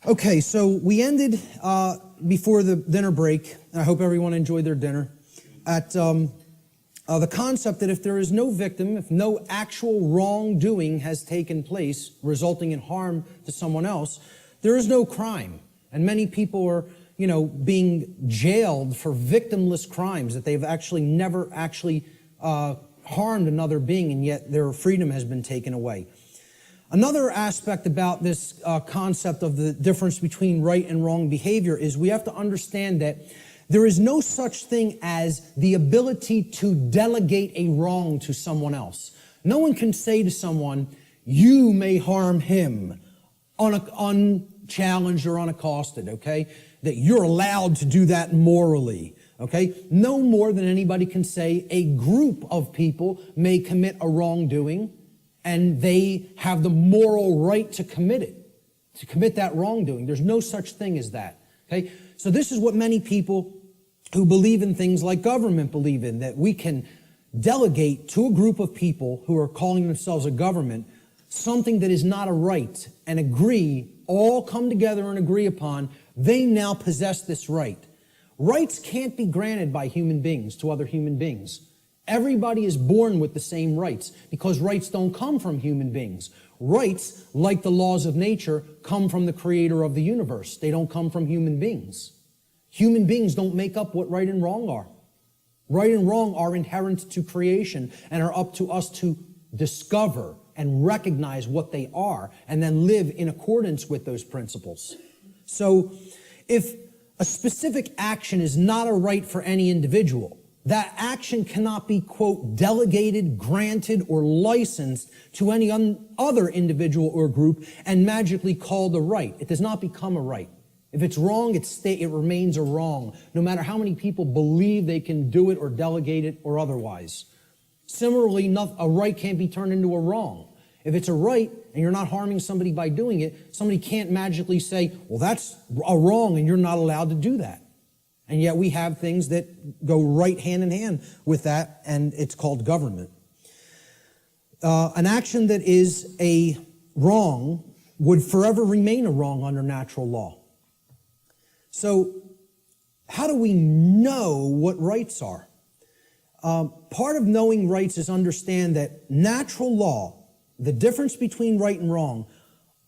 Okay, so we ended before the dinner break. I hope everyone enjoyed their dinner. At the concept that if there is no victim, if no actual wrongdoing has taken place resulting in harm to someone else, there is no crime. And many people are, being jailed for victimless crimes that they've actually never actually harmed another being, and yet their freedom has been taken away. Another aspect about this concept of the difference between right and wrong behavior is we have to understand that there is no such thing as the ability to delegate a wrong to someone else. No one can say to someone, you may harm him, unchallenged or unaccosted, okay? That you're allowed to do that morally, okay? No more than anybody can say a group of people may commit a wrongdoing and they have the moral right to commit it, to commit that wrongdoing. There's no such thing as that, okay? So this is what many people who believe in things like government believe in, that we can delegate to a group of people who are calling themselves a government something that is not a right and agree, all come together and agree upon, they now possess this right. Rights can't be granted by human beings to other human beings. Everybody is born with the same rights because rights don't come from human beings. Rights, like the laws of nature, come from the creator of the universe. They don't come from human beings. Human beings don't make up what right and wrong are. Right and wrong are inherent to creation and are up to us to discover and recognize what they are and then live in accordance with those principles. So if a specific action is not a right for any individual, that action cannot be, quote, delegated, granted, or licensed to any other individual or group and magically called a right. It does not become a right. If it's wrong, it remains a wrong, no matter how many people believe they can do it or delegate it or otherwise. Similarly, a right can't be turned into a wrong. If it's a right and you're not harming somebody by doing it, somebody can't magically say, well, that's a wrong and you're not allowed to do that. And yet we have things that go right hand in hand with that, and it's called government. An action that is a wrong would forever remain a wrong under natural law. So how do we know what rights are? Part of knowing rights is understand that natural law, the difference between right and wrong,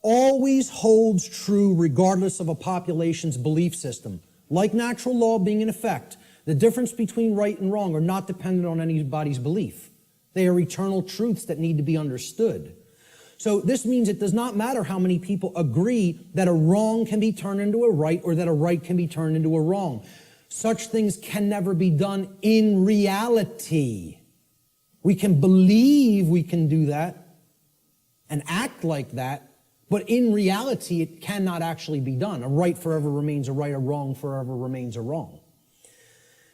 always holds true regardless of a population's belief system. Like natural law being in effect, the difference between right and wrong are not dependent on anybody's belief. They are eternal truths that need to be understood. So this means it does not matter how many people agree that a wrong can be turned into a right or that a right can be turned into a wrong. Such things can never be done in reality. We can believe we can do that and act like that, but in reality, it cannot actually be done. A right forever remains a right, a wrong forever remains a wrong.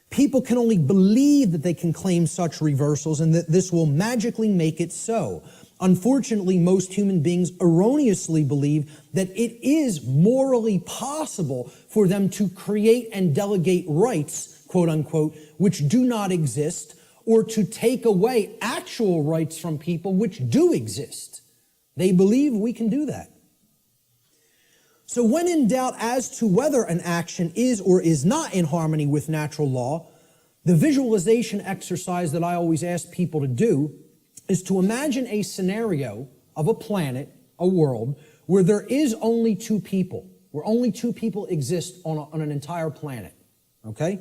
People can only believe that they can claim such reversals and that this will magically make it so. Unfortunately, most human beings erroneously believe that it is morally possible for them to create and delegate rights, quote unquote, which do not exist, or to take away actual rights from people which do exist. They believe we can do that. So when in doubt as to whether an action is or is not in harmony with natural law, the visualization exercise that I always ask people to do is to imagine a scenario of a planet, a world, where there is only two people, where only two people exist on an entire planet, okay?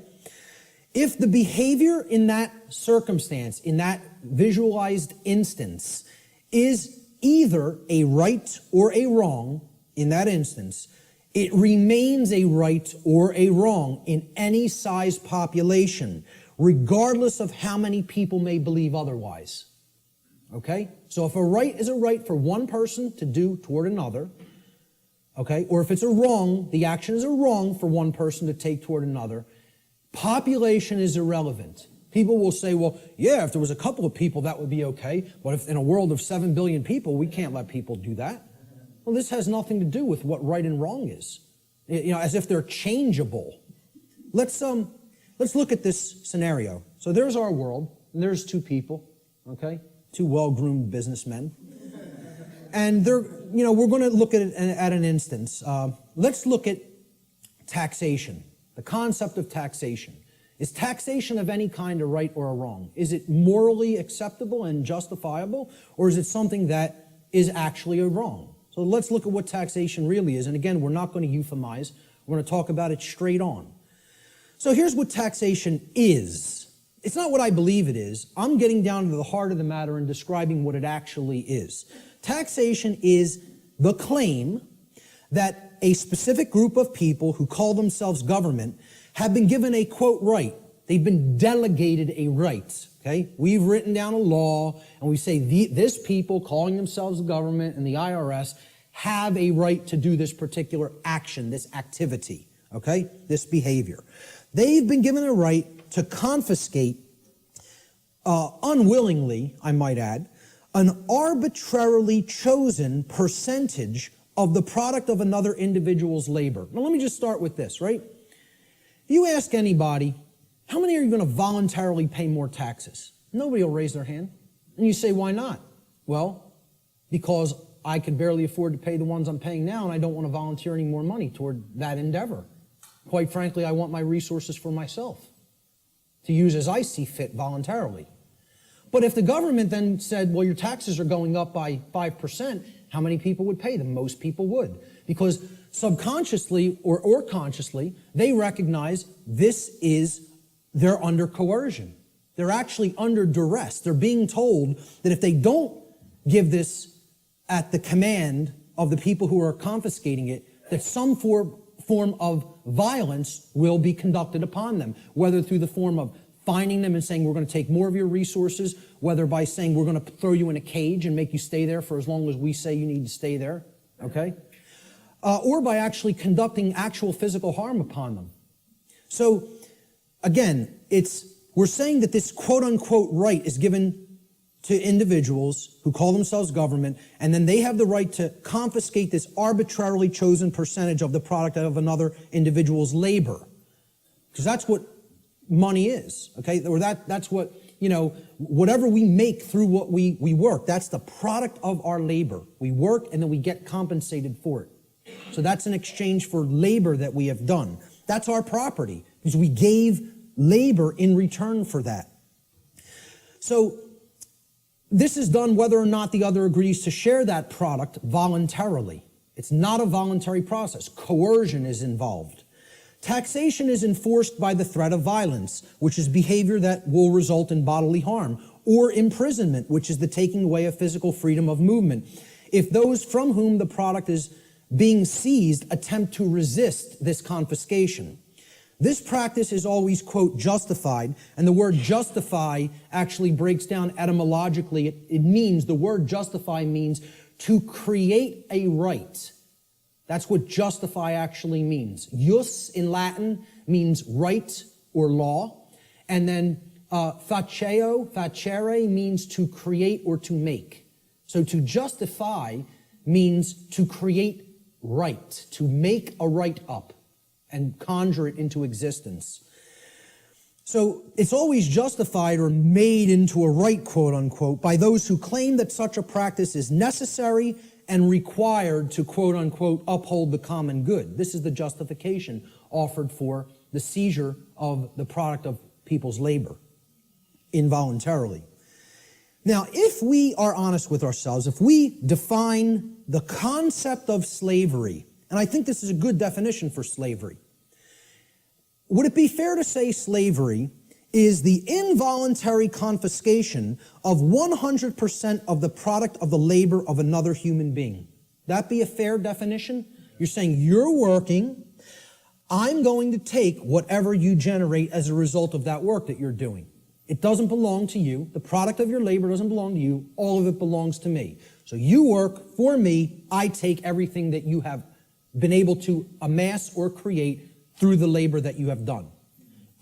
If the behavior in that circumstance, in that visualized instance, is either a right or a wrong, in that instance, it remains a right or a wrong in any size population, regardless of how many people may believe otherwise. Okay? So if a right is a right for one person to do toward another, okay, or if it's a wrong, the action is a wrong for one person to take toward another, population is irrelevant. People will say, well, yeah, if there was a couple of people, that would be okay. But if in a world of 7 billion people, we can't let people do that. Well, this has nothing to do with what right and wrong is. As if they're changeable. Let's look at this scenario. So there's our world, and there's two people, okay? Two well-groomed businessmen. And they're, we're going to look at an instance. Let's look at taxation, the concept of taxation. Is taxation of any kind a right or a wrong? Is it morally acceptable and justifiable, or is it something that is actually a wrong? So let's look at what taxation really is. And again, we're not going to euphemize. We're going to talk about it straight on. So here's what taxation is. It's not what I believe it is. I'm getting down to the heart of the matter and describing what it actually is. Taxation is the claim that a specific group of people who call themselves government have been given a, quote, right. They've been delegated a right, okay? We've written down a law, and we say this people calling themselves the government and the IRS have a right to do this particular action, this activity, okay? This behavior. They've been given a right to confiscate, unwillingly, I might add, an arbitrarily chosen percentage of the product of another individual's labor. Now, let me just start with this, right? If you ask anybody, how many are you going to voluntarily pay more taxes? Nobody will raise their hand. And you say, why not? Well, because I could barely afford to pay the ones I'm paying now, and I don't want to volunteer any more money toward that endeavor. Quite frankly, I want my resources for myself to use as I see fit voluntarily. But if the government then said, well, your taxes are going up by 5%, how many people would pay them? Most people would. Because subconsciously or consciously, they recognize they're under coercion. They're actually under duress. They're being told that if they don't give this at the command of the people who are confiscating it, that some form of violence will be conducted upon them, whether through the form of fining them and saying, we're going to take more of your resources, whether by saying, we're going to throw you in a cage and make you stay there for as long as we say you need to stay there, okay? Or by actually conducting actual physical harm upon them. So, again, we're saying that this quote-unquote right is given to individuals who call themselves government, and then they have the right to confiscate this arbitrarily chosen percentage of the product of another individual's labor. Because that's what money is, okay? Or that's what, whatever we make through what we work, that's the product of our labor. We work and then we get compensated for it. So that's an exchange for labor that we have done. That's our property, because we gave labor in return for that. So this is done whether or not the other agrees to share that product voluntarily. It's not a voluntary process. Coercion is involved. Taxation is enforced by the threat of violence, which is behavior that will result in bodily harm, or imprisonment, which is the taking away of physical freedom of movement, if those from whom the product is being seized attempt to resist this confiscation. This practice is always, quote, justified, and the word justify actually breaks down etymologically. The word justify means to create a right. That's what justify actually means. Jus in Latin means right or law, and then facere means to create or to make. So to justify means to create right, to make a right up and conjure it into existence. So it's always justified or made into a right, quote unquote, by those who claim that such a practice is necessary and required to, quote unquote, uphold the common good. This is the justification offered for the seizure of the product of people's labor involuntarily. Now, if we are honest with ourselves, if we define the concept of slavery, and I think this is a good definition for slavery, would it be fair to say slavery is the involuntary confiscation of 100% of the product of the labor of another human being? That be a fair definition? You're saying you're working, I'm going to take whatever you generate as a result of that work that you're doing. It doesn't belong to you. The product of your labor doesn't belong to you. All of it belongs to me. So you work for me. I take everything that you have been able to amass or create through the labor that you have done.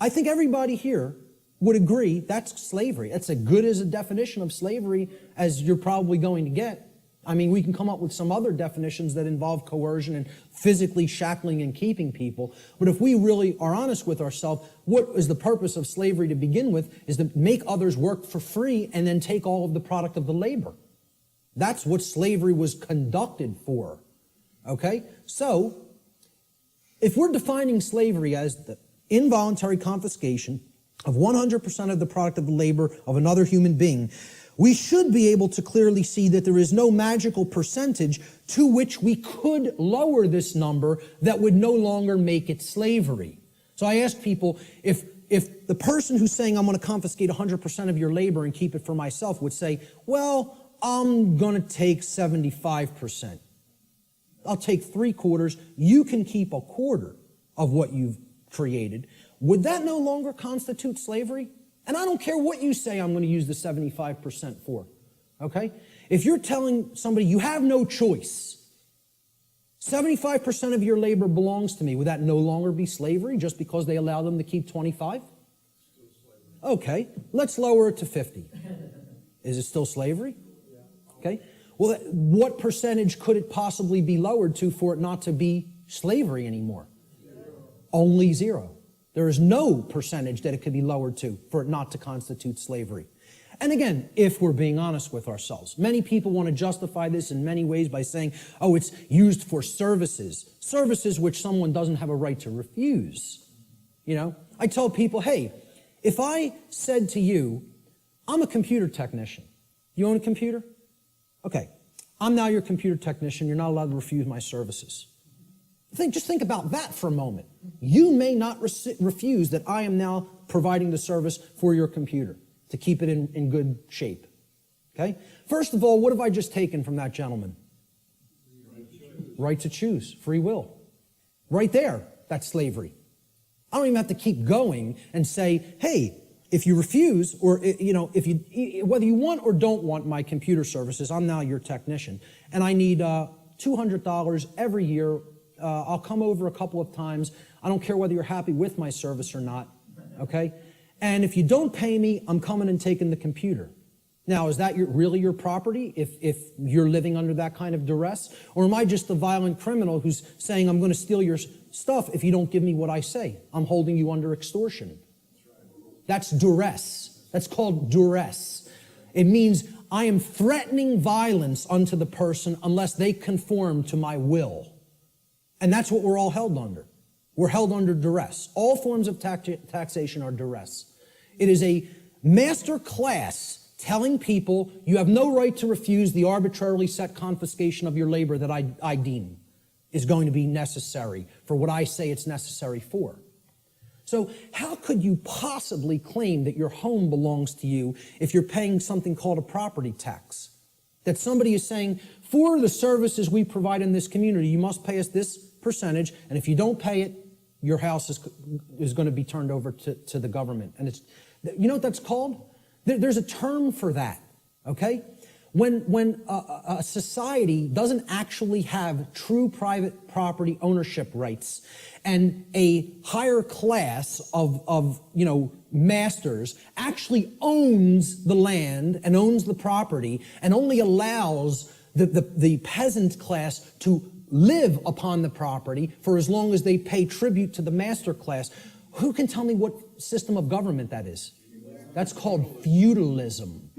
I think everybody here would agree that's slavery. That's as good as a definition of slavery as you're probably going to get. I mean, we can come up with some other definitions that involve coercion and physically shackling and keeping people. But if we really are honest with ourselves, what is the purpose of slavery to begin with is to make others work for free and then take all of the product of the labor. That's what slavery was conducted for. Okay? So, if we're defining slavery as the involuntary confiscation of 100% of the product of the labor of another human being, we should be able to clearly see that there is no magical percentage to which we could lower this number that would no longer make it slavery. So I ask people, if the person who's saying I'm going to confiscate 100% of your labor and keep it for myself would say, well, I'm going to take 75%. I'll take 3/4. You can keep 1/4 of what you've created. Would that no longer constitute slavery? And I don't care what you say I'm going to use the 75% for, okay? If you're telling somebody you have no choice, 75% of your labor belongs to me, would that no longer be slavery just because they allow them to keep 25? Okay, let's lower it to 50. Is it still slavery? Okay. Well, what percentage could it possibly be lowered to for it not to be slavery anymore? Only 0. There is no percentage that it could be lowered to for it not to constitute slavery. And again, if we're being honest with ourselves, many people want to justify this in many ways by saying, oh, it's used for services which someone doesn't have a right to refuse. You know, I tell people, hey, if I said to you, I'm a computer technician. You own a computer? Okay, I'm now your computer technician. You're not allowed to refuse my services. Just think about that for a moment. You may not refuse that I am now providing the service for your computer to keep it in good shape. Okay? First of all, what have I just taken from that gentleman? Right to choose. Free will. Right there, that's slavery. I don't even have to keep going and say, hey, if you refuse, or if you, whether you want or don't want my computer services, I'm now your technician, and I need $200 every year. I'll come over a couple of times. I don't care whether you're happy with my service or not, okay? And if you don't pay me, I'm coming and taking the computer. Now, is that really your property if you're living under that kind of duress? Or am I just a violent criminal who's saying I'm going to steal your stuff if you don't give me what I say? I'm holding you under extortion. That's duress. That's called duress. It means I am threatening violence unto the person unless they conform to my will. And that's what we're all held under. We're held under duress. All forms of taxation are duress. It is a master class telling people you have no right to refuse the arbitrarily set confiscation of your labor that I deem is going to be necessary for what I say it's necessary for. So how could you possibly claim that your home belongs to you if you're paying something called a property tax? That somebody is saying, for the services we provide in this community, you must pay us this percentage, and if you don't pay it, your house is going to be turned over to the government. And you know what that's called? There's a term for that, okay? When a society doesn't actually have true private property ownership rights, and a higher class of masters actually owns the land and owns the property and only allows the peasant class to live upon the property for as long as they pay tribute to the master class, who can tell me what system of government that is? That's called feudalism.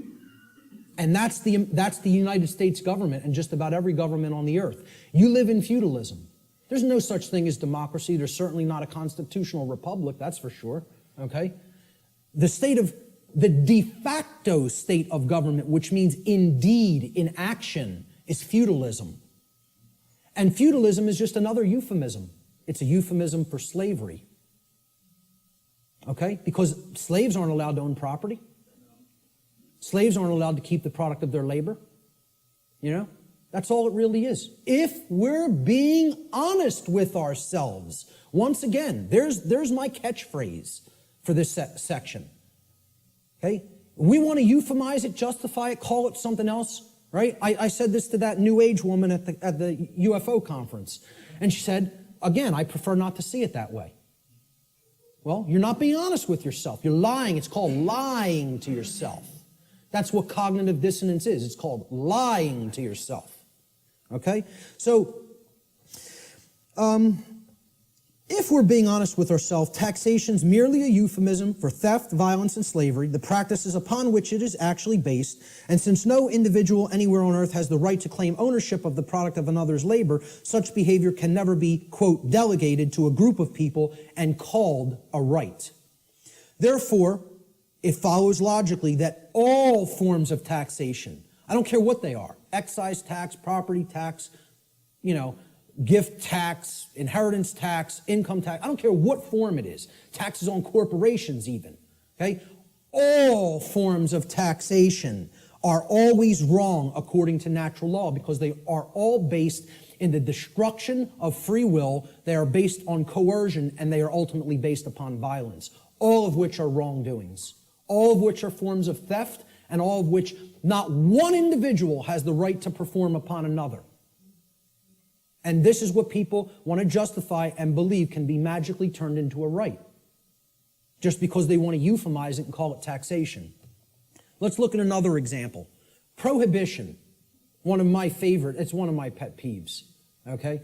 And that's the United States government and just about every government on the earth. You live in feudalism. There's no such thing as democracy. There's certainly not a constitutional republic, that's for sure, okay? The de facto state of government, which means indeed, in action, is feudalism. And feudalism is just another euphemism. It's a euphemism for slavery, okay? Because slaves aren't allowed to own property. Slaves aren't allowed to keep the product of their labor. You know? That's all it really is. If we're being honest with ourselves. Once again, there's my catchphrase for this section. Okay? We want to euphemize it, justify it, call it something else, right? I said this to that New Age woman at the UFO conference. And she said, again, I prefer not to see it that way. Well, you're not being honest with yourself. You're lying. It's called lying to yourself. That's what cognitive dissonance is. It's called lying to yourself. Okay? So, If we're being honest with ourselves, taxation's merely a euphemism for theft, violence, and slavery, the practices upon which it is actually based. And since no individual anywhere on earth has the right to claim ownership of the product of another's labor, such behavior can never be, quote, delegated to a group of people and called a right. Therefore, it follows logically that all forms of taxation, I don't care what they are, excise tax, property tax, gift tax, inheritance tax, income tax, I don't care what form it is, taxes on corporations even, okay? All forms of taxation are always wrong according to natural law because they are all based in the destruction of free will, they are based on coercion, and they are ultimately based upon violence, all of which are wrongdoings, all of which are forms of theft, and all of which not one individual has the right to perform upon another. And this is what people want to justify and believe can be magically turned into a right, just because they want to euphemize it and call it taxation. Let's look at another example. Prohibition, one of my favorite, it's one of my pet peeves, okay?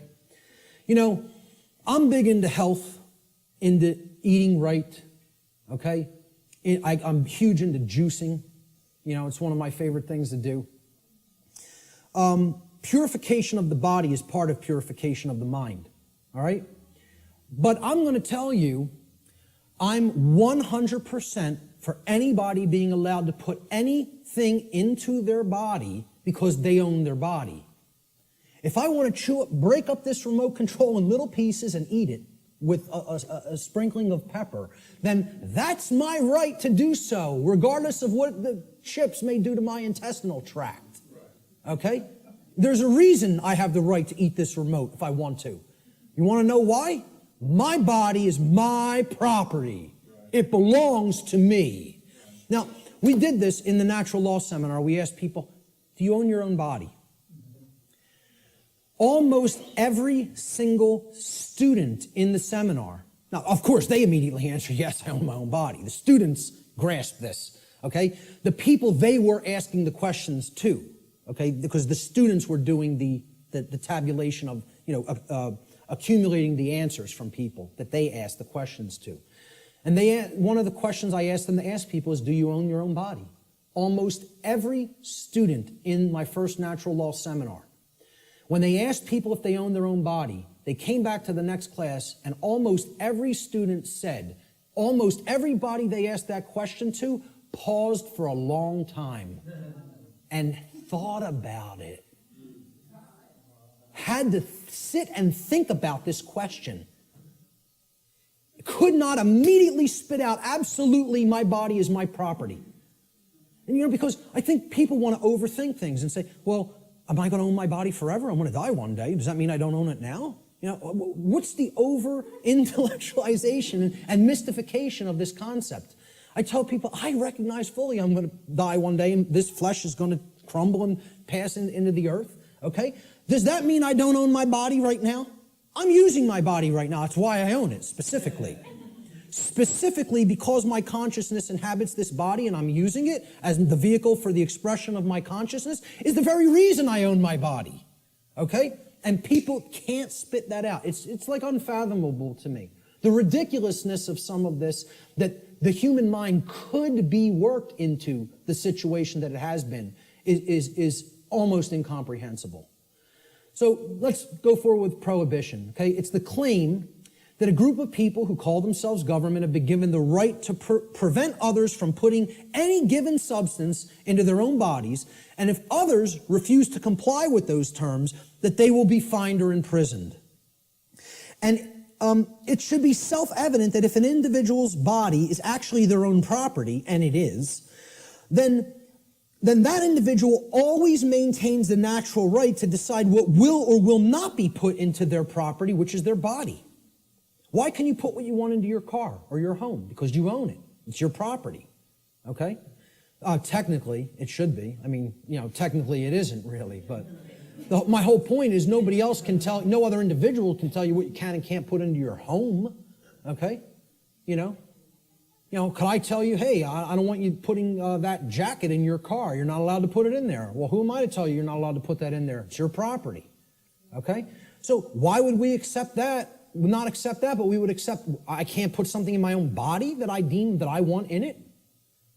I'm big into health, into eating right, okay? I'm huge into juicing. It's one of my favorite things to do. Purification of the body is part of purification of the mind, all right? But I'm going to tell you, I'm 100% for anybody being allowed to put anything into their body because they own their body. If I want to break up this remote control in little pieces and eat it with a sprinkling of pepper, then that's my right to do so, regardless of what the chips may do to my intestinal tract, okay? There's a reason I have the right to eat this remote if I want to. You want to know why? My body is my property. It belongs to me. Now, we did this in the natural law seminar. We asked people, do you own your own body? Almost every single student in the seminar, now, of course, they immediately answered, yes, I own my own body. The students grasped this, okay? The people they were asking the questions to, okay, because the students were doing the tabulation of, accumulating the answers from people that they asked the questions to. And one of the questions I asked them to ask people is, do you own your own body? Almost every student in my first natural law seminar, when they asked people if they own their own body, they came back to the next class and almost every student said, almost everybody they asked that question to paused for a long time and thought about it. Had to sit and think about this question. Could not immediately spit out, absolutely, my body is my property. And because I think people want to overthink things and say, well, am I going to own my body forever? I'm going to die one day. Does that mean I don't own it now? What's the over-intellectualization and mystification of this concept? I tell people, I recognize fully I'm going to die one day and this flesh is going to crumble and pass into the earth, okay? Does that mean I don't own my body right now? I'm using my body right now. That's why I own it, specifically. Specifically because my consciousness inhabits this body and I'm using it as the vehicle for the expression of my consciousness is the very reason I own my body, okay? And people can't spit that out. It's like unfathomable to me. The ridiculousness of some of this, that the human mind could be worked into the situation that it has been, is almost incomprehensible. So let's go forward with prohibition, okay? It's the claim that a group of people who call themselves government have been given the right to prevent others from putting any given substance into their own bodies, and if others refuse to comply with those terms, that they will be fined or imprisoned. And it should be self-evident that if an individual's body is actually their own property, and it is, then that individual always maintains the natural right to decide what will or will not be put into their property, which is their body. Why can you put what you want into your car or your home? Because you own it. It's your property, okay? Technically, it should be. I mean, technically it isn't really, but my whole point is nobody else can tell, no other individual can tell you what you can and can't put into your home, okay? Could I tell you, hey, I don't want you putting that jacket in your car. You're not allowed to put it in there. Well, who am I to tell you you're not allowed to put that in there? It's your property, okay? So why would we accept that not accept that, but we would accept I can't put something in my own body that I deem that I want in it.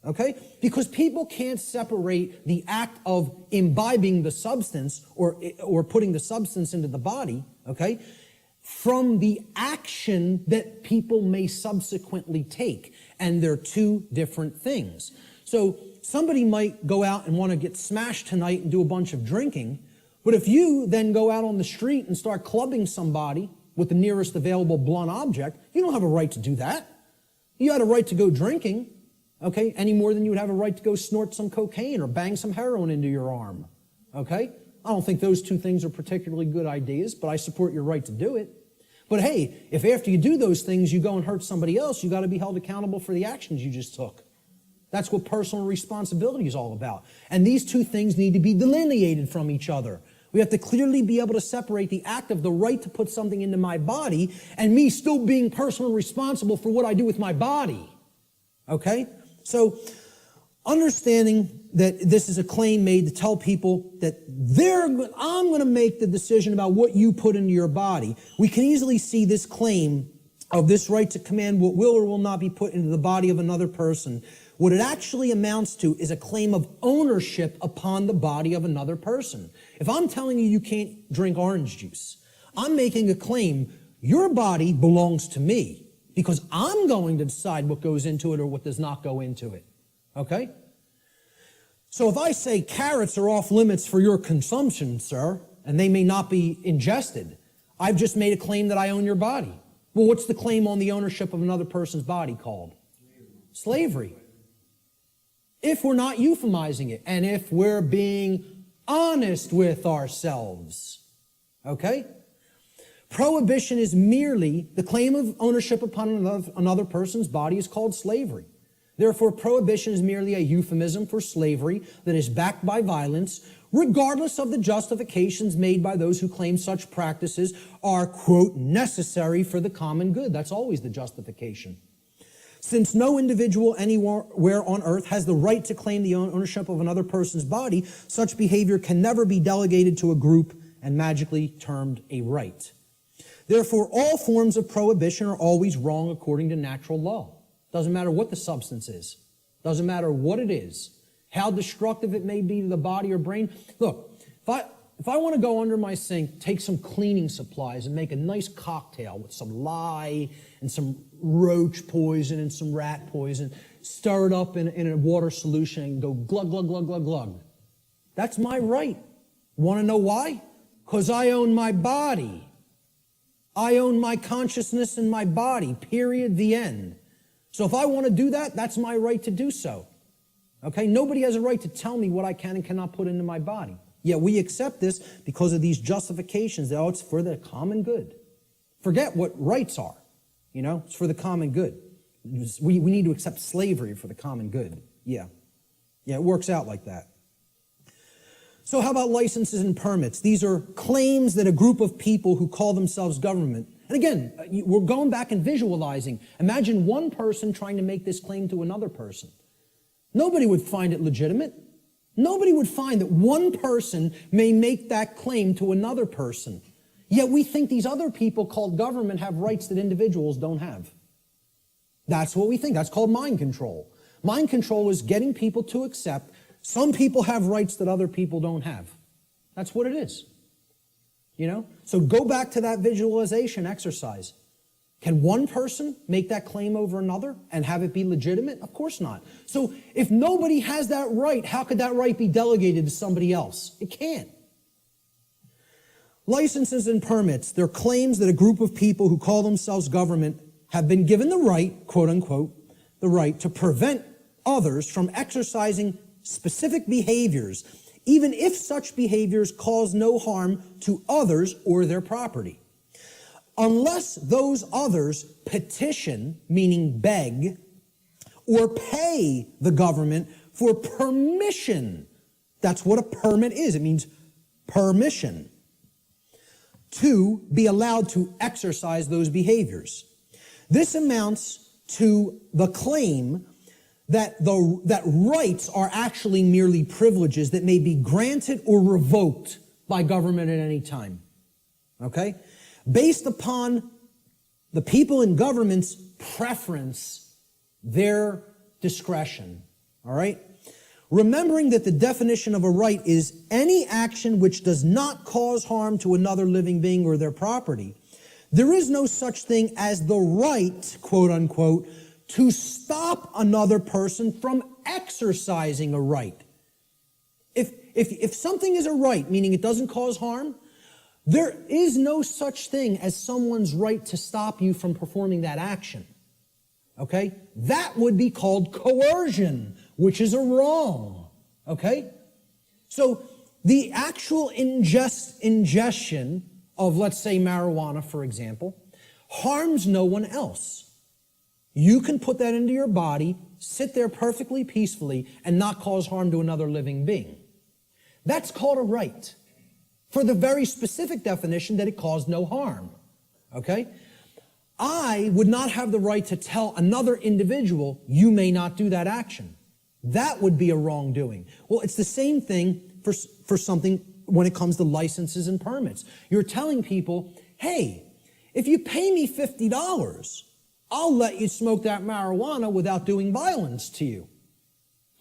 Okay? Because people can't separate the act of imbibing the substance or putting the substance into the body, okay, from the action that people may subsequently take. And they're two different things. So somebody might go out and want to get smashed tonight and do a bunch of drinking, but if you then go out on the street and start clubbing somebody with the nearest available blunt object, you don't have a right to do that. You had a right to go drinking, okay, any more than you would have a right to go snort some cocaine or bang some heroin into your arm, okay? I don't think those two things are particularly good ideas, but I support your right to do it. But hey, if after you do those things you go and hurt somebody else, you got to be held accountable for the actions you just took. That's what personal responsibility is all about. And these two things need to be delineated from each other. We have to clearly be able to separate the act of the right to put something into my body and me still being personally responsible for what I do with my body. Okay? So, understanding that this is a claim made to tell people that I'm going to make the decision about what you put into your body. We can easily see this claim of this right to command what will or will not be put into the body of another person. What it actually amounts to is a claim of ownership upon the body of another person. If I'm telling you you can't drink orange juice, I'm making a claim, your body belongs to me because I'm going to decide what goes into it or what does not go into it. Okay? So if I say carrots are off limits for your consumption, sir, and they may not be ingested, I've just made a claim that I own your body. Well, what's the claim on the ownership of another person's body called? Slavery. If we're not euphemizing it, and if we're being honest with ourselves. Okay? Prohibition is merely the claim of ownership upon another person's body is called slavery. Therefore, prohibition is merely a euphemism for slavery that is backed by violence, regardless of the justifications made by those who claim such practices are, quote, necessary for the common good. That's always the justification. Since no individual anywhere on earth has the right to claim the ownership of another person's body, such behavior can never be delegated to a group and magically termed a right. Therefore, all forms of prohibition are always wrong according to natural law. Doesn't matter what the substance is. Doesn't matter what it is. How destructive it may be to the body or brain. Look, if I want to go under my sink, take some cleaning supplies and make a nice cocktail with some lye and some roach poison and some rat poison, stir it up in a water solution and go glug, glug, glug, glug, glug. That's my right. Want to know why? Because I own my body. I own my consciousness and my body, period, the end. So if I want to do that, that's my right to do so. Okay? Nobody has a right to tell me what I can and cannot put into my body. Yet we accept this because of these justifications that, it's for the common good. Forget what rights are. You know, it's for the common good. We need to accept slavery for the common good. Yeah. Yeah, it works out like that. So how about licenses and permits? These are claims that a group of people who call themselves government. And again, we're going back and visualizing. Imagine one person trying to make this claim to another person. Nobody would find it legitimate. Nobody would find that one person may make that claim to another person. Yet we think these other people called government have rights that individuals don't have. That's what we think. That's called mind control. Mind control is getting people to accept some people have rights that other people don't have. That's what it is. You know? So go back to that visualization exercise. Can one person make that claim over another and have it be legitimate? Of course not. So if nobody has that right, how could that right be delegated to somebody else? It can't. Licenses and permits, they're claims that a group of people who call themselves government have been given the right, quote unquote, the right to prevent others from exercising specific behaviors, even if such behaviors cause no harm to others or their property. Unless those others petition, meaning beg, or pay the government for permission. That's what a permit is. It means permission to be allowed to exercise those behaviors. This amounts to the claim that rights are actually merely privileges that may be granted or revoked by government at any time. Okay? Based upon the people in government's preference their discretion. All right? Remembering that the definition of a right is any action which does not cause harm to another living being or their property, there is no such thing as the right, quote unquote, to stop another person from exercising a right. If something is a right, meaning it doesn't cause harm, there is no such thing as someone's right to stop you from performing that action. Okay? That would be called coercion, which is a wrong. Okay? So the actual ingestion of, let's say, marijuana, for example, harms no one else. You can put that into your body, sit there perfectly peacefully, and not cause harm to another living being. That's called a right, for the very specific definition that it caused no harm. Okay? I would not have the right to tell another individual, you may not do that action. That would be a wrongdoing. Well, it's the same thing for something when it comes to licenses and permits. You're telling people, hey, if you pay me $50, I'll let you smoke that marijuana without doing violence to you.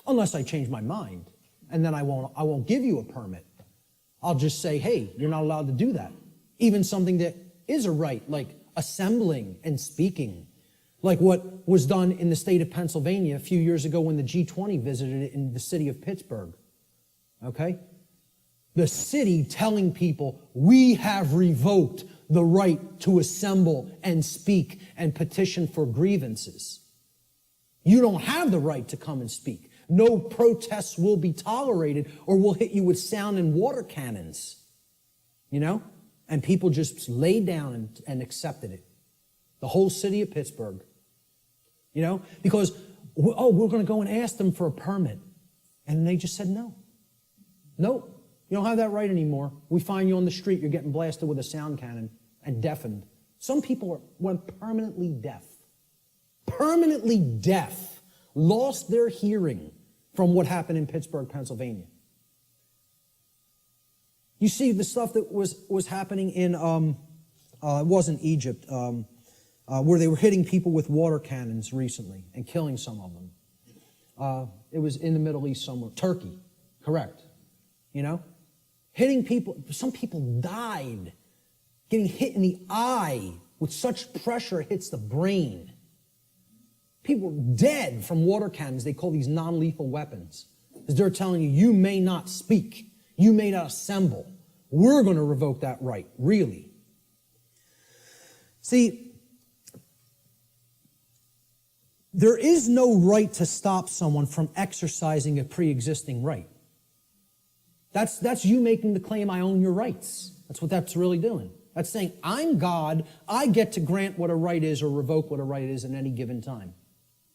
Unless I change my mind. And then I won't give you a permit. I'll just say, hey, you're not allowed to do that. Even something that is a right, like assembling and speaking. Like what was done in the state of Pennsylvania a few years ago when the G20 visited it in the city of Pittsburgh. Okay? The city telling people, we have revoked the right to assemble and speak and petition for grievances. You don't have the right to come and speak. No protests will be tolerated or we'll hit you with sound and water cannons. You know? And people just laid down and accepted it. The whole city of Pittsburgh. You know? Because, oh, we're going to go and ask them for a permit. And they just said no. No. You don't have that right anymore. We find you on the street, you're getting blasted with a sound cannon and deafened. Some people went permanently deaf. Permanently deaf. Lost their hearing from what happened in Pittsburgh, Pennsylvania. You see the stuff that was happening in, it wasn't Egypt, where they were hitting people with water cannons recently and killing some of them. It was in the Middle East somewhere. Turkey, correct. You know? Hitting people, some people died getting hit in the eye with such pressure it hits the brain. People dead from water cannons. They call these non-lethal weapons. Because they're telling you, you may not speak. You may not assemble. We're going to revoke that right, really. See, there is no right to stop someone from exercising a pre-existing right. That's you making the claim, I own your rights. That's what that's really doing. That's saying, I'm God, I get to grant what a right is or revoke what a right is at any given time.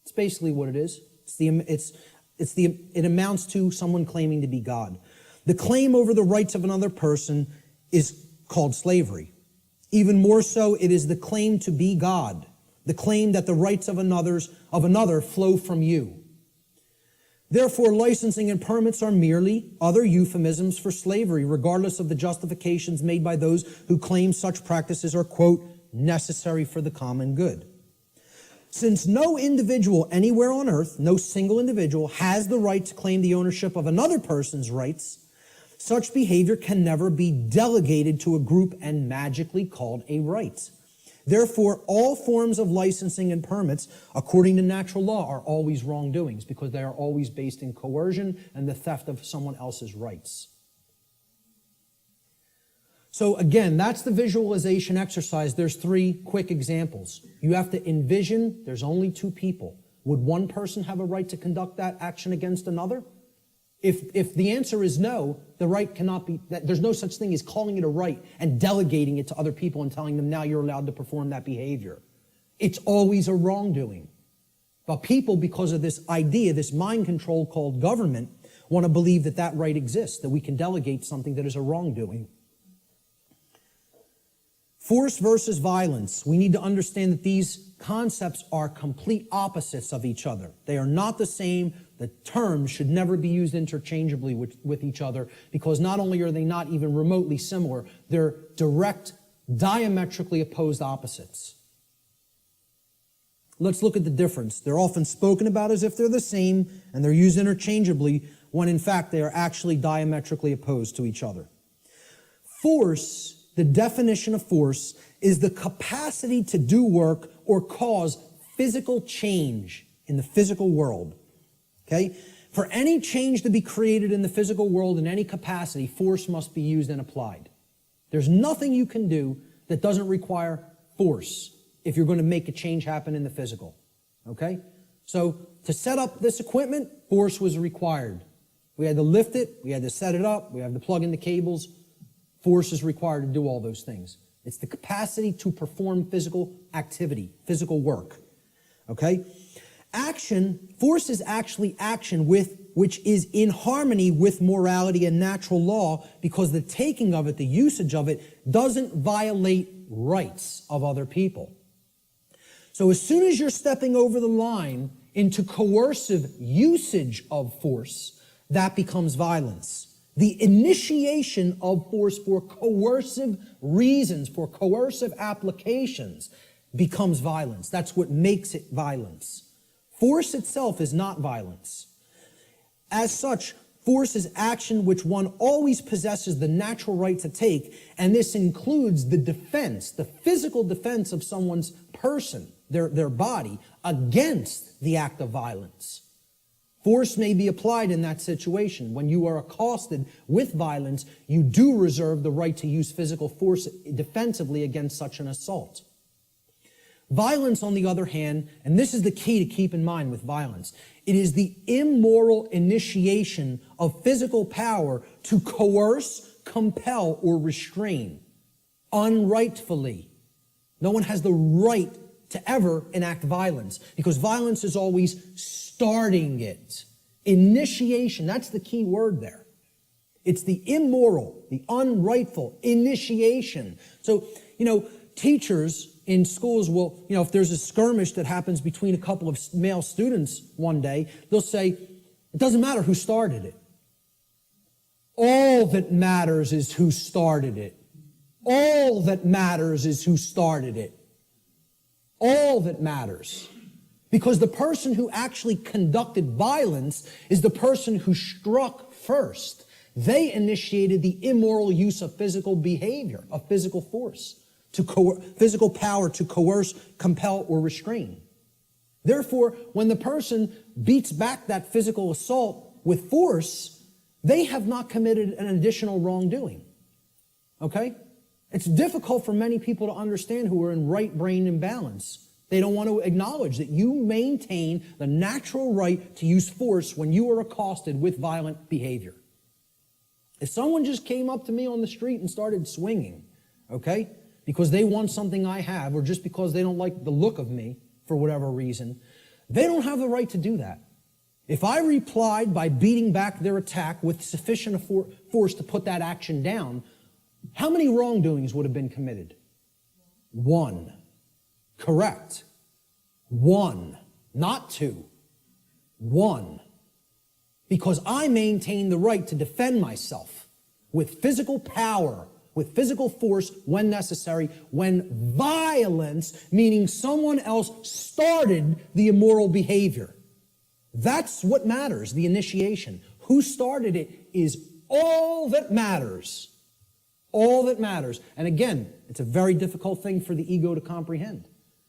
It's basically what it is. It amounts to someone claiming to be God. The claim over the rights of another person is called slavery. Even more so, it is the claim to be God, the claim that the rights of another flow from you. Therefore, licensing and permits are merely other euphemisms for slavery, regardless of the justifications made by those who claim such practices are, quote, necessary for the common good. Since no individual anywhere on earth, no single individual, has the right to claim the ownership of another person's rights, such behavior can never be delegated to a group and magically called a right. Therefore, all forms of licensing and permits, according to natural law, are always wrongdoings because they are always based in coercion and the theft of someone else's rights. So again, that's the visualization exercise. There's 3 quick examples. You have to envision there's only 2 people. Would one person have a right to conduct that action against another? If the answer is no, the right cannot be, there's no such thing as calling it a right and delegating it to other people and telling them now you're allowed to perform that behavior. It's always a wrongdoing. But people, because of this idea, this mind control called government, want to believe that that right exists, that we can delegate something that is a wrongdoing. Force versus violence. We need to understand that these concepts are complete opposites of each other. They are not the same. The terms should never be used interchangeably with each other because not only are they not even remotely similar, they're direct, diametrically opposed opposites. Let's look at the difference. They're often spoken about as if they're the same, and they're used interchangeably, when in fact they are actually diametrically opposed to each other. Force, the definition of force, is the capacity to do work or cause physical change in the physical world. Okay? For any change to be created in the physical world in any capacity, force must be used and applied. There's nothing you can do that doesn't require force if you're going to make a change happen in the physical. Okay? So to set up this equipment, force was required. We had to lift it, we had to set it up, we had to plug in the cables. Force is required to do all those things. It's the capacity to perform physical activity, physical work. Okay? Action, force is actually action which is in harmony with morality and natural law, because the taking of it, the usage of it, doesn't violate rights of other people. So as soon as you're stepping over the line into coercive usage of force, that becomes violence. The initiation of force for coercive reasons, for coercive applications, becomes violence. That's what makes it violence. Force itself is not violence. As such, force is action which one always possesses the natural right to take, and this includes the defense, the physical defense of someone's person, their body, against the act of violence. Force may be applied in that situation. When you are accosted with violence, you do reserve the right to use physical force defensively against such an assault. Violence, on the other hand, and this is the key to keep in mind with violence, it is the immoral initiation of physical power to coerce, compel, or restrain unrightfully. No one has the right to ever enact violence, because violence is always starting it. Initiation, that's the key word there. It's the immoral, the unrightful initiation. So, teachers in schools will, if there's a skirmish that happens between a couple of male students one day, they'll say, it doesn't matter who started it. All that matters is who started it. All that matters is who started it. All that matters. Because the person who actually conducted violence is the person who struck first. They initiated the immoral use of physical behavior, of physical force, physical power to coerce, compel, or restrain. Therefore, when the person beats back that physical assault with force, they have not committed an additional wrongdoing. Okay? It's difficult for many people to understand who are in right brain imbalance. They don't want to acknowledge that you maintain the natural right to use force when you are accosted with violent behavior. If someone just came up to me on the street and started swinging, okay, because they want something I have, or just because they don't like the look of me for whatever reason, they don't have the right to do that. If I replied by beating back their attack with sufficient force to put that action down, how many wrongdoings would have been committed? One. Correct. One. Not two. One. Because I maintain the right to defend myself with physical power, with physical force when necessary, when violence, meaning someone else started the immoral behavior. That's what matters, the initiation. Who started it is all that matters. All that matters. And again, it's a very difficult thing for the ego to comprehend.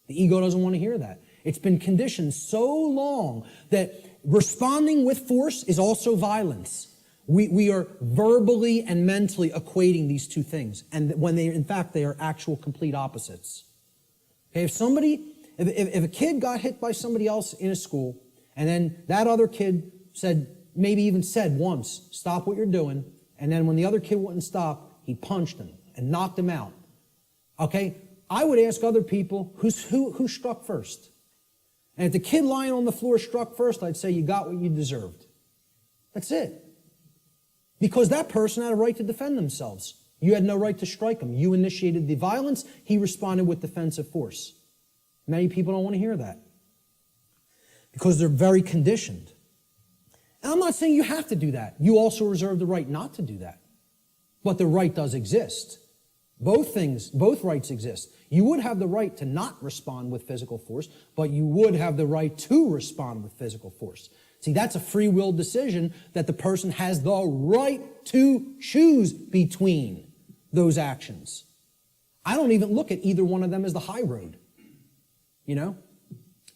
The ego doesn't want to hear that. It's been conditioned so long that responding with force is also violence. We are verbally and mentally equating these two things, and when in fact they are actual complete opposites. Okay, if a kid got hit by somebody else in a school, and then that other kid maybe even said once, stop what you're doing, and then when the other kid wouldn't stop, he punched him and knocked him out. Okay, I would ask other people, who struck first? And if the kid lying on the floor struck first, I'd say you got what you deserved. That's it. Because that person had a right to defend themselves. You had no right to strike him. You initiated the violence. He responded with defensive force. Many people don't want to hear that because they're very conditioned. And I'm not saying you have to do that. You also reserve the right not to do that. But the right does exist. Both rights exist. You would have the right to not respond with physical force, but you would have the right to respond with physical force. See, that's a free will decision that the person has the right to choose between those actions. I don't even look at either one of them as the high road. You know?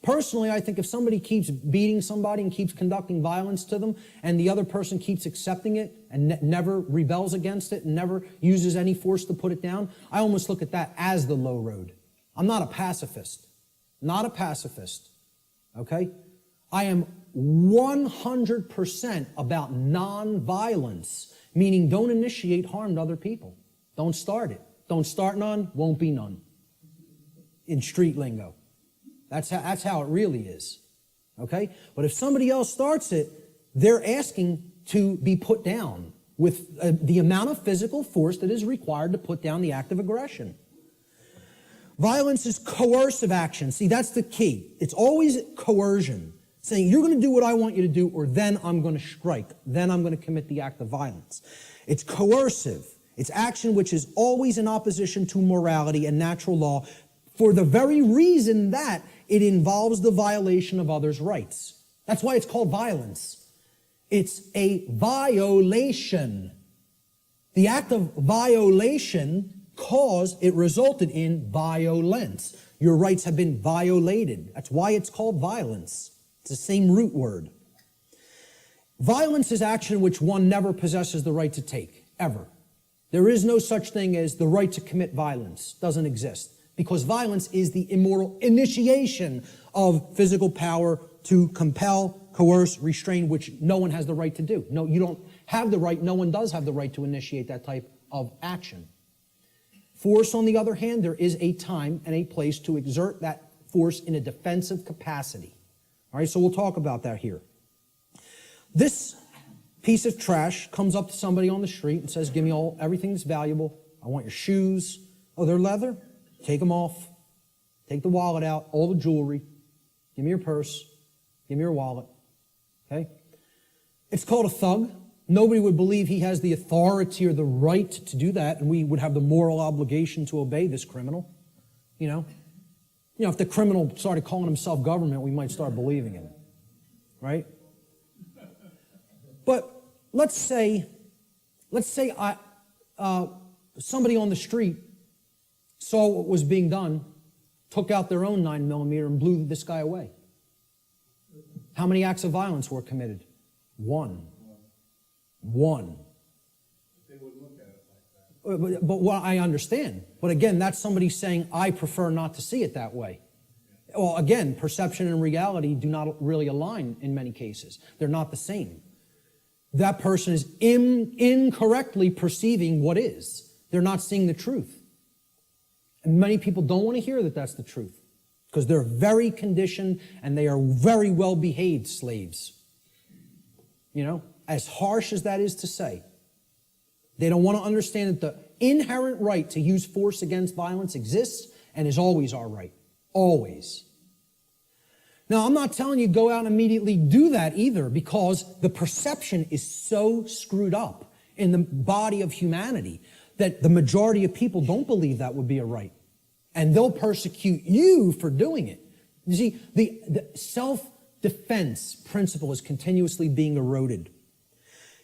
Personally, I think if somebody keeps beating somebody and keeps conducting violence to them, and the other person keeps accepting it and never rebels against it and never uses any force to put it down, I almost look at that as the low road. I'm not a pacifist. Not a pacifist. Okay? I am 100% about nonviolence, meaning don't initiate harm to other people. Don't start it. Don't start none, won't be none. In street lingo. That's how it really is. Okay? But if somebody else starts it, they're asking to be put down with the amount of physical force that is required to put down the act of aggression. Violence is coercive action. See, that's the key. It's always coercion. Saying, you're going to do what I want you to do, or then I'm going to strike. Then I'm going to commit the act of violence. It's coercive. It's action which is always in opposition to morality and natural law for the very reason that it involves the violation of others' rights. That's why it's called violence. It's a violation. The act of violation it resulted in violence. Your rights have been violated. That's why it's called violence. It's the same root word. Violence is action which one never possesses the right to take, ever. There is no such thing as the right to commit violence. Doesn't exist. Because violence is the immoral initiation of physical power to compel, coerce, restrain, which no one has the right to do. No, you don't have the right, no one does have the right to initiate that type of action. Force, on the other hand, there is a time and a place to exert that force in a defensive capacity. All right, so we'll talk about that here. This piece of trash comes up to somebody on the street and says, give me everything that's valuable. I want your shoes. Oh, they're leather? Take them off. Take the wallet out, all the jewelry. Give me your purse. Give me your wallet. Okay? It's called a thug. Nobody would believe he has the authority or the right to do that, and we would have the moral obligation to obey this criminal. You know, if the criminal started calling himself government, we might start believing it. Right? But let's say somebody on the street saw what was being done, took out their own 9mm and blew this guy away. How many acts of violence were committed? One. They wouldn't look at it like that. But what I understand. But again, that's somebody saying, I prefer not to see it that way. Well, again, perception and reality do not really align in many cases. They're not the same. That person is incorrectly perceiving what is. They're not seeing the truth. And many people don't want to hear that that's the truth because they're very conditioned and they are very well-behaved slaves. You know, as harsh as that is to say, they don't want to understand that the inherent right to use force against violence exists and is always our right. Always. Now, I'm not telling you go out and immediately do that either because the perception is so screwed up in the body of humanity that the majority of people don't believe that would be a right. And they'll persecute you for doing it. You see, the self-defense principle is continuously being eroded.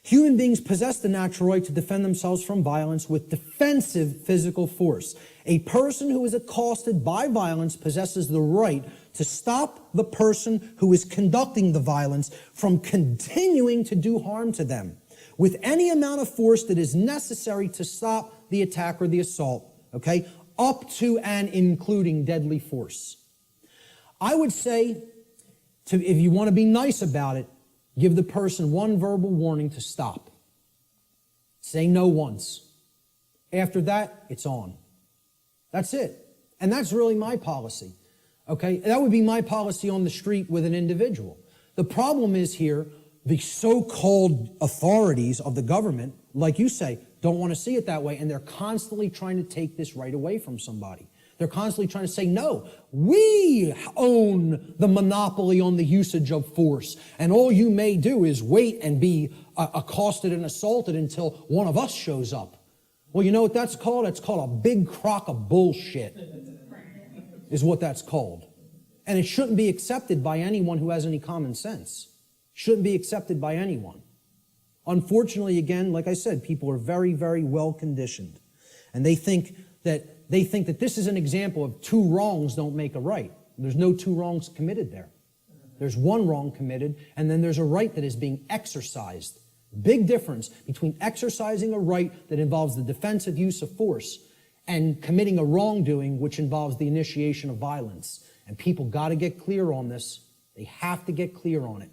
Human beings possess the natural right to defend themselves from violence with defensive physical force. A person who is accosted by violence possesses the right to stop the person who is conducting the violence from continuing to do harm to them with any amount of force that is necessary to stop the attack or the assault, okay, up to and including deadly force. I would say, if you want to be nice about it, give the person one verbal warning to stop. Say no once. After that, it's on. That's it. And that's really my policy, okay? That would be my policy on the street with an individual. The problem is here, the so-called authorities of the government, like you say, don't want to see it that way, and they're constantly trying to take this right away from somebody. They're constantly trying to say, no, we own the monopoly on the usage of force, and all you may do is wait and be accosted and assaulted until one of us shows up. Well, you know what that's called? It's called a big crock of bullshit, is what that's called. And it shouldn't be accepted by anyone who has any common sense. Shouldn't be accepted by anyone. Unfortunately, again, like I said, people are very, very well conditioned. And they think that this is an example of two wrongs don't make a right. There's no two wrongs committed there. There's one wrong committed, and then there's a right that is being exercised. Big difference between exercising a right that involves the defensive use of force and committing a wrongdoing which involves the initiation of violence. And people got to get clear on this. They have to get clear on it.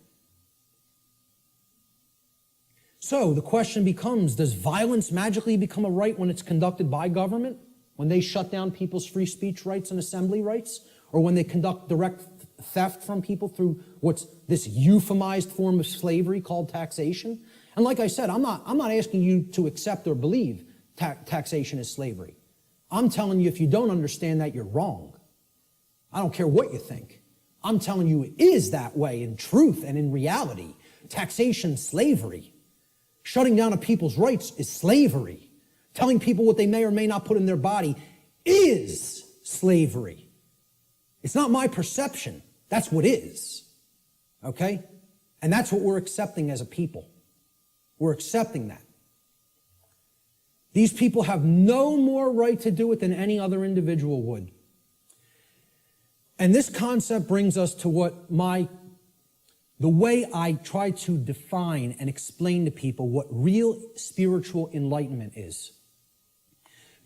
So the question becomes, does violence magically become a right when it's conducted by government? When they shut down people's free speech rights and assembly rights? Or when they conduct direct theft from people through what's this euphemized form of slavery called taxation? And like I said, I'm not asking you to accept or believe taxation is slavery. I'm telling you, if you don't understand that, you're wrong. I don't care what you think. I'm telling you it is that way in truth and in reality. Taxation, slavery. Shutting down of people's rights is slavery. Telling people what they may or may not put in their body is slavery. It's not my perception. That's what is. Okay? And that's what we're accepting as a people. We're accepting that. These people have no more right to do it than any other individual would. And this concept brings us to the way I try to define and explain to people what real spiritual enlightenment is.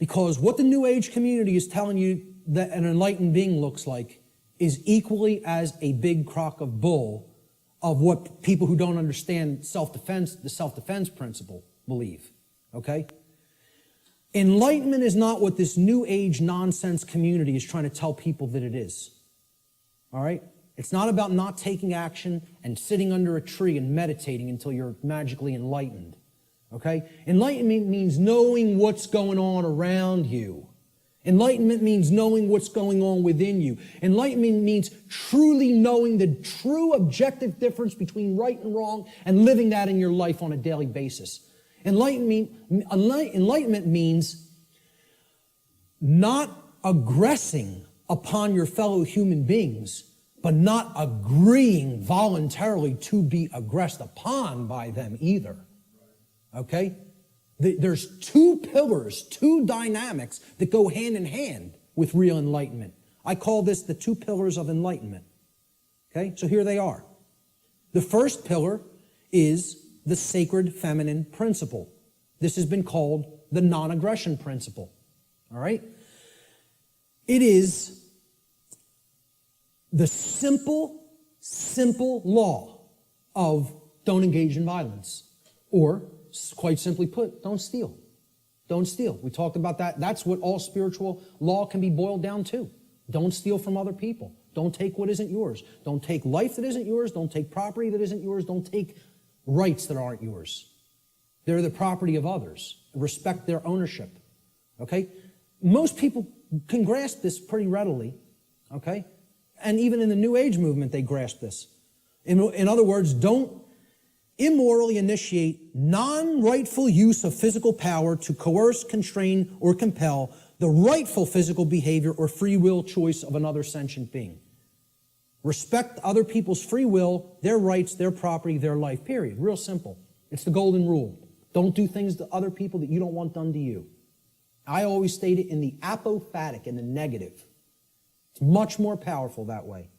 Because what the New Age community is telling you that an enlightened being looks like is equally as a big crock of bull of what people who don't understand self-defense, the self-defense principle, believe. Okay? Enlightenment is not what this New Age nonsense community is trying to tell people that it is. All right? It's not about not taking action and sitting under a tree and meditating until you're magically enlightened. Okay? Enlightenment means knowing what's going on around you. Enlightenment means knowing what's going on within you. Enlightenment means truly knowing the true objective difference between right and wrong and living that in your life on a daily basis. Enlightenment means not aggressing upon your fellow human beings, but not agreeing voluntarily to be aggressed upon by them either. Okay? There's two pillars, two dynamics that go hand in hand with real enlightenment. I call this the two pillars of enlightenment. Okay? So here they are. The first pillar is the sacred feminine principle. This has been called the non-aggression principle. All right? It is the simple law of don't engage in violence. Or, quite simply put, don't steal. Don't steal. We talked about that. That's what all spiritual law can be boiled down to. Don't steal from other people. Don't take what isn't yours. Don't take life that isn't yours. Don't take property that isn't yours. Don't take rights that aren't yours. They're the property of others. Respect their ownership. Okay? Most people can grasp this pretty readily. Okay? And even in the New Age movement, they grasp this. In other words, don't immorally initiate non-rightful use of physical power to coerce, constrain, or compel the rightful physical behavior or free will choice of another sentient being. Respect other people's free will, their rights, their property, their life, period. Real simple. It's the golden rule. Don't do things to other people that you don't want done to you. I always state it in the apophatic, in the negative. It's much more powerful that way.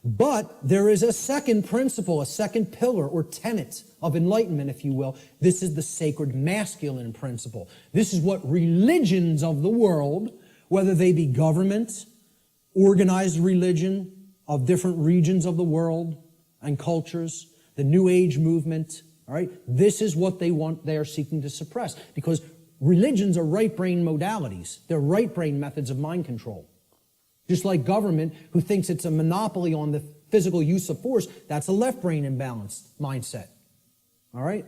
But there is a second principle, a second pillar or tenet of enlightenment, if you will. This is the sacred masculine principle. This is what religions of the world, whether they be government, organized religion of different regions of the world and cultures, the New Age movement, all right, this is what they are seeking to suppress. Because religions are right brain modalities. They're right brain methods of mind control. Just like government, who thinks it's a monopoly on the physical use of force, that's a left brain imbalanced mindset. All right?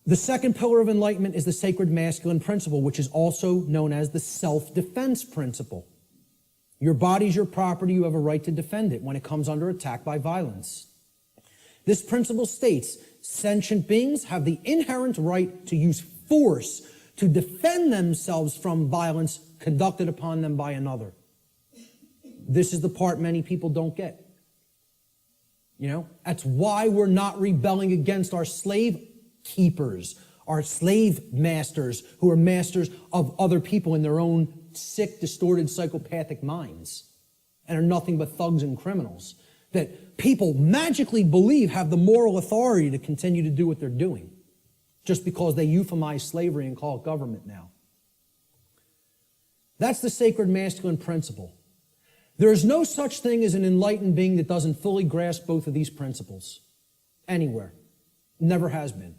The second pillar of enlightenment is the sacred masculine principle, which is also known as the self-defense principle. Your body's your property. You have a right to defend it when it comes under attack by violence. This principle states, sentient beings have the inherent right to use force to defend themselves from violence conducted upon them by another. This is the part many people don't get. You know, that's why we're not rebelling against our slave keepers, our slave masters who are masters of other people in their own sick, distorted, psychopathic minds and are nothing but thugs and criminals that people magically believe have the moral authority to continue to do what they're doing just because they euphemize slavery and call it government now. That's the sacred masculine principle. There is no such thing as an enlightened being that doesn't fully grasp both of these principles anywhere. Never has been.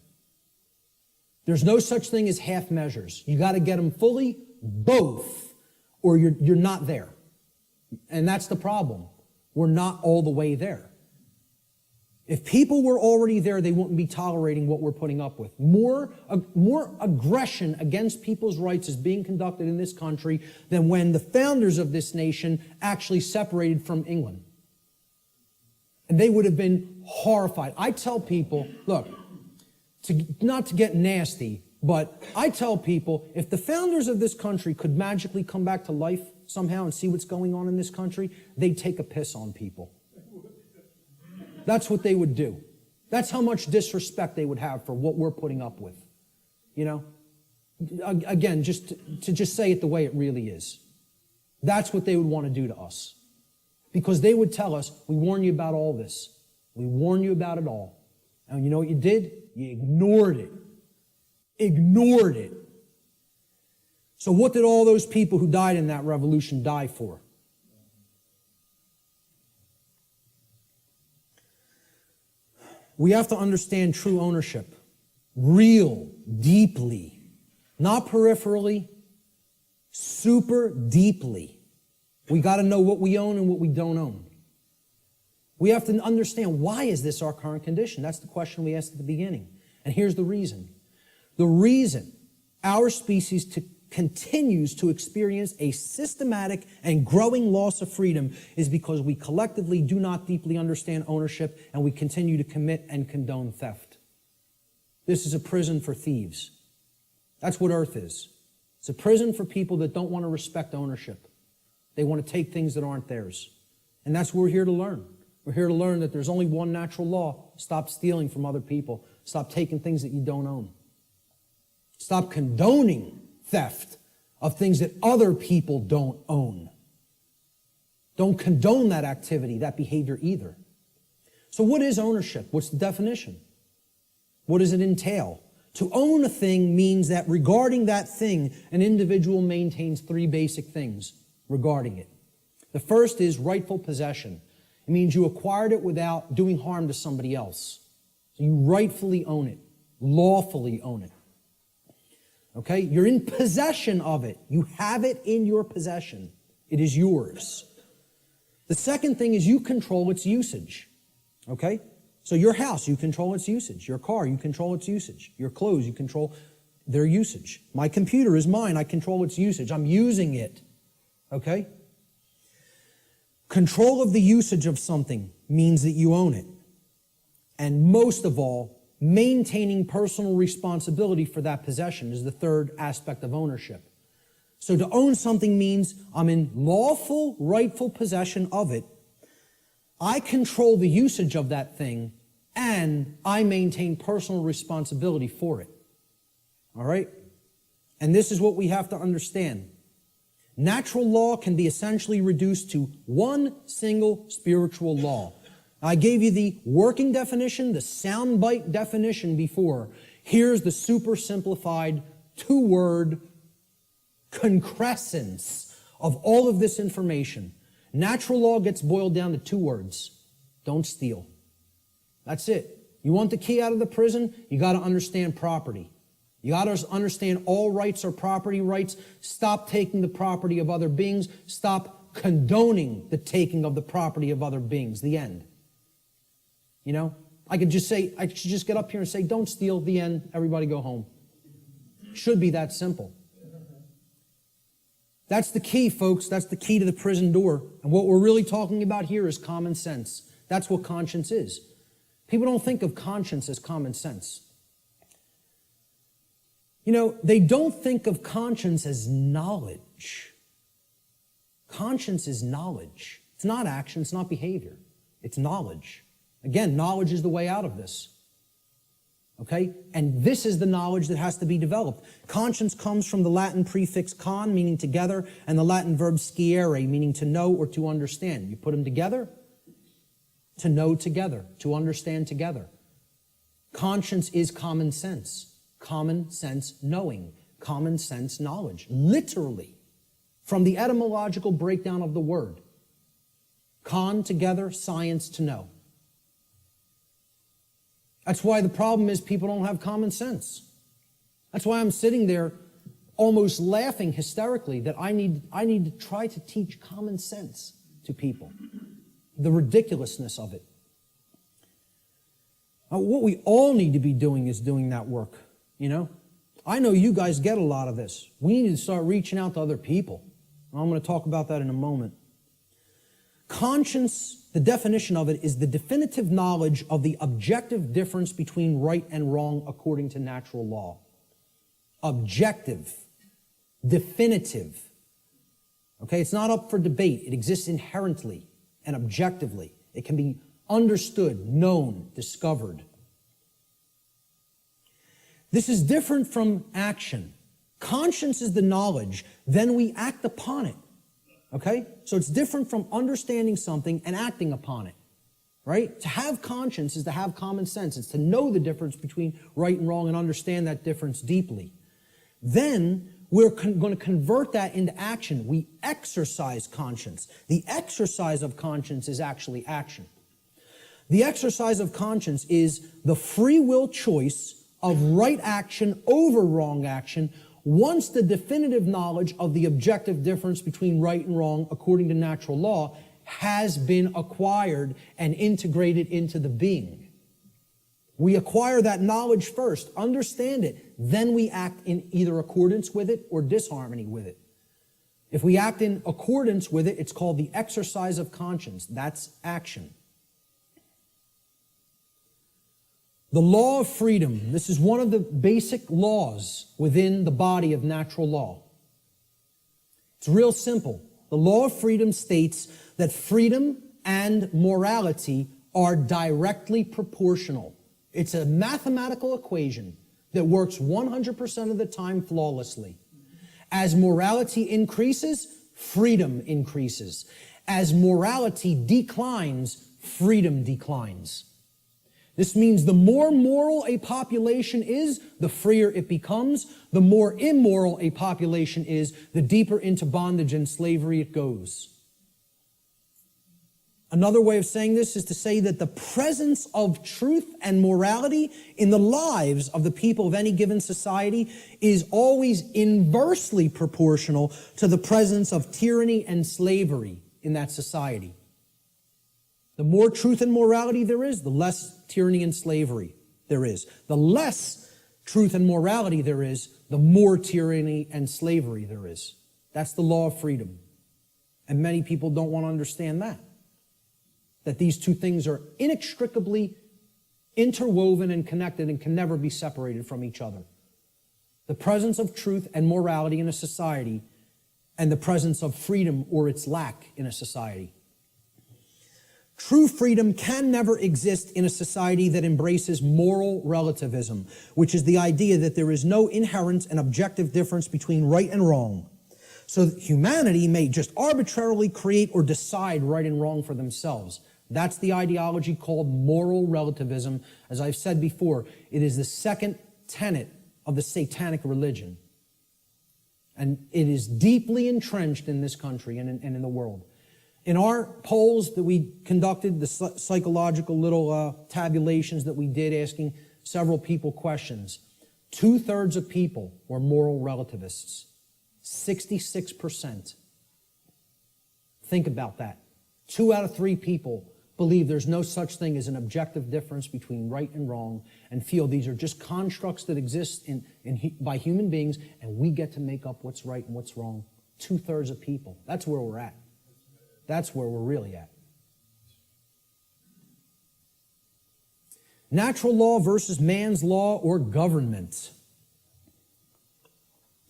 There's no such thing as half measures. You got to get them fully, both, or you're not there. And that's the problem. We're not all the way there. If people were already there, they wouldn't be tolerating what we're putting up with. More aggression against people's rights is being conducted in this country than when the founders of this nation actually separated from England. And they would have been horrified. I tell people, look, not to get nasty, but I tell people, if the founders of this country could magically come back to life somehow and see what's going on in this country, they'd take a piss on people. That's what they would do. That's how much disrespect they would have for what we're putting up with. You know? Again, just to say it the way it really is. That's what they would want to do to us. Because they would tell us, we warn you about all this. We warn you about it all. And you know what you did? You ignored it. Ignored it. So what did all those people who died in that revolution die for? We have to understand true ownership. Real, deeply. Not peripherally, super deeply. We got to know what we own and what we don't own. We have to understand, why is this our current condition? That's the question we asked at the beginning. And here's the reason. The reason our species continues to experience a systematic and growing loss of freedom is because we collectively do not deeply understand ownership and we continue to commit and condone theft. This is a prison for thieves. That's what Earth is. It's a prison for people that don't want to respect ownership. They want to take things that aren't theirs. And that's what we're here to learn. We're here to learn that there's only one natural law. Stop stealing from other people. Stop taking things that you don't own. Stop condoning theft of things that other people don't own. Don't condone that activity, that behavior either. So what is ownership? What's the definition? What does it entail? To own a thing means that regarding that thing, an individual maintains three basic things regarding it. The first is rightful possession. It means you acquired it without doing harm to somebody else. So you rightfully own it, lawfully own it. Okay? You're in possession of it. You have it in your possession. It is yours. The second thing is you control its usage. Okay? So your house, you control its usage. Your car, you control its usage. Your clothes, you control their usage. My computer is mine. I control its usage. I'm using it. Okay? Control of the usage of something means that you own it. And most of all, maintaining personal responsibility for that possession is the third aspect of ownership. So to own something means I'm in lawful, rightful possession of it. I control the usage of that thing, and I maintain personal responsibility for it. All right? And this is what we have to understand. Natural law can be essentially reduced to one single spiritual law. I gave you the working definition, the soundbite definition before. Here's the super simplified two-word concrescence of all of this information. Natural law gets boiled down to two words. Don't steal. That's it. You want the key out of the prison? You got to understand property. You got to understand all rights are property rights. Stop taking the property of other beings. Stop condoning the taking of the property of other beings. The end. You know, I should just get up here and say, don't steal, the end, everybody go home. Should be that simple. That's the key, folks. That's the key to the prison door. And what we're really talking about here is common sense. That's what conscience is. People don't think of conscience as common sense. You know, they don't think of conscience as knowledge. Conscience is knowledge. It's not action, it's not behavior. It's knowledge. Again, knowledge is the way out of this. Okay? And this is the knowledge that has to be developed. Conscience comes from the Latin prefix con, meaning together, and the Latin verb sciere, meaning to know or to understand. You put them together, to know together, to understand together. Conscience is common sense. Common sense knowing. Common sense knowledge. Literally. From the etymological breakdown of the word. Con, together, science, to know. That's why the problem is people don't have common sense. That's why I'm sitting there almost laughing hysterically that I need to try to teach common sense to people. The ridiculousness of it. What we all need to be doing is doing that work, you know? I know you guys get a lot of this. We need to start reaching out to other people. I'm going to talk about that in a moment. Conscience, the definition of it, is the definitive knowledge of the objective difference between right and wrong according to natural law. Objective. Definitive. Okay, it's not up for debate. It exists inherently and objectively. It can be understood, known, discovered. This is different from action. Conscience is the knowledge, then we act upon it. Okay? So it's different from understanding something and acting upon it. Right? To have conscience is to have common sense. It's to know the difference between right and wrong and understand that difference deeply. Then we're going to convert that into action. We exercise conscience. The exercise of conscience is actually action. The exercise of conscience is the free will choice of right action over wrong action once the definitive knowledge of the objective difference between right and wrong according to natural law has been acquired and integrated into the being. We acquire that knowledge first, understand it, then we act in either accordance with it or disharmony with it. If we act in accordance with it, it's called the exercise of conscience. That's action. The law of freedom. This is one of the basic laws within the body of natural law. It's real simple. The law of freedom states that freedom and morality are directly proportional. It's a mathematical equation that works 100% of the time flawlessly. As morality increases, freedom increases. As morality declines, freedom declines. This means the more moral a population is, the freer it becomes. The more immoral a population is, the deeper into bondage and slavery it goes. Another way of saying this is to say that the presence of truth and morality in the lives of the people of any given society is always inversely proportional to the presence of tyranny and slavery in that society. The more truth and morality there is, the less tyranny and slavery there is. The less truth and morality there is, the more tyranny and slavery there is. That's the law of freedom. And many people don't want to understand that. That these two things are inextricably interwoven and connected and can never be separated from each other. The presence of truth and morality in a society and the presence of freedom or its lack in a society. True freedom can never exist in a society that embraces moral relativism, which is the idea that there is no inherent and objective difference between right and wrong. So that humanity may just arbitrarily create or decide right and wrong for themselves. That's the ideology called moral relativism. As I've said before, it is the second tenet of the satanic religion. And it is deeply entrenched in this country and in the world. In our polls that we conducted, the psychological little tabulations that we did asking several people questions, 2/3 of people were moral relativists. 66%. Think about that. 2 out of 3 people believe there's no such thing as an objective difference between right and wrong and feel these are just constructs that exist by human beings and we get to make up what's right and what's wrong. 2/3 of people. That's where we're at. That's where we're really at. Natural law versus man's law or government.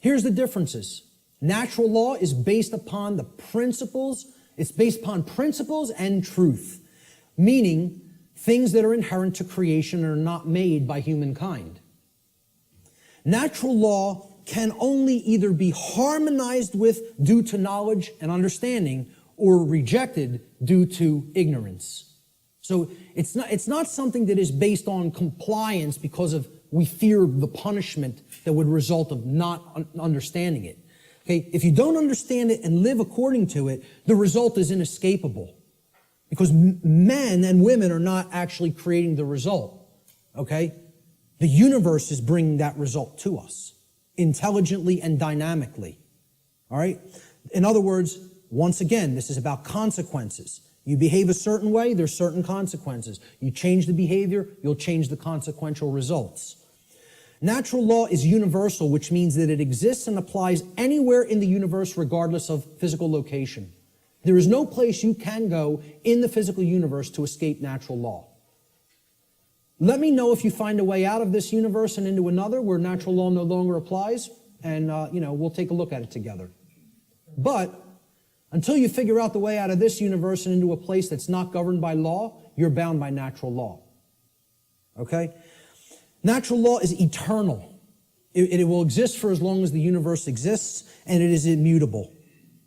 Here's the differences. Natural law is based upon the principles, it's based upon principles and truth, meaning things that are inherent to creation and are not made by humankind. Natural law can only either be harmonized with due to knowledge and understanding or rejected due to ignorance. So it's not something that is based on compliance because of we fear the punishment that would result of not understanding it. Okay, if you don't understand it and live according to it, the result is inescapable. Because men and women are not actually creating the result. Okay? The universe is bringing that result to us, intelligently and dynamically. All right? In other words, once again, this is about consequences. You behave a certain way, there's certain consequences. You change the behavior, you'll change the consequential results. Natural law is universal, which means that it exists and applies anywhere in the universe regardless of physical location. There is no place you can go in the physical universe to escape natural law. Let me know if you find a way out of this universe and into another where natural law no longer applies, and we'll take a look at it together. But until you figure out the way out of this universe and into a place that's not governed by law, you're bound by natural law. Okay? Natural law is eternal. It will exist for as long as the universe exists, and it is immutable.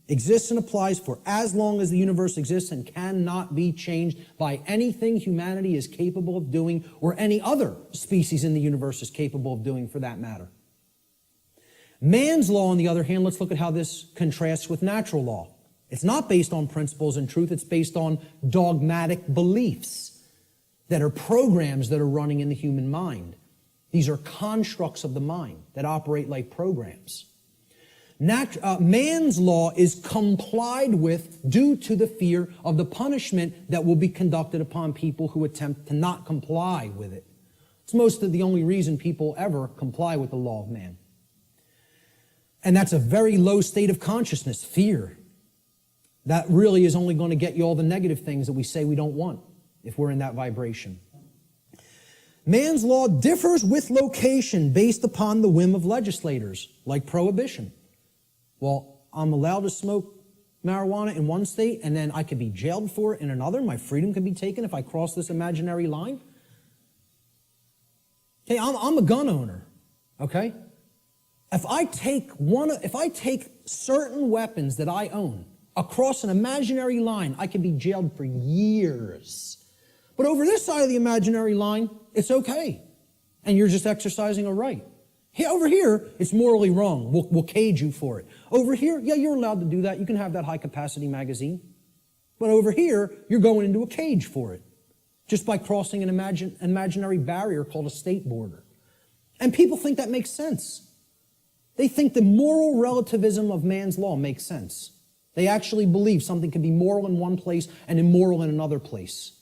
Exists and applies for as long as the universe exists and cannot be changed by anything humanity is capable of doing or any other species in the universe is capable of doing for that matter. Man's law, on the other hand, let's look at how this contrasts with natural law. It's not based on principles and truth, it's based on dogmatic beliefs that are programs that are running in the human mind. These are constructs of the mind that operate like programs. Man's law is complied with due to the fear of the punishment that will be conducted upon people who attempt to not comply with it. It's most of the only reason people ever comply with the law of man. And that's a very low state of consciousness, fear. That really is only going to get you all the negative things that we say we don't want if we're in that vibration. Man's law differs with location based upon the whim of legislators, like prohibition. Well, I'm allowed to smoke marijuana in one state, and then I could be jailed for it in another. My freedom could be taken if I cross this imaginary line. Okay, I'm a gun owner, okay? If I take certain weapons that I own across an imaginary line, I could be jailed for years. But over this side of the imaginary line, it's okay. And you're just exercising a right. Over here, it's morally wrong. We'll cage you for it. Over here, yeah, you're allowed to do that. You can have that high-capacity magazine. But over here, you're going into a cage for it, just by crossing an imaginary barrier called a state border. And people think that makes sense. They think the moral relativism of man's law makes sense. They actually believe something can be moral in one place and immoral in another place.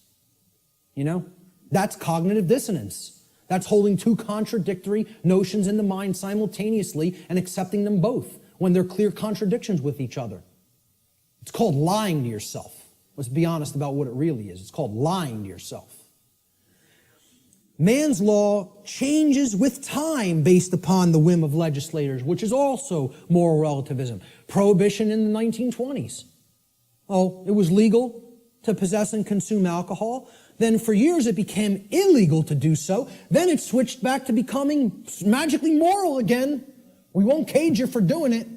You know? That's cognitive dissonance. That's holding two contradictory notions in the mind simultaneously and accepting them both when they're clear contradictions with each other. It's called lying to yourself. Let's be honest about what it really is. It's called lying to yourself. Man's law changes with time based upon the whim of legislators, which is also moral relativism. Prohibition in the 1920s. Oh, it was legal to possess and consume alcohol. Then for years it became illegal to do so. Then it switched back to becoming magically moral again. We won't cage you for doing it.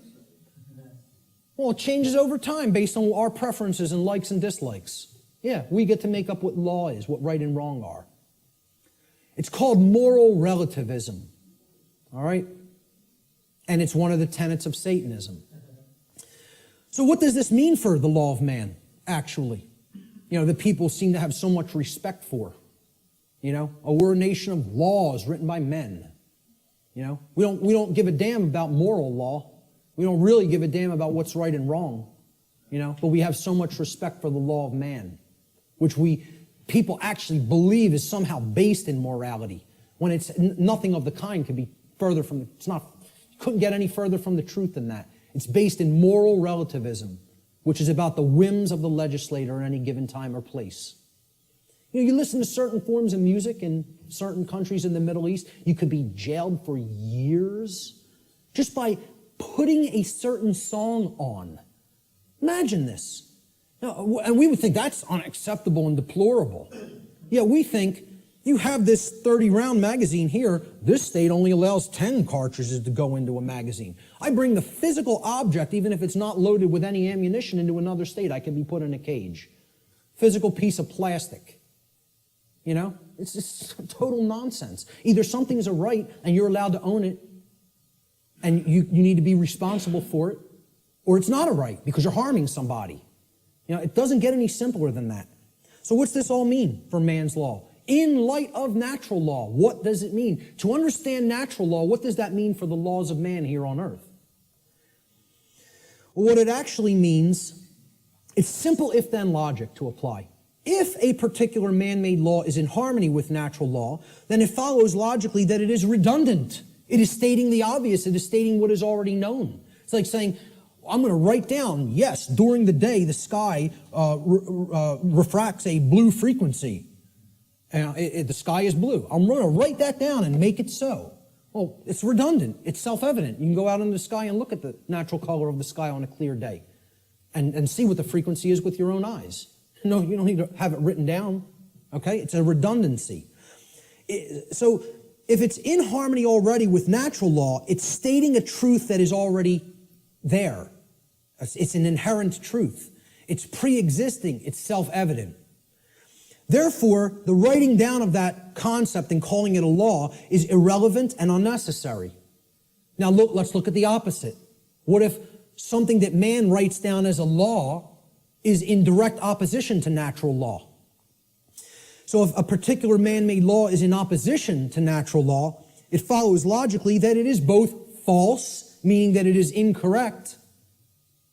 Well, it changes over time based on our preferences and likes and dislikes. Yeah, we get to make up what law is, what right and wrong are. It's called moral relativism. All right? And it's one of the tenets of Satanism. So what does this mean for the law of man, actually? You know, that people seem to have so much respect for. You know, we're a nation of laws written by men. You know, we don't give a damn about moral law. We don't really give a damn about what's right and wrong. You know, but we have so much respect for the law of man, which people actually believe is somehow based in morality, when it's nothing of the kind could be further from, couldn't get any further from the truth than that. It's based in moral relativism, which is about the whims of the legislator at any given time or place. You know, you listen to certain forms of music in certain countries in the Middle East, you could be jailed for years just by putting a certain song on. Imagine this. Now, and we would think that's unacceptable and deplorable. Yeah, we think you have this 30-round magazine here. This state only allows 10 cartridges to go into a magazine. I bring the physical object, even if it's not loaded with any ammunition, into another state. I can be put in a cage. Physical piece of plastic. You know, it's just total nonsense. Either something's a right and you're allowed to own it and you need to be responsible for it, or it's not a right because you're harming somebody. You know, it doesn't get any simpler than that. So what's this all mean for man's law? In light of natural law, what does it mean? To understand natural law, what does that mean for the laws of man here on earth? Well, what it actually means, it's simple if-then logic to apply. If a particular man-made law is in harmony with natural law, then it follows logically that it is redundant. It is stating the obvious. It is stating what is already known. It's like saying, I'm going to write down, yes, during the day the sky refracts a blue frequency. The sky is blue. I'm going to write that down and make it so. Well, it's redundant. It's self-evident. You can go out in the sky and look at the natural color of the sky on a clear day and see what the frequency is with your own eyes. No, you don't need to have it written down. Okay? It's a redundancy. So if it's in harmony already with natural law, it's stating a truth that is already there. It's an inherent truth. It's pre-existing. It's self-evident. Therefore, the writing down of that concept and calling it a law is irrelevant and unnecessary. Now let's look at the opposite. What if something that man writes down as a law is in direct opposition to natural law? So if a particular man-made law is in opposition to natural law, it follows logically that it is both false, meaning that it is incorrect.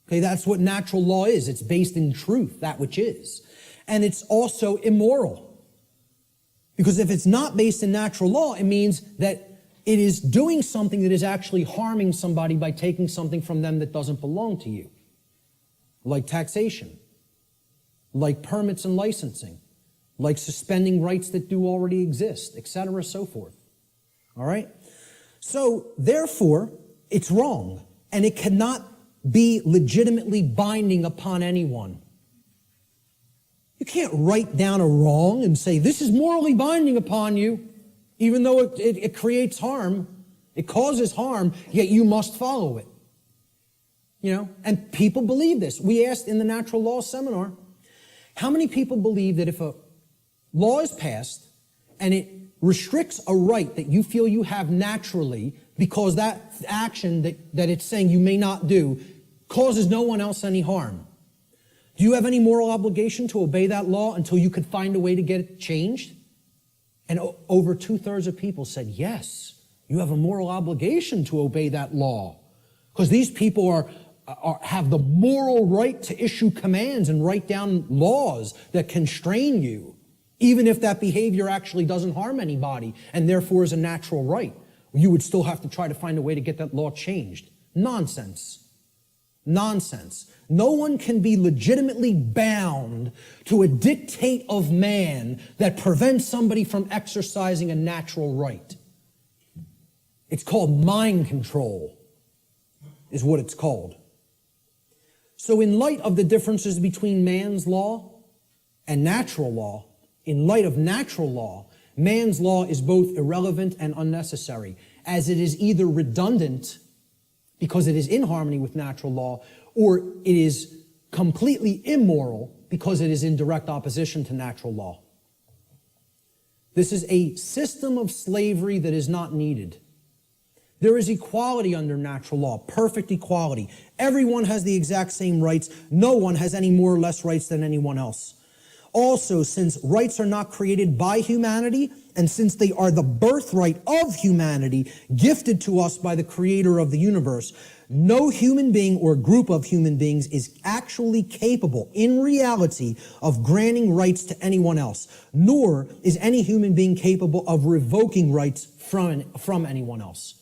Okay, that's what natural law is. It's based in truth, that which is. And it's also immoral. Because if it's not based in natural law, it means that it is doing something that is actually harming somebody by taking something from them that doesn't belong to you. Like taxation, like permits and licensing, like suspending rights that do already exist, etc., so forth. All right? So, therefore, it's wrong, and it cannot be legitimately binding upon anyone. You can't write down a wrong and say, this is morally binding upon you, even though it creates harm, it causes harm, yet you must follow it. You know, and people believe this. We asked in the natural law seminar, how many people believe that if a law is passed and it restricts a right that you feel you have naturally because that action that it's saying you may not do causes no one else any harm? Do you have any moral obligation to obey that law until you could find a way to get it changed? And over 2/3 of people said, yes, you have a moral obligation to obey that law. Because these people have the moral right to issue commands and write down laws that constrain you, even if that behavior actually doesn't harm anybody and therefore is a natural right. You would still have to try to find a way to get that law changed. Nonsense. Nonsense. No one can be legitimately bound to a dictate of man that prevents somebody from exercising a natural right. It's called mind control, is what it's called. So in light of the differences between man's law and natural law, in light of natural law, man's law is both irrelevant and unnecessary, as it is either redundant because it is in harmony with natural law, or it is completely immoral because it is in direct opposition to natural law. This is a system of slavery that is not needed. There is equality under natural law, perfect equality. Everyone has the exact same rights. No one has any more or less rights than anyone else. Also, since rights are not created by humanity, and since they are the birthright of humanity, gifted to us by the creator of the universe, no human being or group of human beings is actually capable, in reality, of granting rights to anyone else, nor is any human being capable of revoking rights from anyone else.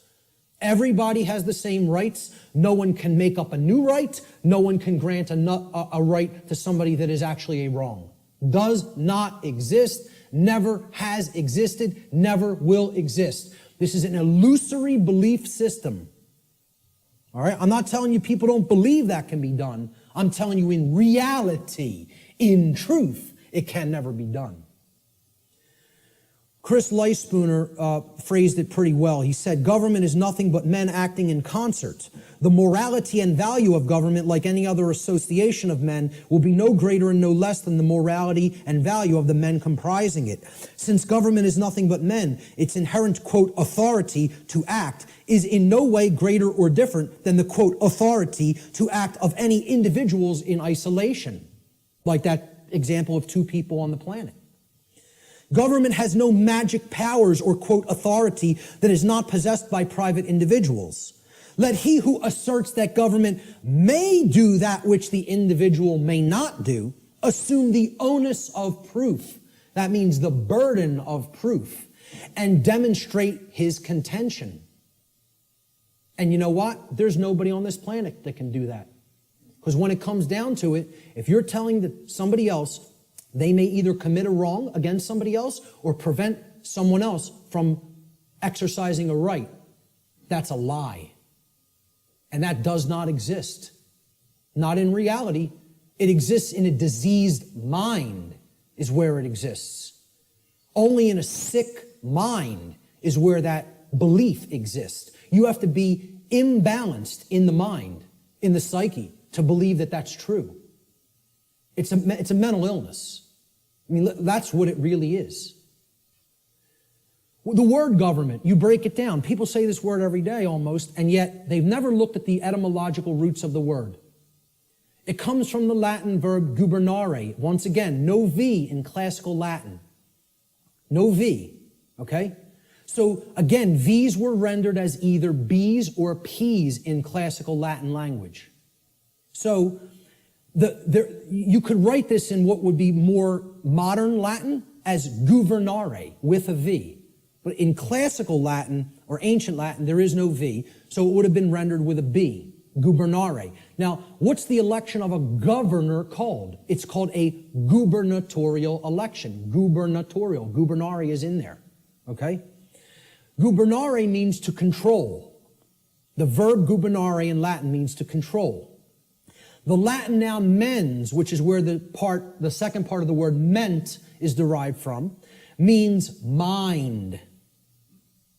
Everybody has the same rights. No one can make up a new right. No one can grant a right to somebody that is actually a wrong. Does not exist, never has existed, never will exist. This is an illusory belief system. All right? I'm not telling you people don't believe that can be done. I'm telling you in reality, in truth, it can never be done. Chris Leispooner phrased it pretty well. He said, government is nothing but men acting in concert. The morality and value of government, like any other association of men, will be no greater and no less than the morality and value of the men comprising it. Since government is nothing but men, its inherent, quote, authority to act is in no way greater or different than the, quote, authority to act of any individuals in isolation, like that example of two people on the planet. Government has no magic powers or, quote, authority that is not possessed by private individuals. Let he who asserts that government may do that which the individual may not do assume the onus of proof. That means the burden of proof, and demonstrate his contention. And you know what? There's nobody on this planet that can do that. Because when it comes down to it, if you're telling somebody else they may either commit a wrong against somebody else or prevent someone else from exercising a right, that's a lie. And that does not exist. Not in reality. It exists in a diseased mind is where it exists. Only in a sick mind is where that belief exists. You have to be imbalanced in the mind, in the psyche, to believe that that's true. It's a mental illness. I mean, that's what it really is. The word government, you break it down. People say this word every day almost, and yet they've never looked at the etymological roots of the word. It comes from the Latin verb gubernare. Once again, no V in classical Latin. No V, okay? So again, V's were rendered as either B's or P's in classical Latin language. So you could write this in what would be more modern Latin as guvernare with a V. But in classical Latin or ancient Latin, there is no V, so it would have been rendered with a B, gubernare. Now, what's the election of a governor called? It's called a gubernatorial election. Gubernatorial. Gubernare is in there, okay? Gubernare means to control. The verb gubernare in Latin means to control. The Latin noun mens, which is where the second part of the word ment is derived from, means mind.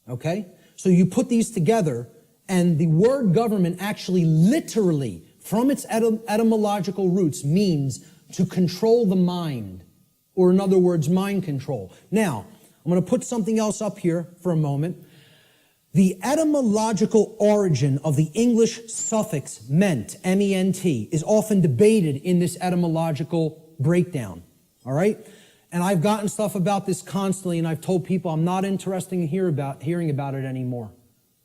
Okay? So you put these together, and the word government actually literally, from its etymological roots, means to control the mind, or in other words, mind control. Now, I'm going to put something else up here for a moment. The etymological origin of the English suffix ment, M-E-N-T, is often debated in this etymological breakdown, all right? And I've gotten stuff about this constantly, and I've told people I'm not interested in hearing about it anymore.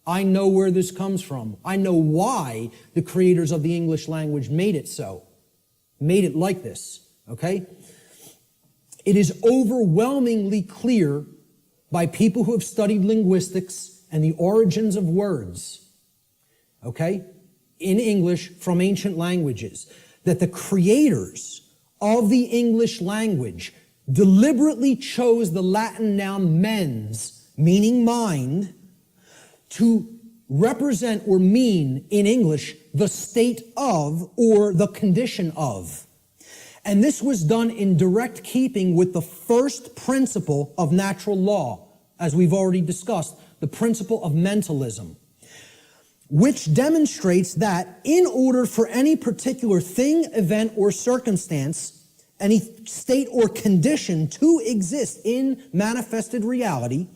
I know where this comes from. I know why the creators of the English language made it so, made it like this, okay? It is overwhelmingly clear by people who have studied linguistics and the origins of words, okay, in English from ancient languages, that the creators of the English language deliberately chose the Latin noun mens, meaning mind, to represent or mean in English the state of or the condition of. And this was done in direct keeping with the first principle of natural law, as we've already discussed, the principle of mentalism, which demonstrates that in order for any particular thing, event, or circumstance, any state or condition to exist in manifested reality,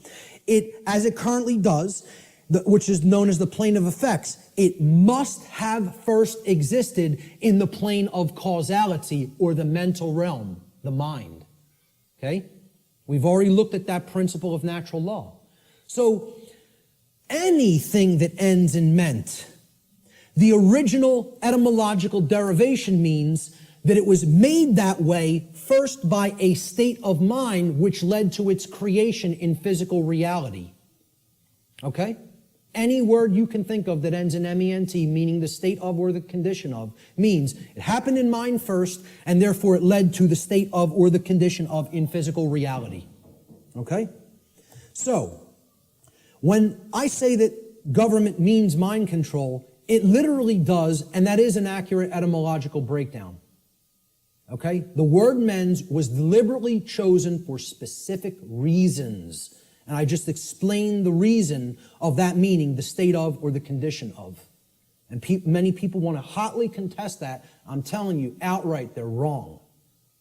it, as it currently does, which is known as the plane of effects, it must have first existed in the plane of causality or the mental realm, the mind. Okay? We've already looked at that principle of natural law. So, anything that ends in ment, the original etymological derivation means that it was made that way first by a state of mind which led to its creation in physical reality. Okay? Any word you can think of that ends in M-E-N-T, meaning the state of or the condition of, means it happened in mind first, and therefore it led to the state of or the condition of in physical reality. Okay? So, when I say that government means mind control, It literally does, and that is an accurate etymological breakdown. Okay? The word mens was deliberately chosen for specific reasons. And I just explained the reason of that meaning, the state of or the condition of. And many people want to hotly contest that. I'm telling you outright, they're wrong.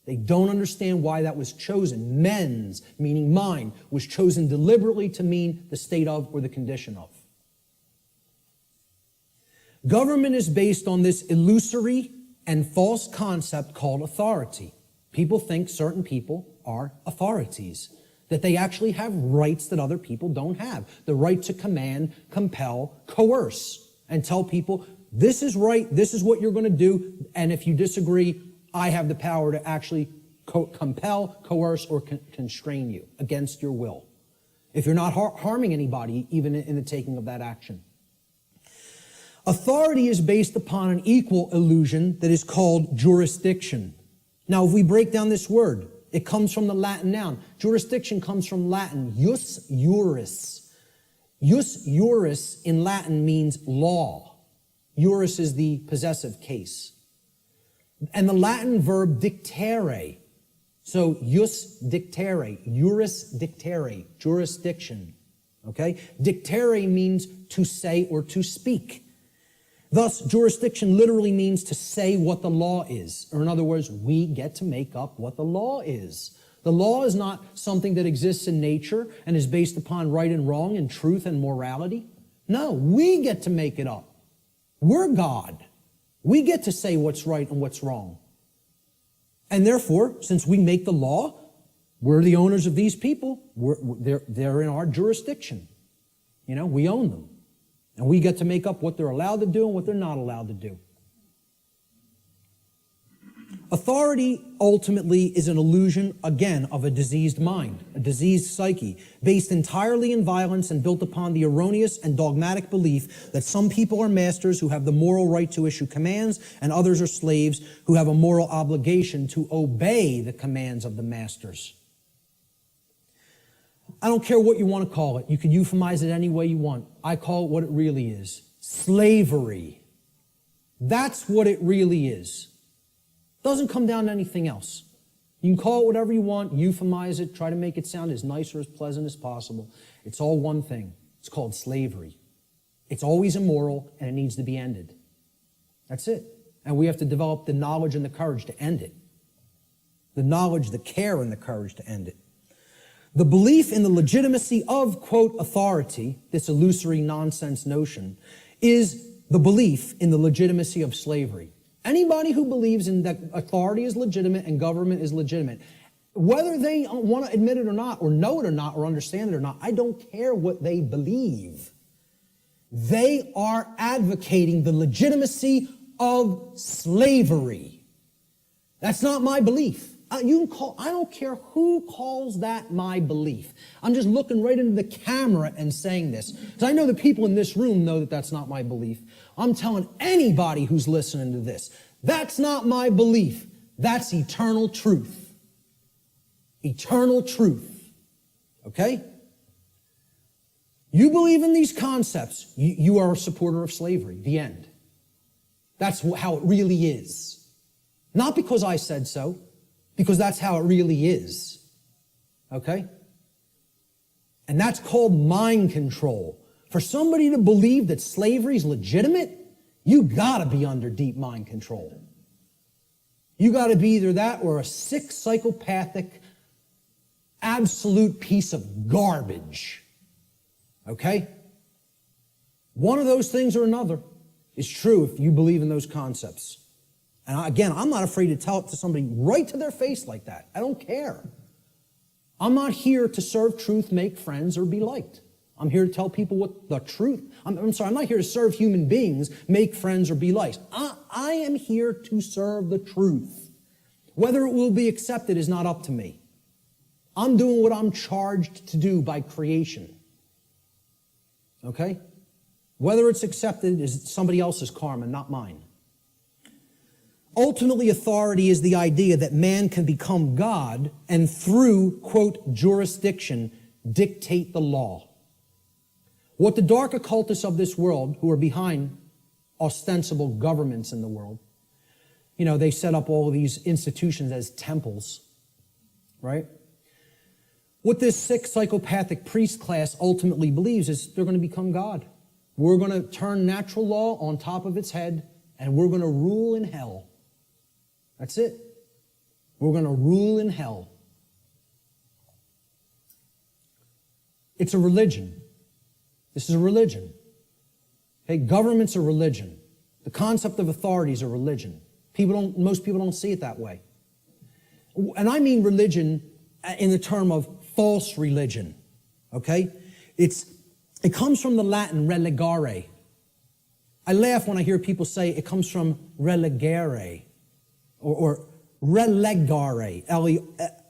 They don't understand why that was chosen. Mens, meaning mind, was chosen deliberately to mean the state of or the condition of. Government is based on this illusory and false concept called authority. People think certain people are authorities, that they actually have rights that other people don't have. The right to command, compel, coerce, and tell people, this is right, this is what you're going to do, and if you disagree, I have the power to actually compel, coerce, or constrain you against your will. If you're not harming anybody, even in the taking of that action. Authority is based upon an equal illusion that is called jurisdiction. Now, if we break down this word, it comes from the Latin noun. Jurisdiction comes from Latin, jus juris. Jus juris in Latin means law. Juris is the possessive case. And the Latin verb dictere. So, jus dictere, juris dictere, jurisdiction. Okay? Dictere means to say or to speak. Thus, jurisdiction literally means to say what the law is. Or in other words, we get to make up what the law is. The law is not something that exists in nature and is based upon right and wrong and truth and morality. No, we get to make it up. We're God. We get to say what's right and what's wrong. And therefore, since we make the law, we're the owners of these people. They're in our jurisdiction. You know, we own them. And we get to make up what they're allowed to do and what they're not allowed to do. Authority ultimately is an illusion, again, of a diseased mind, a diseased psyche, based entirely in violence and built upon the erroneous and dogmatic belief that some people are masters who have the moral right to issue commands and others are slaves who have a moral obligation to obey the commands of the masters. I don't care what you want to call it. You can euphemize it any way you want. I call it what it really is. Slavery. That's what it really is. Doesn't come down to anything else. You can call it whatever you want, euphemize it, try to make it sound as nice or as pleasant as possible. It's all one thing. It's called slavery. It's always immoral and it needs to be ended. That's it. And we have to develop the knowledge and the courage to end it. The knowledge, the care, and the courage to end it. The belief in the legitimacy of, quote, authority, this illusory nonsense notion, is the belief in the legitimacy of slavery. Anybody who believes in that authority is legitimate and government is legitimate, whether they want to admit it or not, or know it or not, or understand it or not, I don't care what they believe. They are advocating the legitimacy of slavery. That's not my belief. I don't care who calls that my belief. I'm just looking right into the camera and saying this. Because I know the people in this room know that that's not my belief. I'm telling anybody who's listening to this, that's not my belief. That's eternal truth. Eternal truth. Okay? You believe in these concepts, you are a supporter of slavery. The end. That's how it really is. Not because I said so. Because that's how it really is. Okay? And that's called mind control. For somebody to believe that slavery is legitimate, you gotta be under deep mind control. You gotta be either that or a sick, psychopathic, absolute piece of garbage. Okay? One of those things or another is true if you believe in those concepts. And again, I'm not afraid to tell it to somebody right to their face like that. I don't care. I'm not here to serve truth, make friends, or be liked. I'm here to tell people what the truth. I'm not here to serve human beings, make friends, or be liked. I am here to serve the truth. Whether it will be accepted is not up to me. I'm doing what I'm charged to do by creation. Okay? Whether it's accepted is somebody else's karma, not mine. Ultimately, authority is the idea that man can become God and through, quote, jurisdiction, dictate the law. What the dark occultists of this world, who are behind ostensible governments in the world. You know, they set up all of these institutions as temples, right? What this sick psychopathic priest class ultimately believes is they're going to become God. We're going to turn natural law on top of its head, and we're going to rule in hell. That's it. We're going to rule in hell. It's a religion. This is a religion. Okay, government's a religion. The concept of authority is a religion. Most people don't see it that way. And I mean religion in the term of false religion. Okay? It comes from the Latin religare. I laugh when I hear people say it comes from relegare or relegare,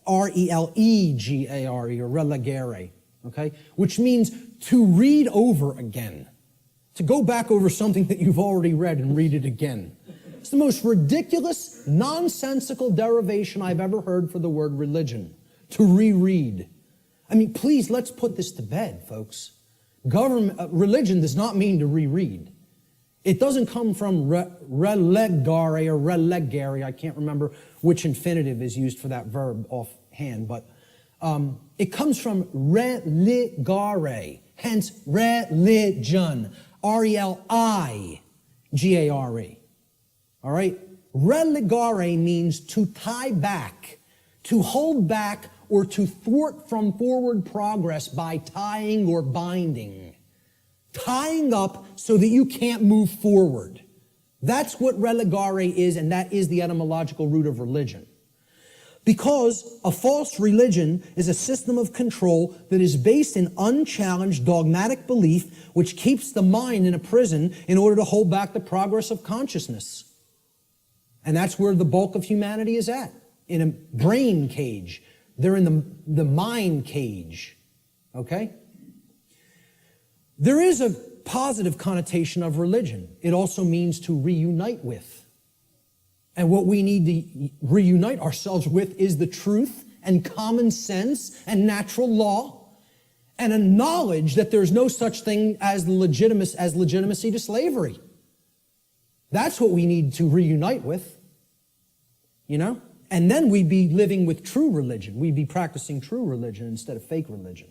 R-E-L-E-G-A-R-E, or relegare, okay? Which means to read over again, to go back over something that you've already read and read it again. It's the most ridiculous, nonsensical derivation I've ever heard for the word religion, to reread. I mean, please, let's put this to bed, folks. Religion does not mean to reread. It doesn't come from relegare or relegare. I can't remember which infinitive is used for that verb offhand, but it comes from religare, hence religion, R-E-L-I-G-A-R-E. All right? Relegare means to tie back, to hold back, or to thwart from forward progress by tying or binding. Tying up so that you can't move forward. That's what relegare is, and that is the etymological root of religion. Because a false religion is a system of control that is based in unchallenged dogmatic belief, which keeps the mind in a prison in order to hold back the progress of consciousness. And that's where the bulk of humanity is at, in a brain cage. They're in the mind cage, okay? There is a positive connotation of religion. It also means to reunite with. And what we need to reunite ourselves with is the truth and common sense and natural law and a knowledge that there's no such thing as legitimacy to slavery. That's what we need to reunite with, you know? And then we'd be living with true religion. We'd be practicing true religion instead of fake religion.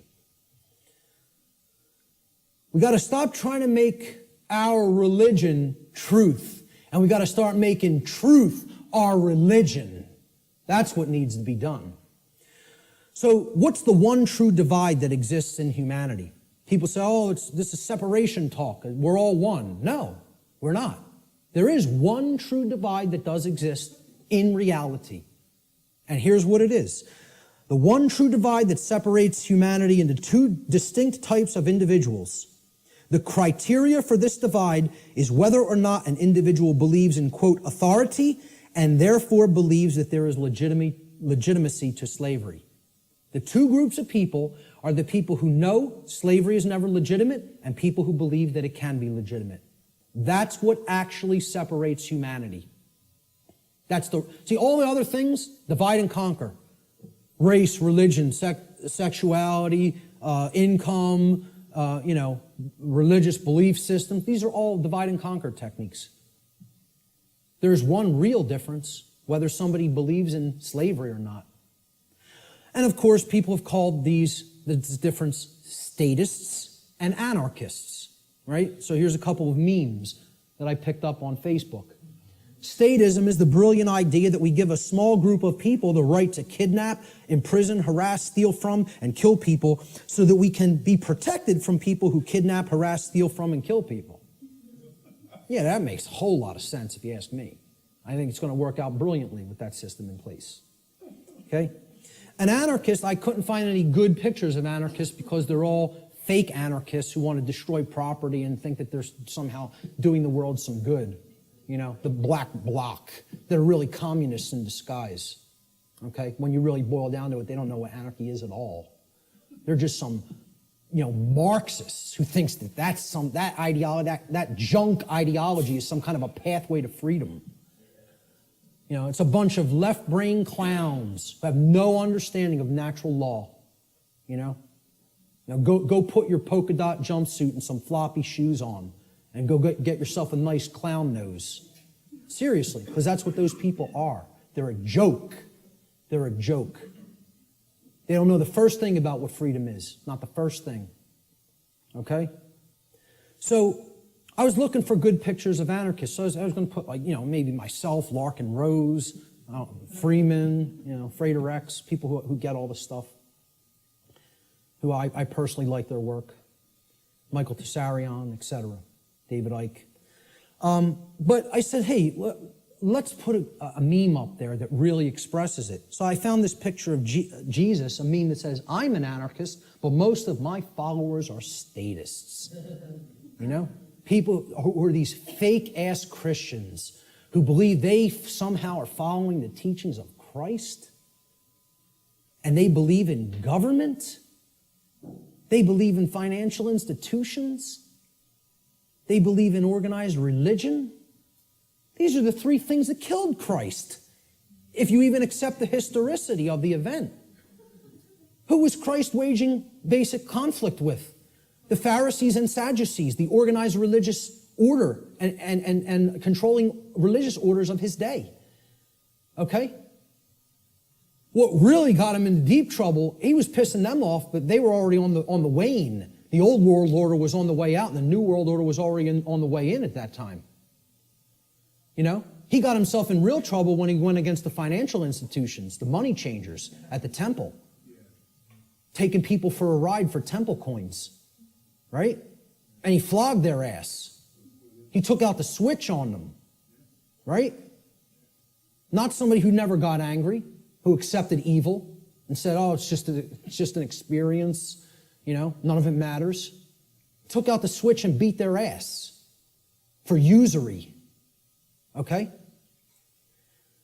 We got to stop trying to make our religion truth. And we got to start making truth our religion. That's what needs to be done. So what's the one true divide that exists in humanity? People say, oh, this is separation talk. We're all one. No, we're not. There is one true divide that does exist in reality. And here's what it is. The one true divide that separates humanity into two distinct types of individuals. The criteria for this divide is whether or not an individual believes in, quote, authority, and therefore believes that there is legitimacy to slavery. The two groups of people are the people who know slavery is never legitimate and people who believe that it can be legitimate. That's what actually separates humanity. See, all the other things, divide and conquer. Race, religion, sexuality, income, religious belief systems. These are all divide and conquer techniques. There's one real difference, whether somebody believes in slavery or not. And of course, people have called this difference statists and anarchists, right? So here's a couple of memes that I picked up on Facebook. Statism is the brilliant idea that we give a small group of people the right to kidnap, imprison, harass, steal from, and kill people so that we can be protected from people who kidnap, harass, steal from, and kill people. Yeah, that makes a whole lot of sense if you ask me. I think it's going to work out brilliantly with that system in place. Okay? An anarchist, I couldn't find any good pictures of anarchists because they're all fake anarchists who want to destroy property and think that they're somehow doing the world some good. You know, the black bloc. They're really communists in disguise. Okay? When you really boil down to it, they don't know what anarchy is at all. They're just some, Marxists who thinks that that ideology, that junk ideology is some kind of a pathway to freedom. It's a bunch of left-brain clowns who have no understanding of natural law. Go put your polka dot jumpsuit and some floppy shoes on and go get yourself a nice clown nose. Seriously, because that's what those people are. They're a joke. They're a joke. They don't know the first thing about what freedom is. Not the first thing. Okay? So, I was looking for good pictures of anarchists. So I was going to put, maybe myself, Larkin Rose, Freeman, Frater X, people who get all this stuff, who I personally like their work. Michael Tessarion, etc. David Icke. But I said, hey, let's put a meme up there that really expresses it. So I found this picture of Jesus, a meme that says, I'm an anarchist, but most of my followers are statists. People who are these fake-ass Christians who believe they somehow are following the teachings of Christ, and they believe in government, they believe in financial institutions, they believe in organized religion. These are the three things that killed Christ, if you even accept the historicity of the event. Who was Christ waging basic conflict with? The Pharisees and Sadducees, the organized religious order and controlling religious orders of his day. Okay? What really got him into deep trouble, he was pissing them off, but they were already on the wane. The old world order was on the way out, and the new world order was already on the way in at that time. He got himself in real trouble when he went against the financial institutions, the money changers at the temple, taking people for a ride for temple coins. Right? And he flogged their ass. He took out the switch on them. Right? Not somebody who never got angry, who accepted evil and said, oh, it's just an experience, none of it matters. Took out the switch and beat their ass for usury. Okay?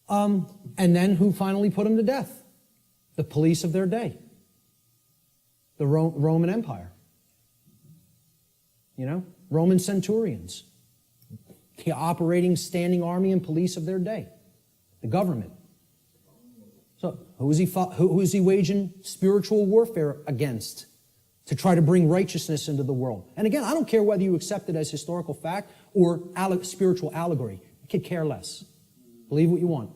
And then who finally put him to death? The police of their day. The Roman Empire. Roman centurions, the operating standing army and police of their day, the government. So who is he waging spiritual warfare against to try to bring righteousness into the world? And again, I don't care whether you accept it as historical fact or spiritual allegory. I could care less. Believe what you want.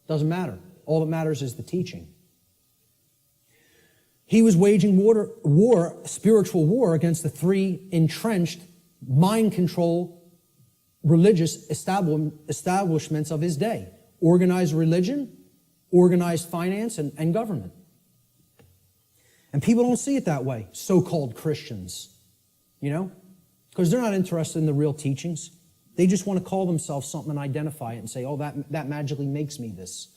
Doesn't matter. All that matters is the teaching. He was waging spiritual war against the three entrenched, mind control, religious establishments of his day. Organized religion, organized finance, and government. And people don't see it that way, so-called Christians. Because they're not interested in the real teachings. They just want to call themselves something and identify it and say, oh, that magically makes me this.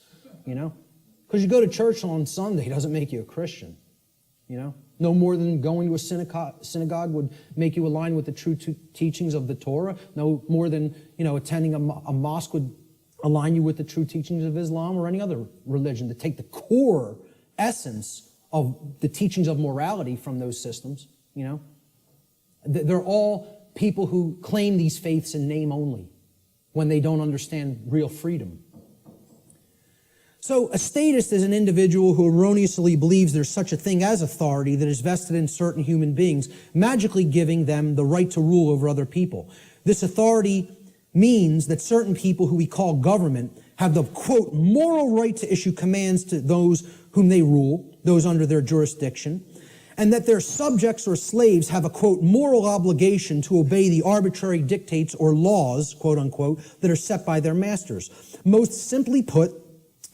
Because you go to church on Sunday doesn't make you a Christian. No more than going to a synagogue would make you align with the true teachings of the Torah. No more than, attending a mosque would align you with the true teachings of Islam or any other religion. To take the core essence of the teachings of morality from those systems, They're all people who claim these faiths in name only when they don't understand real freedom. So a statist is an individual who erroneously believes there's such a thing as authority that is vested in certain human beings, magically giving them the right to rule over other people. This authority means that certain people who we call government have the, quote, moral right to issue commands to those whom they rule, those under their jurisdiction, and that their subjects or slaves have a, quote, moral obligation to obey the arbitrary dictates or laws, quote unquote, that are set by their masters. Most simply put,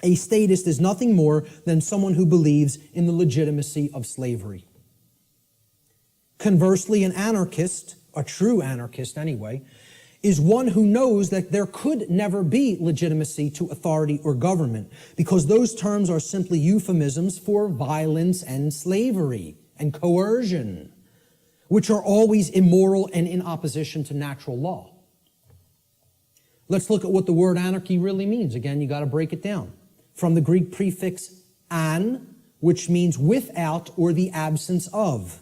a statist is nothing more than someone who believes in the legitimacy of slavery. Conversely, an anarchist, a true anarchist anyway, is one who knows that there could never be legitimacy to authority or government because those terms are simply euphemisms for violence and slavery and coercion, which are always immoral and in opposition to natural law. Let's look at what the word anarchy really means. Again, you got to break it down. From the Greek prefix an, which means without or the absence of.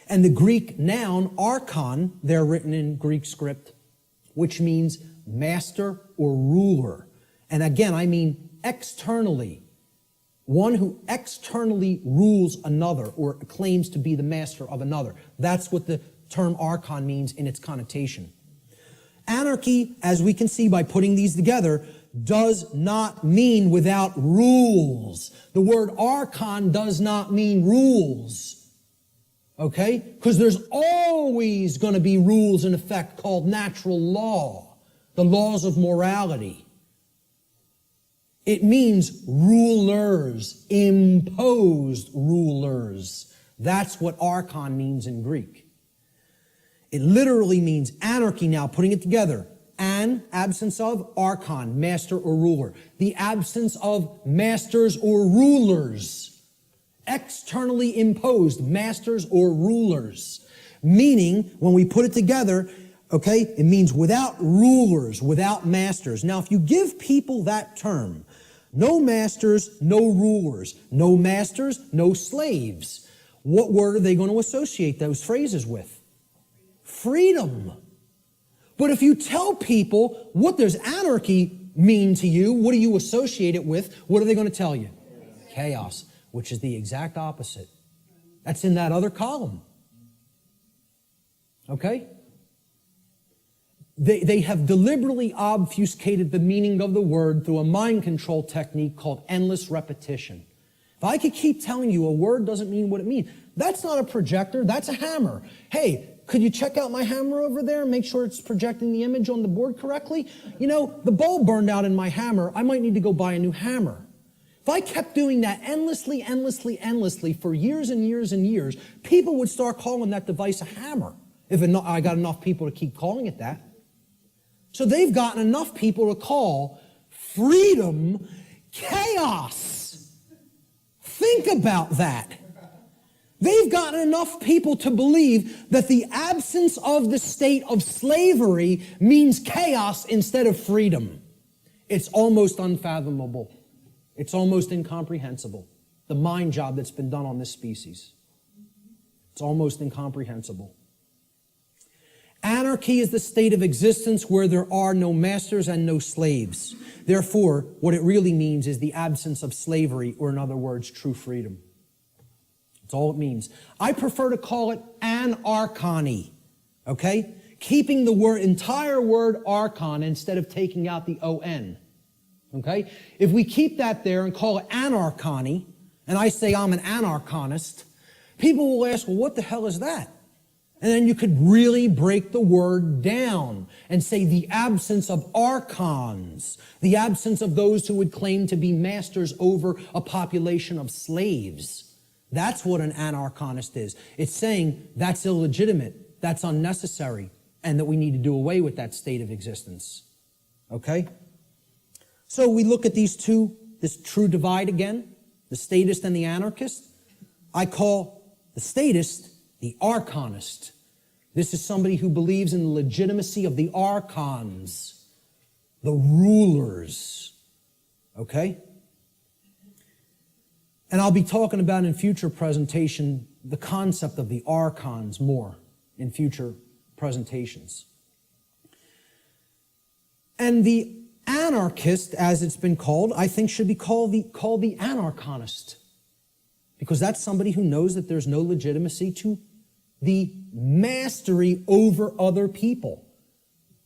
And the Greek noun archon, they're written in Greek script, which means master or ruler. And again, I mean externally. One who externally rules another or claims to be the master of another. That's what the term archon means in its connotation. Anarchy, as we can see by putting these together, does not mean without rules. The word archon does not mean rules. Okay? Because there's always going to be rules in effect called natural law, the laws of morality. It means rulers, imposed rulers. That's what archon means in Greek. It literally means anarchy now, putting it together. An, absence of, archon, master or ruler. The absence of masters or rulers. Externally imposed masters or rulers. Meaning, when we put it together, okay, it means without rulers, without masters. Now, if you give people that term, no masters, no rulers. No masters, no slaves. What word are they going to associate those phrases with? Freedom. But if you tell people what does anarchy mean to you, what do you associate it with, what are they going to tell you? Chaos, which is the exact opposite. That's in that other column. Okay? They have deliberately obfuscated the meaning of the word through a mind control technique called endless repetition. If I could keep telling you a word doesn't mean what it means, that's not a projector, that's a hammer. Hey, could you check out my hammer over there and make sure it's projecting the image on the board correctly? You know, the bulb burned out in my hammer. I might need to go buy a new hammer. If I kept doing that endlessly for years and years and years, people would start calling that device a hammer. If I got enough people to keep calling it that. So they've gotten enough people to call freedom chaos. Think about that. They've gotten enough people to believe that the absence of the state of slavery means chaos instead of freedom. It's almost unfathomable. It's almost incomprehensible. The mind job that's been done on this species. It's almost incomprehensible. Anarchy is the state of existence where there are no masters and no slaves. Therefore, what it really means is the absence of slavery, or in other words, true freedom. That's all it means. I prefer to call it anarchony, okay? Keeping the entire word archon instead of taking out the O-N, okay? If we keep that there and call it anarchony, and I say I'm an anarchonist, people will ask, well, what the hell is that? And then you could really break the word down and say the absence of archons, the absence of those who would claim to be masters over a population of slaves. That's what an anarchonist is. It's saying that's illegitimate, that's unnecessary, and that we need to do away with that state of existence. Okay? So we look at these two, this true divide again, the statist and the anarchist. I call the statist the archonist. This is somebody who believes in the legitimacy of the archons, the rulers. Okay? And I'll be talking about in future presentation the concept of the archons more in future presentations. And the anarchist, as it's been called, I think should be called the anarchonist. Because that's somebody who knows that there's no legitimacy to the mastery over other people,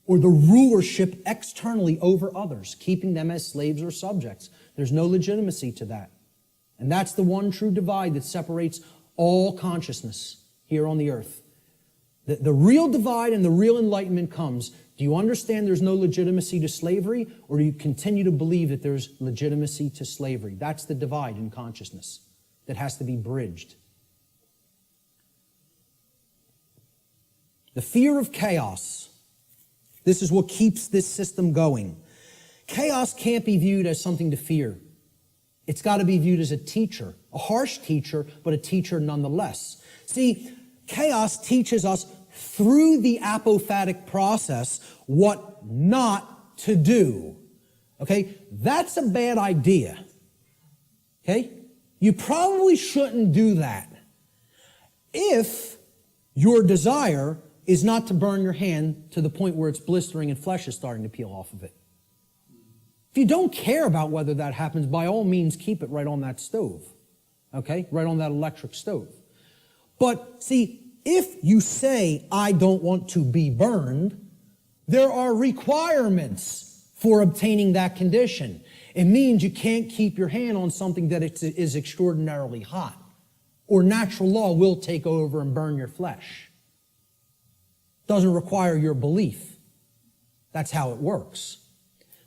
or the rulership externally over others, keeping them as slaves or subjects. There's no legitimacy to that. And that's the one true divide that separates all consciousness here on the earth. The real divide and the real enlightenment comes. Do you understand there's no legitimacy to slavery, or do you continue to believe that there's legitimacy to slavery? That's the divide in consciousness that has to be bridged. The fear of chaos. This is what keeps this system going. Chaos can't be viewed as something to fear. It's got to be viewed as a teacher, a harsh teacher, but a teacher nonetheless. See, chaos teaches us through the apophatic process what not to do. Okay? That's a bad idea. Okay? You probably shouldn't do that if your desire is not to burn your hand to the point where it's blistering and flesh is starting to peel off of it. If you don't care about whether that happens, by all means, keep it right on that stove, okay? Right on that electric stove. But see, if you say, I don't want to be burned, There are requirements for obtaining that condition. It means you can't keep your hand on something that is extraordinarily hot, or natural law will take over and burn your flesh. Doesn't require your belief. That's how it works.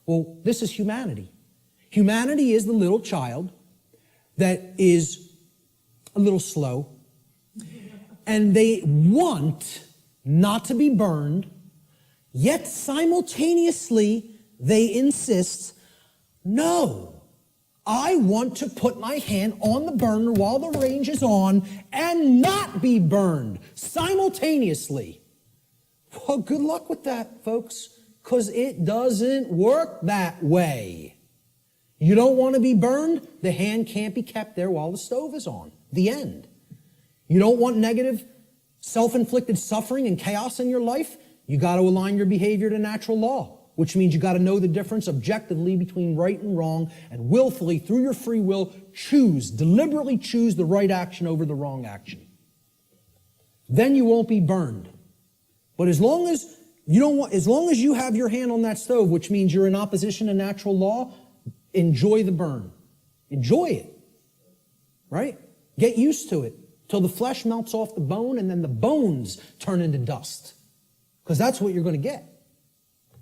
Well, this is humanity. Humanity is the little child that is a little slow, and they want not to be burned, yet simultaneously they insist, no, I want to put my hand on the burner while the range is on and not be burned simultaneously. Well, good luck with that, folks, because it doesn't work that way. You don't want to be burned, the hand can't be kept there while the stove is on. The end. You don't want negative, self-inflicted suffering and chaos in your life, you got to align your behavior to natural law, which means you got to know the difference objectively between right and wrong, and willfully, through your free will, deliberately choose the right action over the wrong action. Then you won't be burned. But as long as you have your hand on that stove, which means you're in opposition to natural law, enjoy the burn. Enjoy it. Right? Get used to it till the flesh melts off the bone and then the bones turn into dust. Because that's what you're going to get.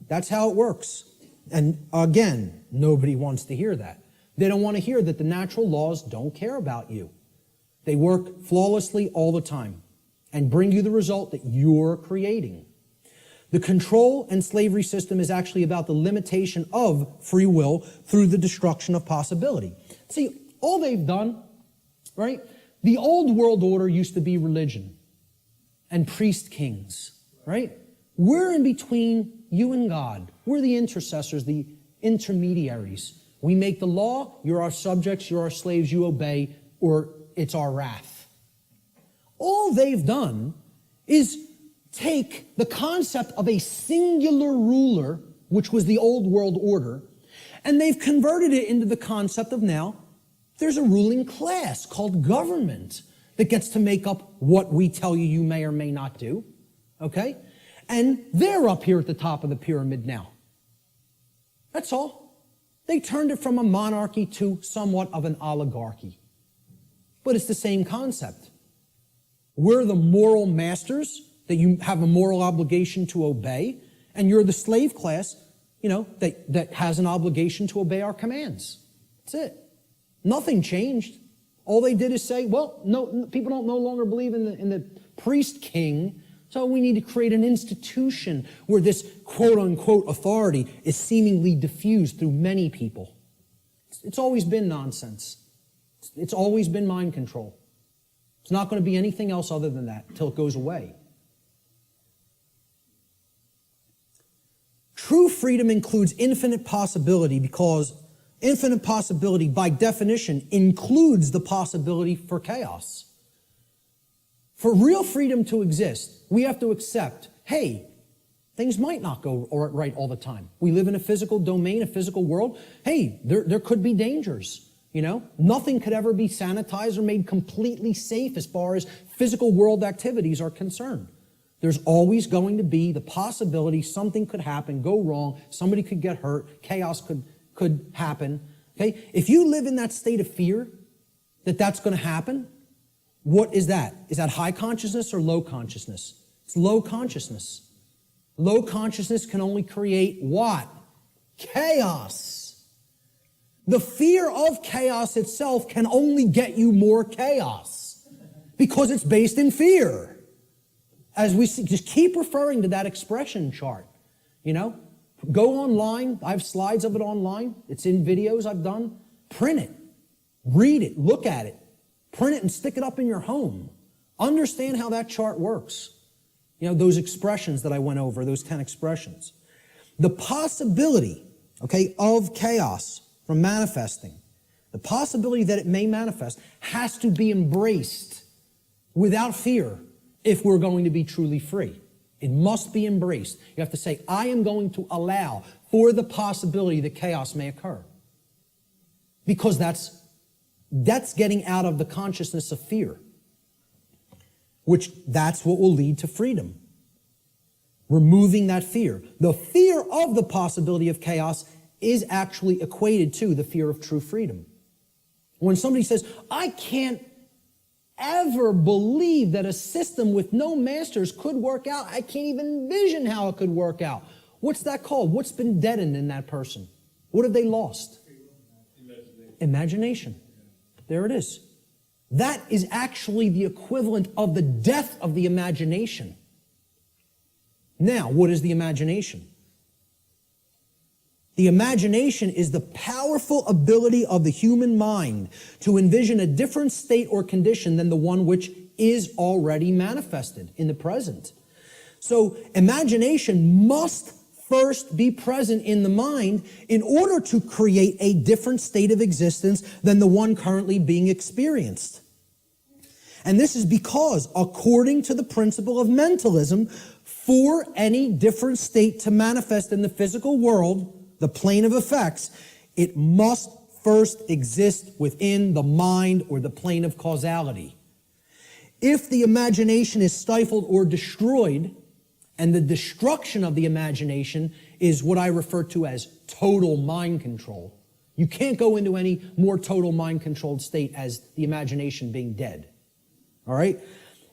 That's how it works. And again, nobody wants to hear that. They don't want to hear that the natural laws don't care about you. They work flawlessly all the time and bring you the result that you're creating. The control and slavery system is actually about the limitation of free will through the destruction of possibility. See, all they've done, right? The old world order used to be religion and priest kings, right? We're in between you and God. We're the intercessors, the intermediaries. We make the law, you're our subjects, you're our slaves, you obey, or it's our wrath. All they've done is take the concept of a singular ruler, which was the old world order, and they've converted it into the concept of now there's a ruling class called government that gets to make up what we tell you you may or may not do, okay? And they're up here at the top of the pyramid now. That's all. They turned it from a monarchy to somewhat of an oligarchy. But it's the same concept. We're the moral masters that you have a moral obligation to obey, and you're the slave class, that has an obligation to obey our commands. That's it. Nothing changed. All they did is say, well, no, people don't no longer believe in the priest king, so we need to create an institution where this quote-unquote authority is seemingly diffused through many people. It's always been nonsense. It's always been mind control. It's not going to be anything else other than that until it goes away. True freedom includes infinite possibility because infinite possibility, by definition, includes the possibility for chaos. For real freedom to exist, we have to accept, hey, things might not go right all the time. We live in a physical domain, a physical world. Hey, there could be dangers. Nothing could ever be sanitized or made completely safe as far as physical world activities are concerned. There's always going to be the possibility something could happen, go wrong, somebody could get hurt, chaos could happen. Okay? If you live in that state of fear that that's going to happen, what is that? Is that high consciousness or low consciousness? It's low consciousness. Low consciousness can only create what? Chaos. The fear of chaos itself can only get you more chaos because it's based in fear. As we see, just keep referring to that expression chart. Go online. I have slides of it online. It's in videos I've done. Print it. Read it. Look at it. Print it and stick it up in your home. Understand how that chart works. Those expressions that I went over, those 10 expressions. The possibility, of chaos from manifesting, the possibility that it may manifest has to be embraced without fear if we're going to be truly free. It must be embraced. You have to say, I am going to allow for the possibility that chaos may occur. Because that's getting out of the consciousness of fear, which that's what will lead to freedom. Removing that fear. The fear of the possibility of chaos is actually equated to the fear of true freedom. When somebody says, I can't ever believe that a system with no masters could work out, I can't even envision how it could work out. What's that called? What's been deadened in that person? What have they lost? Imagination. There it is. That is actually the equivalent of the death of the imagination. Now, what is the imagination? The imagination is the powerful ability of the human mind to envision a different state or condition than the one which is already manifested in the present. So, imagination must first be present in the mind in order to create a different state of existence than the one currently being experienced. And this is because, according to the principle of mentalism, for any different state to manifest in the physical world, the plane of effects, it must first exist within the mind or the plane of causality. If the imagination is stifled or destroyed, and the destruction of the imagination is what I refer to as total mind control. You can't go into any more total mind controlled state as the imagination being dead. All right?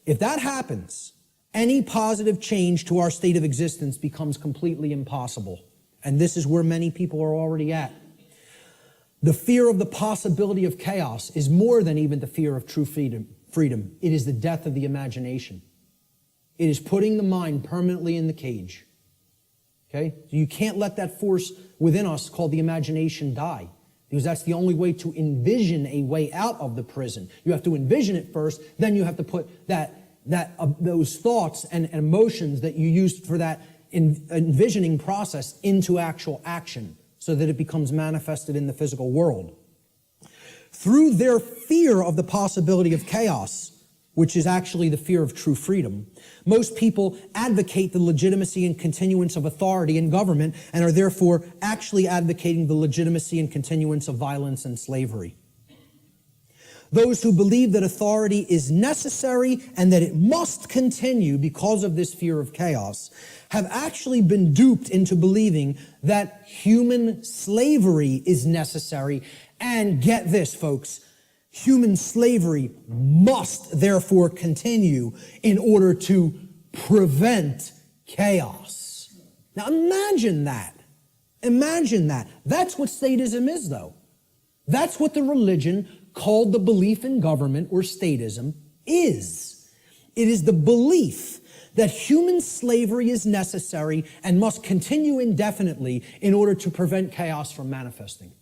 If that happens, any positive change to our state of existence becomes completely impossible. And this is where many people are already at. The fear of the possibility of chaos is more than even the fear of true freedom. It is the death of the imagination. It is putting the mind permanently in the cage. Okay? You can't let that force within us called the imagination die, because that's the only way to envision a way out of the prison. You have to envision it first, then you have to put those thoughts and emotions that you used for that envisioning process into actual action so that it becomes manifested in the physical world. Through their fear of the possibility of chaos, which is actually the fear of true freedom, most people advocate the legitimacy and continuance of authority in government and are therefore actually advocating the legitimacy and continuance of violence and slavery. Those who believe that authority is necessary and that it must continue because of this fear of chaos have actually been duped into believing that human slavery is necessary. And get this, folks, human slavery must therefore continue in order to prevent chaos. Now imagine that. Imagine that. That's what statism is, though. That's what the religion called the belief in government or statism is. It is the belief that human slavery is necessary and must continue indefinitely in order to prevent chaos from manifesting.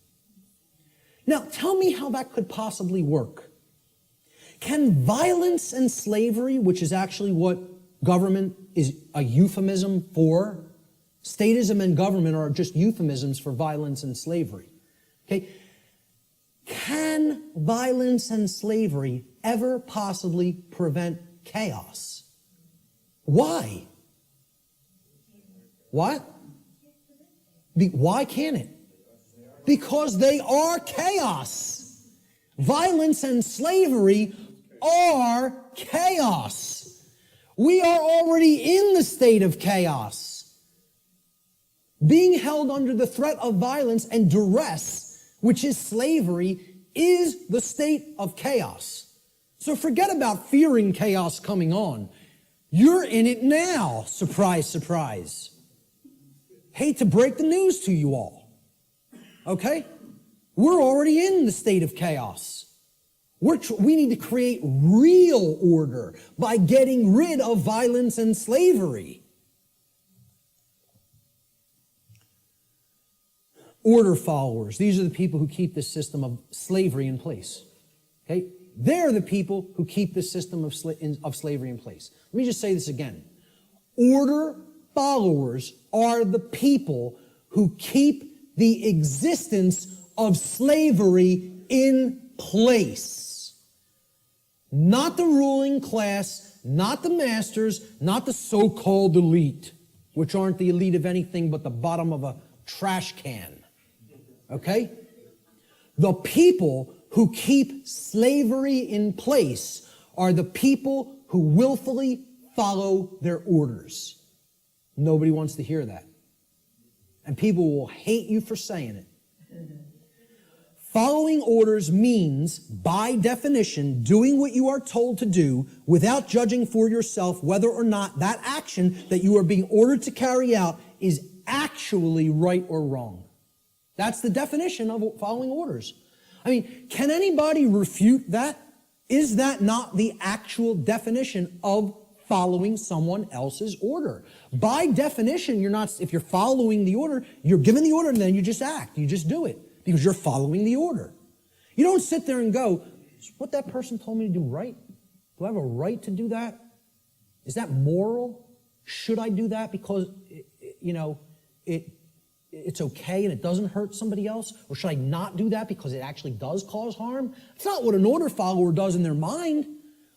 Now, tell me how that could possibly work. Can violence and slavery, which is actually what government is a euphemism for, statism and government are just euphemisms for violence and slavery. Okay? Can violence and slavery ever possibly prevent chaos? Why? What? Why can't it? Because they are chaos. Violence and slavery are chaos. We are already in the state of chaos. Being held under the threat of violence and duress, which is slavery, is the state of chaos. So forget about fearing chaos coming on. You're in it now. Surprise, surprise. Hate to break the news to you all. Okay? We're already in the state of chaos. We need to create real order by getting rid of violence and slavery. Order followers. These are the people who keep this system of slavery in place. Okay? They're the people who keep the system of slavery in place. Let me just say this again. Order followers are the people who keep the existence of slavery in place. Not the ruling class, not the masters, not the so-called elite, which aren't the elite of anything but the bottom of a trash can. Okay? The people who keep slavery in place are the people who willfully follow their orders. Nobody wants to hear that. And people will hate you for saying it. Following orders means, by definition, doing what you are told to do without judging for yourself whether or not that action that you are being ordered to carry out is actually right or wrong. That's the definition of following orders. I mean, can anybody refute that? Is that not the actual definition of following someone else's order? By definition, if you're following the order, you're given the order and then you just act. You just do it because you're following the order. You don't sit there and go, is what that person told me to do right? Do I have a right to do that? Is that moral? Should I do that because, it's okay and it doesn't hurt somebody else? Or should I not do that because it actually does cause harm? It's not what an order follower does in their mind.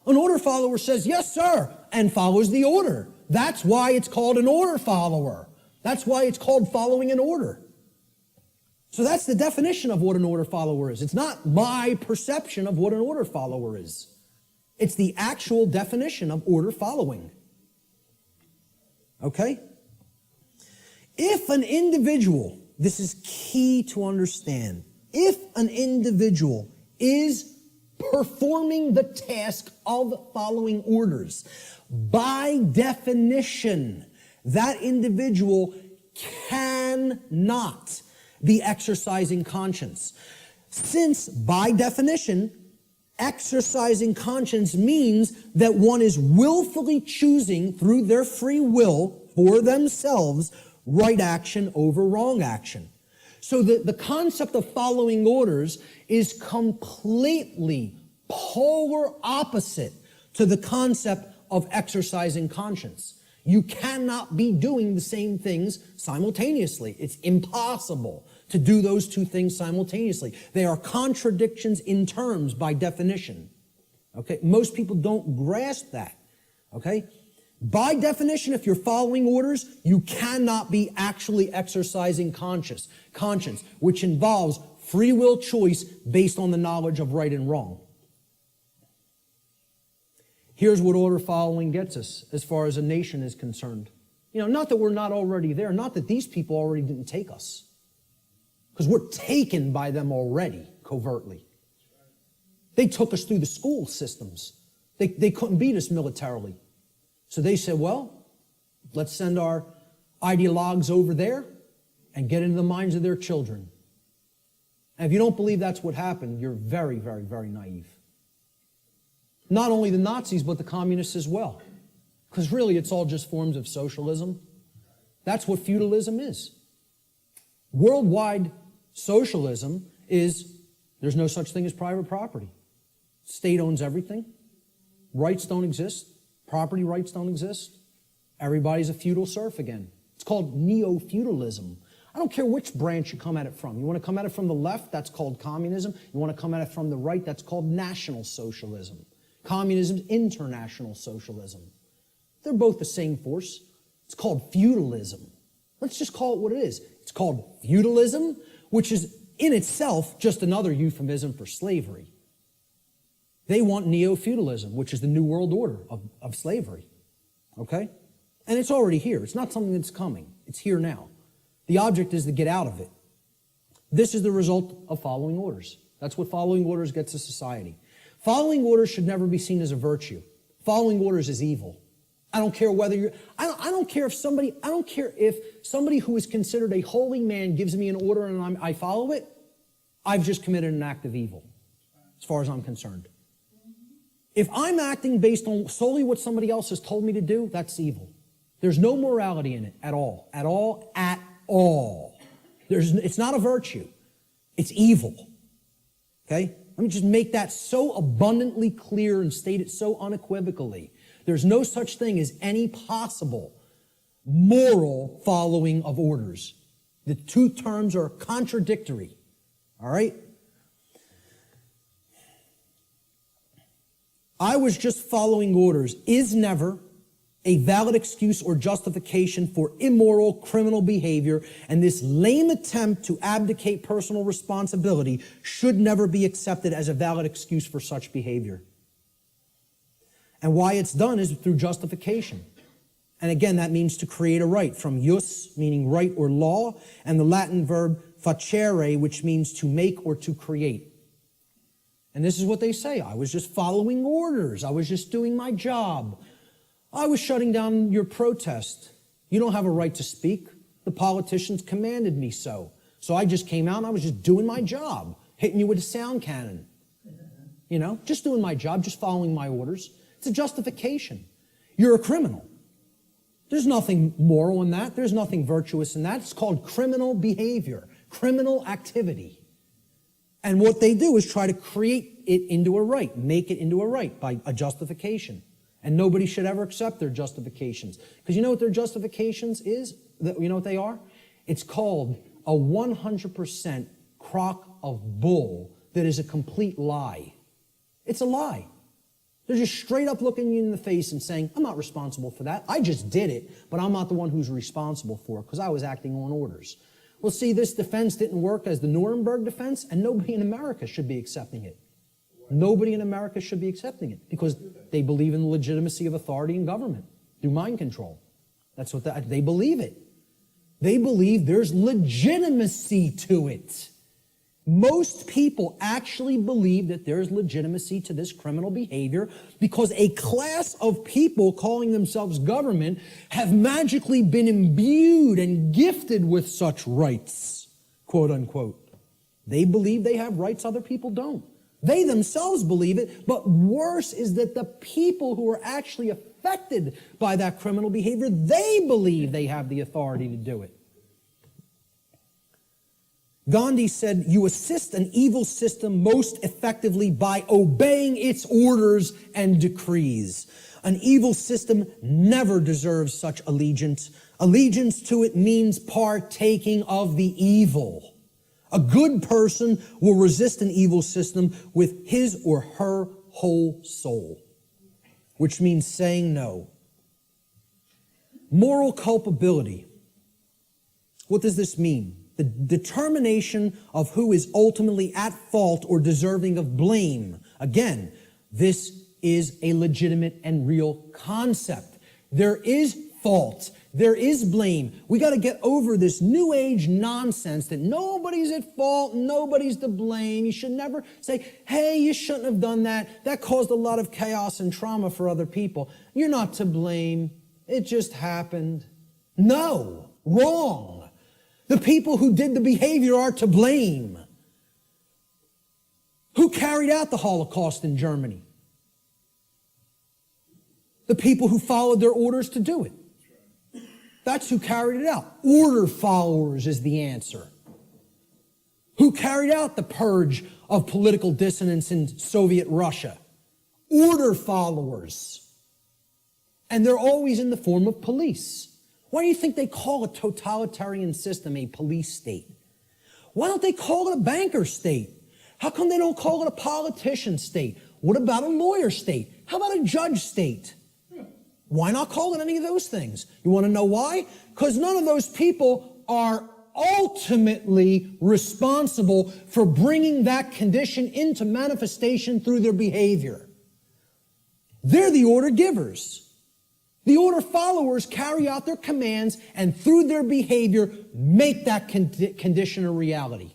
An order follower says, yes, sir, and follows the order. That's why it's called an order follower. That's why it's called following an order. So that's the definition of what an order follower is. It's not my perception of what an order follower is. It's the actual definition of order following. Okay? If an individual, this is key to understand, if an individual is performing the task of following orders, by definition, that individual cannot be exercising conscience. Since, by definition, exercising conscience means that one is willfully choosing through their free will for themselves right action over wrong action. So the concept of following orders is completely polar opposite to the concept of exercising conscience. You cannot be doing the same things simultaneously. It's impossible to do those two things simultaneously. They are contradictions in terms by definition. Okay? Most people don't grasp that. Okay? By definition, if you're following orders, you cannot be actually exercising conscience, which involves free will choice based on the knowledge of right and wrong. Here's what order following gets us as far as a nation is concerned. Not that we're not already there, not that these people already didn't take us, because we're taken by them already, covertly. They took us through the school systems. They couldn't beat us militarily. So they said, well, let's send our ideologues over there and get into the minds of their children. And if you don't believe that's what happened, you're very, very, very naive. Not only the Nazis, but the communists as well. Because really, it's all just forms of socialism. That's what feudalism is. Worldwide socialism is, there's no such thing as private property. State owns everything. Rights don't exist. Property rights don't exist. Everybody's a feudal serf again. It's called neo-feudalism. I don't care which branch you come at it from. You want to come at it from the left, that's called communism. You want to come at it from the right, that's called National Socialism. Communism's international socialism. They're both the same force. It's called feudalism. Let's just call it what it is. It's called feudalism, which is in itself just another euphemism for slavery. They want neo-feudalism, which is the New World Order of slavery. Okay? And it's already here. It's not something that's coming. It's here now. The object is to get out of it. This is the result of following orders. That's what following orders gets to society. Following orders should never be seen as a virtue. Following orders is evil. I don't care whether you're, I don't care if somebody who is considered a holy man gives me an order and I follow it, I've just committed an act of evil, as far as I'm concerned. If I'm acting based on solely what somebody else has told me to do, that's evil. There's no morality in it at all. At all. At all. It's not a virtue. It's evil. Okay? Let me just make that so abundantly clear and state it so unequivocally. There's no such thing as any possible moral following of orders. The two terms are contradictory. All right? I was just following orders is never a valid excuse or justification for immoral criminal behavior, and this lame attempt to abdicate personal responsibility should never be accepted as a valid excuse for such behavior. And why it's done is through justification. And again, that means to create a right, from jus, meaning right or law, and the Latin verb facere, which means to make or to create. And this is what they say: I was just following orders. I was just doing my job. I was shutting down your protest. You don't have a right to speak. The politicians commanded me so. So I just came out and I was just doing my job, hitting you with a sound cannon. You know, just doing my job, just following my orders. It's a justification. You're a criminal. There's nothing moral in that. There's nothing virtuous in that. It's called criminal behavior, criminal activity. And what they do is try to create it into a right, make it into a right by a justification. And nobody should ever accept their justifications. Because you know what their justifications is? You know what they are? It's called a 100% crock of bull that is a complete lie. It's a lie. They're just straight up looking you in the face and saying, I'm not responsible for that. I just did it, but I'm not the one who's responsible for it because I was acting on orders. Well, see, this defense didn't work as the Nuremberg defense, and nobody in America should be accepting it. Nobody in America should be accepting it because they believe in the legitimacy of authority and government through mind control. That's what they believe it. They believe there's legitimacy to it. Most people actually believe that there's legitimacy to this criminal behavior because a class of people calling themselves government have magically been imbued and gifted with such rights, quote unquote. They believe they have rights other people don't. They themselves believe it, but worse is that the people who are actually affected by that criminal behavior, they believe they have the authority to do it. Gandhi said, you assist an evil system most effectively by obeying its orders and decrees. An evil system never deserves such allegiance. Allegiance to it means partaking of the evil. A good person will resist an evil system with his or her whole soul, which means saying no. Moral culpability. What does this mean? The determination of who is ultimately at fault or deserving of blame. Again, this is a legitimate and real concept. There is fault. There is blame. We got to get over this new age nonsense that nobody's at fault, nobody's to blame. You should never say, hey, you shouldn't have done that. That caused a lot of chaos and trauma for other people. You're not to blame. It just happened. No, wrong. The people who did the behavior are to blame. Who carried out the Holocaust in Germany? The people who followed their orders to do it. That's who carried it out. Order followers is the answer. Who carried out the purge of political dissonance in Soviet Russia? Order followers. And they're always in the form of police. Why do you think they call a totalitarian system a police state? Why don't they call it a banker state? How come they don't call it a politician state? What about a lawyer state? How about a judge state? Why not call it any of those things? You want to know why? Because none of those people are ultimately responsible for bringing that condition into manifestation through their behavior. They're the order givers. The order followers carry out their commands and through their behavior make that condition a reality.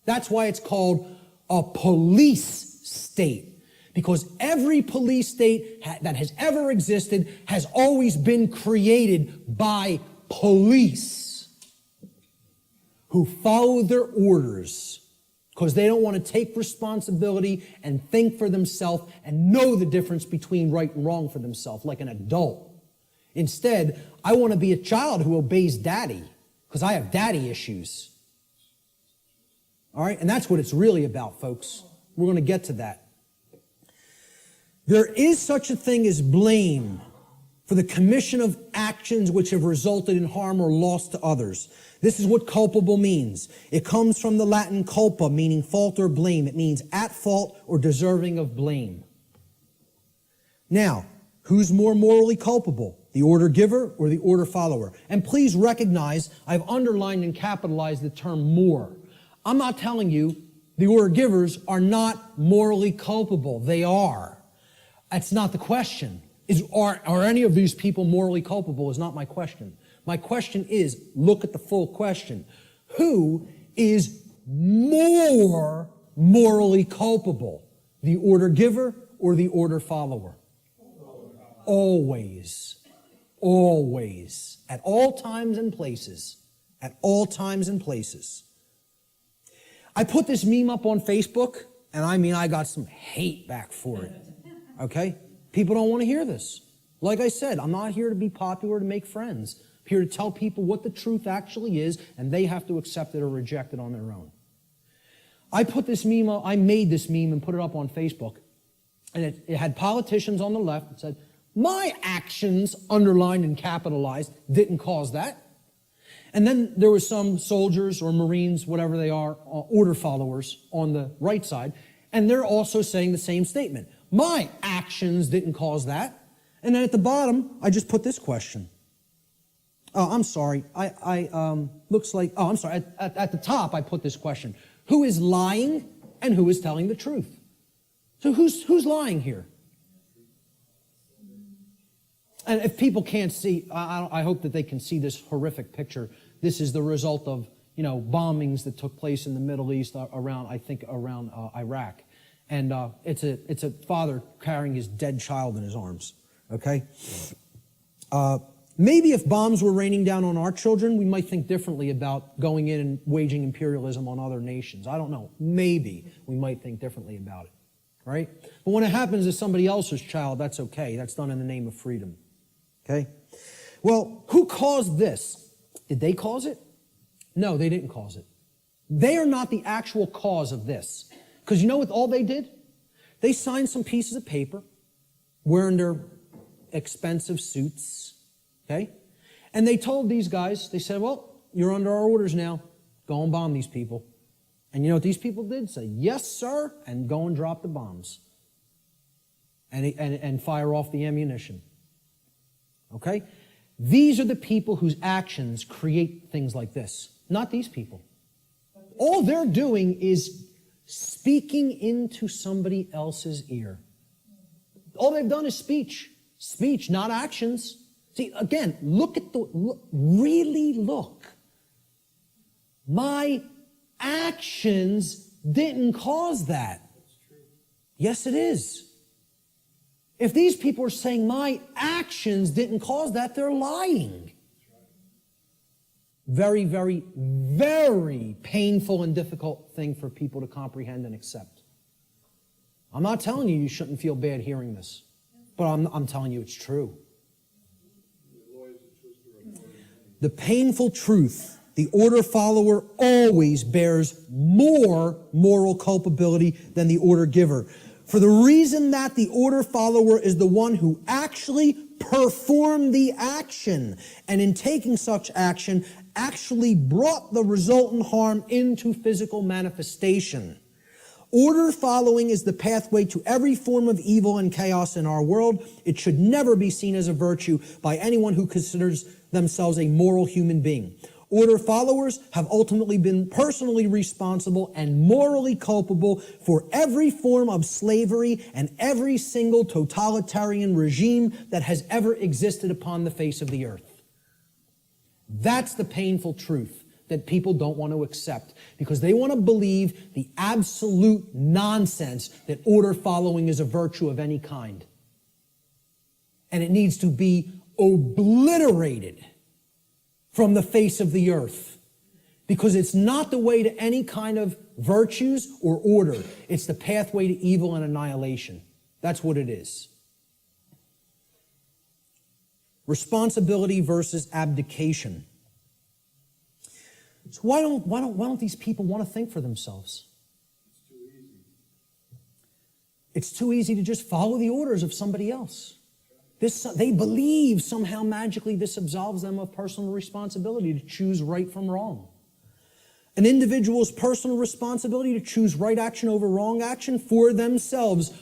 That's why it's called a police state. Because every police state that has ever existed has always been created by police who follow their orders because they don't want to take responsibility and think for themselves and know the difference between right and wrong for themselves like an adult. Instead, I want to be a child who obeys daddy because I have daddy issues. All right? And that's what it's really about, folks. We're going to get to that. There is such a thing as blame for the commission of actions which have resulted in harm or loss to others. This is what culpable means. It comes from the Latin culpa, meaning fault or blame. It means at fault or deserving of blame. Now, who's more morally culpable? The order giver or the order follower? And please recognize I've underlined and capitalized the term more. I'm not telling you the order givers are not morally culpable. They are. That's not the question. Are any of these people morally culpable is not my question. My question is, look at the full question. Who is more morally culpable? The order giver or the order follower? Always. Always. At all times and places. At all times and places. I put this meme up on Facebook, and I got some hate back for it. Okay? People don't want to hear this. Like I said, I'm not here to be popular, to make friends. I'm here to tell people what the truth actually is, and they have to accept it or reject it on their own. I made this meme and put it up on Facebook, and it had politicians on the left that said, my actions, underlined and capitalized, didn't cause that. And then there was some soldiers or Marines, whatever they are, order followers on the right side, and they're also saying the same statement. My actions didn't cause that. And then at the bottom, I just put this question. Oh, I'm sorry. Looks like, oh, I'm sorry. At the top, I put this question. Who is lying and who is telling the truth? So who's lying here? And if people can't see, I hope that they can see this horrific picture. This is the result of, bombings that took place in the Middle East around Iraq. And it's a father carrying his dead child in his arms, okay? Maybe if bombs were raining down on our children, we might think differently about going in and waging imperialism on other nations. I don't know. Maybe we might think differently about it, right? But when it happens to somebody else's child, that's okay. That's done in the name of freedom, okay? Well, who caused this? Did they cause it? No, they didn't cause it. They are not the actual cause of this. Because you know what all they did? They signed some pieces of paper, wearing their expensive suits, okay? And they told these guys, they said, well, you're under our orders now. Go and bomb these people. And you know what these people did? Say, yes, sir, and go and drop the bombs. And fire off the ammunition. Okay? These are the people whose actions create things like this. Not these people. All they're doing is speaking into somebody else's ear. All they've done is speech. Speech, not actions. See, again, really look. My actions didn't cause that. Yes, it is. If these people are saying my actions didn't cause that, they're lying. Very, very, very painful and difficult thing for people to comprehend and accept. I'm not telling you shouldn't feel bad hearing this, but I'm telling you it's true. The painful truth, the order follower always bears more moral culpability than the order giver. For the reason that the order follower is the one who actually performed the action, and in taking such action, actually brought the resultant harm into physical manifestation. Order following is the pathway to every form of evil and chaos in our world. It should never be seen as a virtue by anyone who considers themselves a moral human being. Order followers have ultimately been personally responsible and morally culpable for every form of slavery and every single totalitarian regime that has ever existed upon the face of the earth. That's the painful truth that people don't want to accept because they want to believe the absolute nonsense that order following is a virtue of any kind. And it needs to be obliterated from the face of the earth because it's not the way to any kind of virtues or order. It's the pathway to evil and annihilation. That's what it is. Responsibility versus abdication. So why don't these people want to think for themselves? It's too easy. It's too easy to just follow the orders of somebody else. They believe somehow magically this absolves them of personal responsibility to choose right from wrong. An individual's personal responsibility to choose right action over wrong action for themselves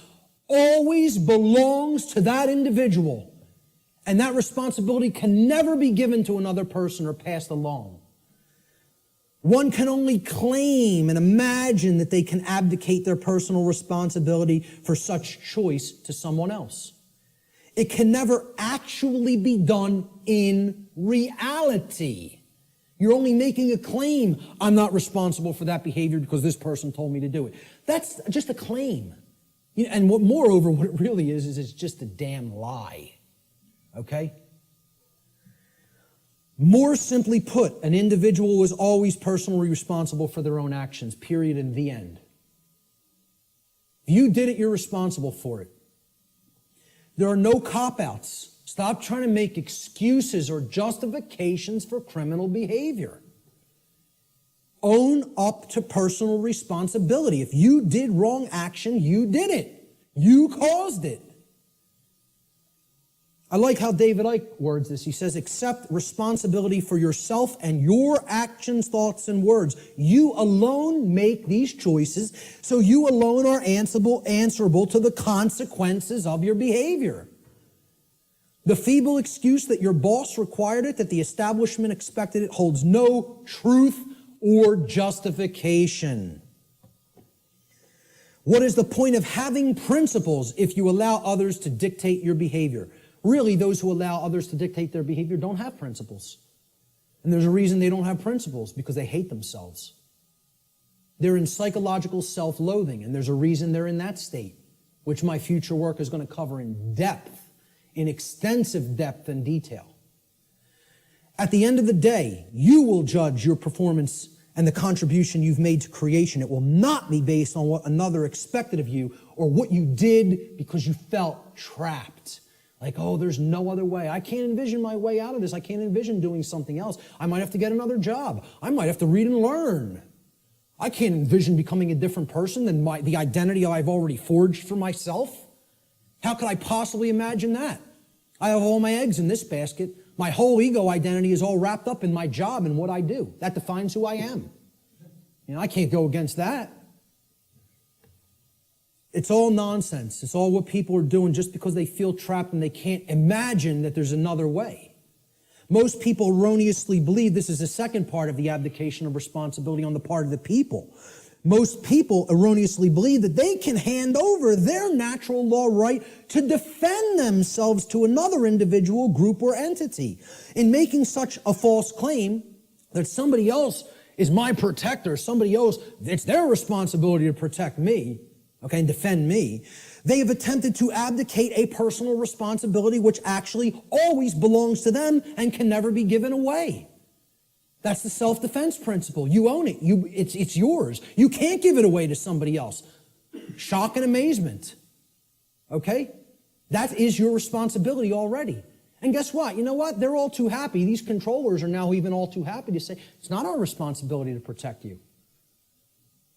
always belongs to that individual. And that responsibility can never be given to another person or passed along. One can only claim and imagine that they can abdicate their personal responsibility for such choice to someone else. It can never actually be done in reality. You're only making a claim. I'm not responsible for that behavior because this person told me to do it. That's just a claim. And moreover, what it really is it's just a damn lie. Okay? More simply put, an individual is always personally responsible for their own actions, period, and the end. If you did it, you're responsible for it. There are no cop-outs. Stop trying to make excuses or justifications for criminal behavior. Own up to personal responsibility. If you did wrong action, you did it. You caused it. I like how David Icke words this. He says, accept responsibility for yourself and your actions, thoughts, and words. You alone make these choices, so you alone are answerable to the consequences of your behavior. The feeble excuse that your boss required it, that the establishment expected it, holds no truth or justification. What is the point of having principles if you allow others to dictate your behavior? Really, those who allow others to dictate their behavior don't have principles. And there's a reason they don't have principles, because they hate themselves. They're in psychological self-loathing, and there's a reason they're in that state, which my future work is going to cover in depth, in extensive depth and detail. At the end of the day, you will judge your performance and the contribution you've made to creation. It will not be based on what another expected of you or what you did because you felt trapped. Like, oh, there's no other way. I can't envision my way out of this. I can't envision doing something else. I might have to get another job. I might have to read and learn. I can't envision becoming a different person than the identity I've already forged for myself. How could I possibly imagine that? I have all my eggs in this basket. My whole ego identity is all wrapped up in my job and what I do. That defines who I am. I can't go against that. It's all nonsense. It's all what people are doing just because they feel trapped and they can't imagine that there's another way. Most people erroneously believe this is the second part of the abdication of responsibility on the part of the people. Most people erroneously believe that they can hand over their natural law right to defend themselves to another individual, group, or entity. In making such a false claim that somebody else is my protector, somebody else, it's their responsibility to protect me, okay, and defend me, they have attempted to abdicate a personal responsibility which actually always belongs to them and can never be given away. That's the self-defense principle. You own it. It's yours. You can't give it away to somebody else. Shock and amazement. Okay? That is your responsibility already. And guess what? You know what? They're all too happy. These controllers are now even all too happy to say, it's not our responsibility to protect you.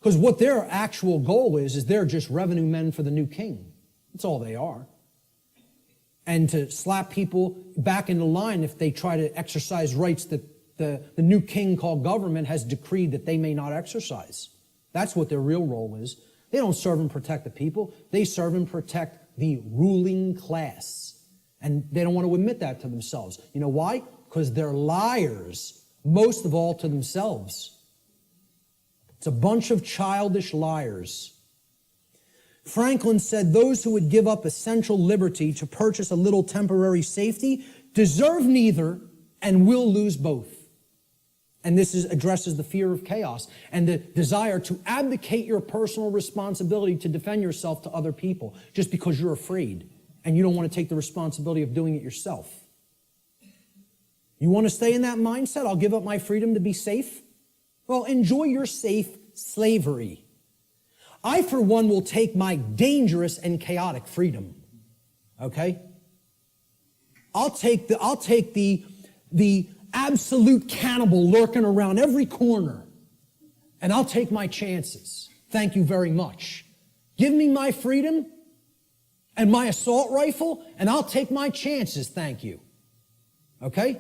Because what their actual goal is they're just revenue men for the new king. That's all they are. And to slap people back into line if they try to exercise rights that the new king called government has decreed that they may not exercise. That's what their real role is. They don't serve and protect the people. They serve and protect the ruling class. And they don't want to admit that to themselves. You know why? Because they're liars, most of all to themselves. It's a bunch of childish liars. Franklin said those who would give up essential liberty to purchase a little temporary safety deserve neither and will lose both. And this addresses the fear of chaos and the desire to abdicate your personal responsibility to defend yourself to other people just because you're afraid and you don't want to take the responsibility of doing it yourself. You want to stay in that mindset? I'll give up my freedom to be safe? Well, enjoy your safe slavery. I, for one, will take my dangerous and chaotic freedom. Okay? I'll take the absolute cannibal lurking around every corner, and I'll take my chances. Thank you very much. Give me my freedom and my assault rifle, and I'll take my chances. Thank you. Okay?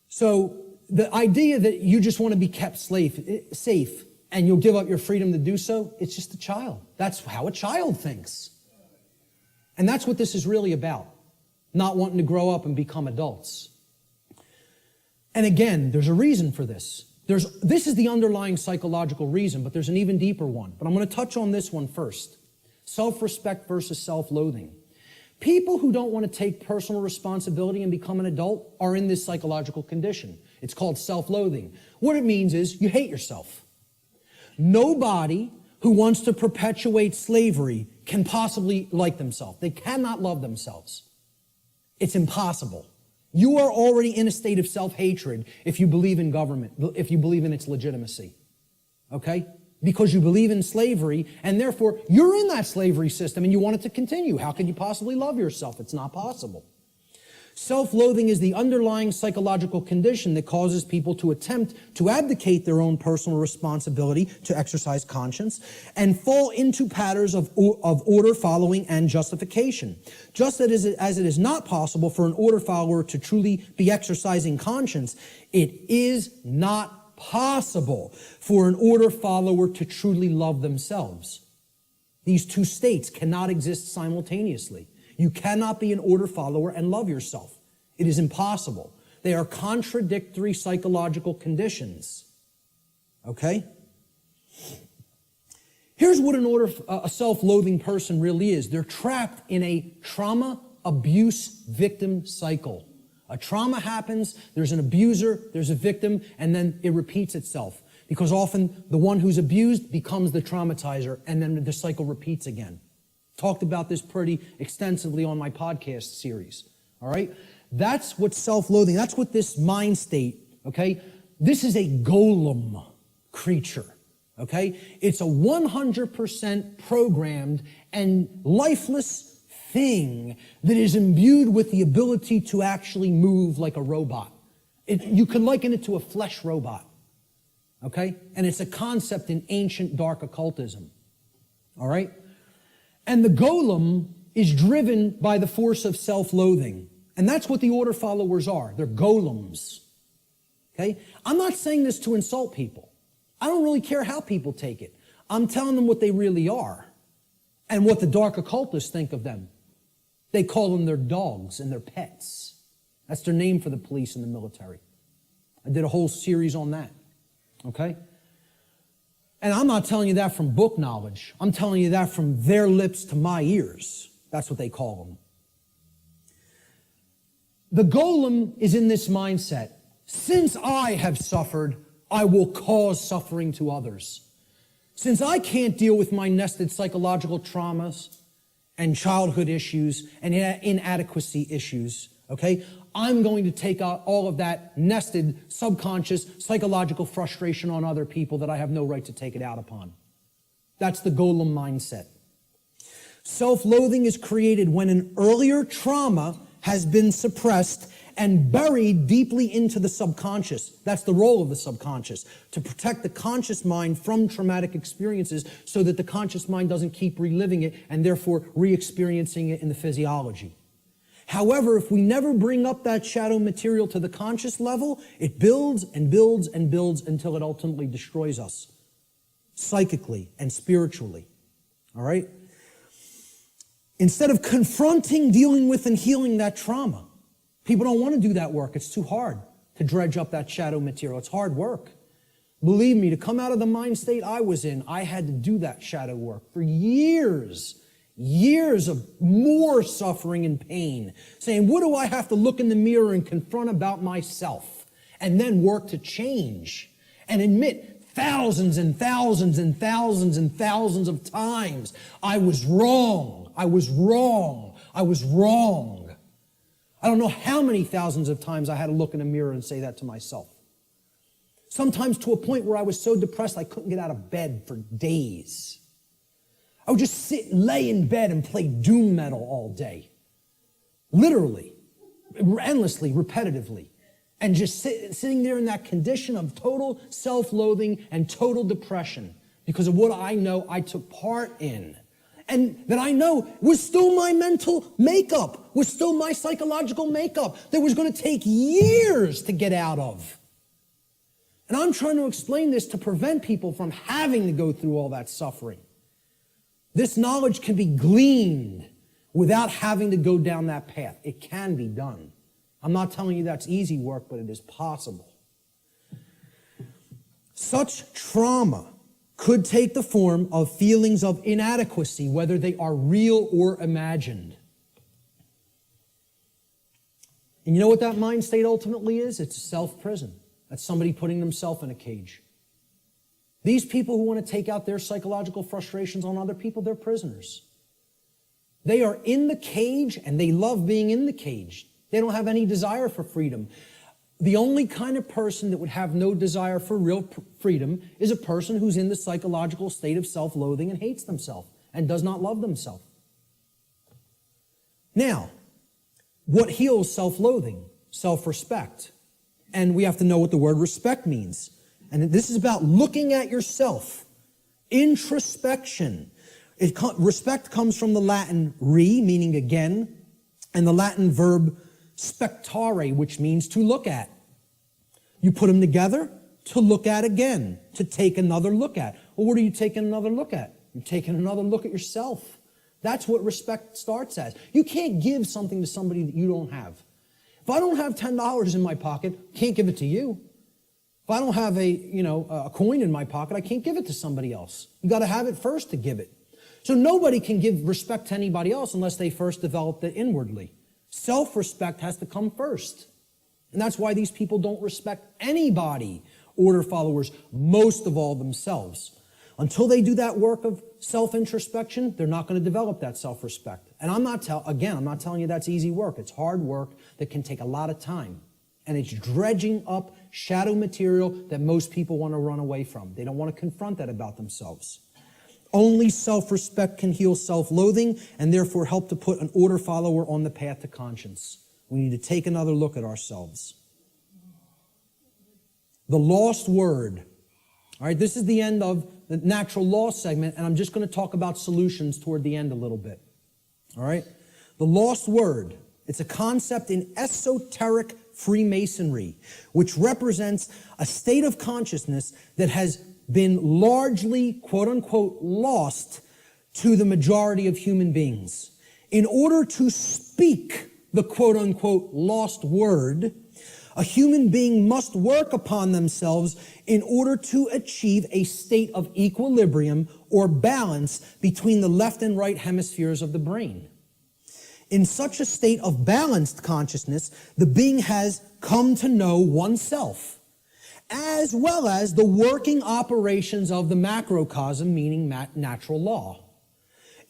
So the idea that you just want to be kept safe and you'll give up your freedom to do so, it's just a child. That's how a child thinks. And that's what this is really about. Not wanting to grow up and become adults. And again, there's a reason for this. This is the underlying psychological reason, but there's an even deeper one. But I'm going to touch on this one first. Self-respect versus self-loathing. People who don't want to take personal responsibility and become an adult are in this psychological condition. It's called self-loathing. What it means is you hate yourself. Nobody who wants to perpetuate slavery can possibly like themselves. They cannot love themselves. It's impossible. You are already in a state of self-hatred if you believe in government, if you believe in its legitimacy. Okay? Because you believe in slavery, and therefore you're in that slavery system and you want it to continue. How can you possibly love yourself? It's not possible. Self-loathing is the underlying psychological condition that causes people to attempt to abdicate their own personal responsibility to exercise conscience and fall into patterns of order following and justification. Just as it is not possible for an order follower to truly be exercising conscience, it is not possible for an order follower to truly love themselves. These two states cannot exist simultaneously. You cannot be an order follower and love yourself. It is impossible. They are contradictory psychological conditions. Okay? Here's what a self-loathing person really is. They're trapped in a trauma abuse victim cycle. A trauma happens, there's an abuser, there's a victim, and then it repeats itself. Because often the one who's abused becomes the traumatizer, and then the cycle repeats again. Talked about this pretty extensively on my podcast series, all right? That's what self-loathing, that's what this mind state, okay? This is a golem creature, okay? It's a 100% programmed and lifeless thing that is imbued with the ability to actually move like a robot. You could liken it to a flesh robot, okay? And it's a concept in ancient dark occultism, all right? And the golem is driven by the force of self-loathing. And that's what the order followers are. They're golems. Okay? I'm not saying this to insult people. I don't really care how people take it. I'm telling them what they really are and what the dark occultists think of them. They call them their dogs and their pets. That's their name for the police and the military. I did a whole series on that. Okay? And I'm not telling you that from book knowledge. I'm telling you that from their lips to my ears. That's what they call them. The golem is in this mindset. Since I have suffered, I will cause suffering to others. Since I can't deal with my nested psychological traumas and childhood issues and inadequacy issues, okay, I'm going to take out all of that nested, subconscious, psychological frustration on other people that I have no right to take it out upon. That's the golem mindset. Self-loathing is created when an earlier trauma has been suppressed and buried deeply into the subconscious. That's the role of the subconscious, to protect the conscious mind from traumatic experiences so that the conscious mind doesn't keep reliving it and therefore re-experiencing it in the physiology. However, if we never bring up that shadow material to the conscious level, it builds and builds and builds until it ultimately destroys us, psychically and spiritually. All right? Instead of confronting, dealing with, and healing that trauma, people don't want to do that work. It's too hard to dredge up that shadow material. It's hard work. Believe me, to come out of the mind state I was in, I had to do that shadow work for years. Years of more suffering and pain, saying, what do I have to look in the mirror and confront about myself? And then work to change and admit thousands and thousands and thousands and thousands of times, I was wrong, I was wrong, I was wrong. I don't know how many thousands of times I had to look in a mirror and say that to myself. Sometimes to a point where I was so depressed I couldn't get out of bed for days. I would just lay in bed and play doom metal all day. Literally, endlessly, repetitively. And just sitting there in that condition of total self-loathing and total depression because of what I know I took part in. And that I know was still my mental makeup, was still my psychological makeup that was going to take years to get out of. And I'm trying to explain this to prevent people from having to go through all that suffering. This knowledge can be gleaned without having to go down that path. It can be done. I'm not telling you that's easy work, but it is possible. Such trauma could take the form of feelings of inadequacy, whether they are real or imagined. And you know what that mind state ultimately is? It's a self-prison. That's somebody putting themselves in a cage. These people who want to take out their psychological frustrations on other people, they're prisoners. They are in the cage and they love being in the cage. They don't have any desire for freedom. The only kind of person that would have no desire for real freedom is a person who's in the psychological state of self-loathing and hates themselves and does not love themselves. Now, what heals self-loathing? Self-respect. And we have to know what the word respect means. And this is about looking at yourself. Introspection. Respect comes from the Latin re, meaning again, and the Latin verb spectare, which means to look at. You put them together, to look at again, to take another look at. Well, what are you taking another look at? You're taking another look at yourself. That's what respect starts as. You can't give something to somebody that you don't have. If I don't have $10 in my pocket, can't give it to you. If I don't have a coin in my pocket, I can't give it to somebody else. You got to have it first to give it. So nobody can give respect to anybody else unless they first developed it inwardly. Self-respect has to come first. And that's why these people don't respect anybody, order followers, most of all themselves. Until they do that work of self-introspection, they're not going to develop that self-respect. And I'm not telling you that's easy work. It's hard work that can take a lot of time. And it's dredging up shadow material that most people want to run away from. They don't want to confront that about themselves. Only self-respect can heal self-loathing and therefore help to put an order follower on the path to conscience. We need to take another look at ourselves. The lost word. All right, this is the end of the natural law segment, and I'm just going to talk about solutions toward the end a little bit. All right? The lost word. It's a concept in esoteric Freemasonry, which represents a state of consciousness that has been largely, quote-unquote, lost to the majority of human beings. In order to speak the quote-unquote lost word, a human being must work upon themselves in order to achieve a state of equilibrium or balance between the left and right hemispheres of the brain. In such a state of balanced consciousness, the being has come to know oneself, as well as the working operations of the macrocosm, meaning natural law.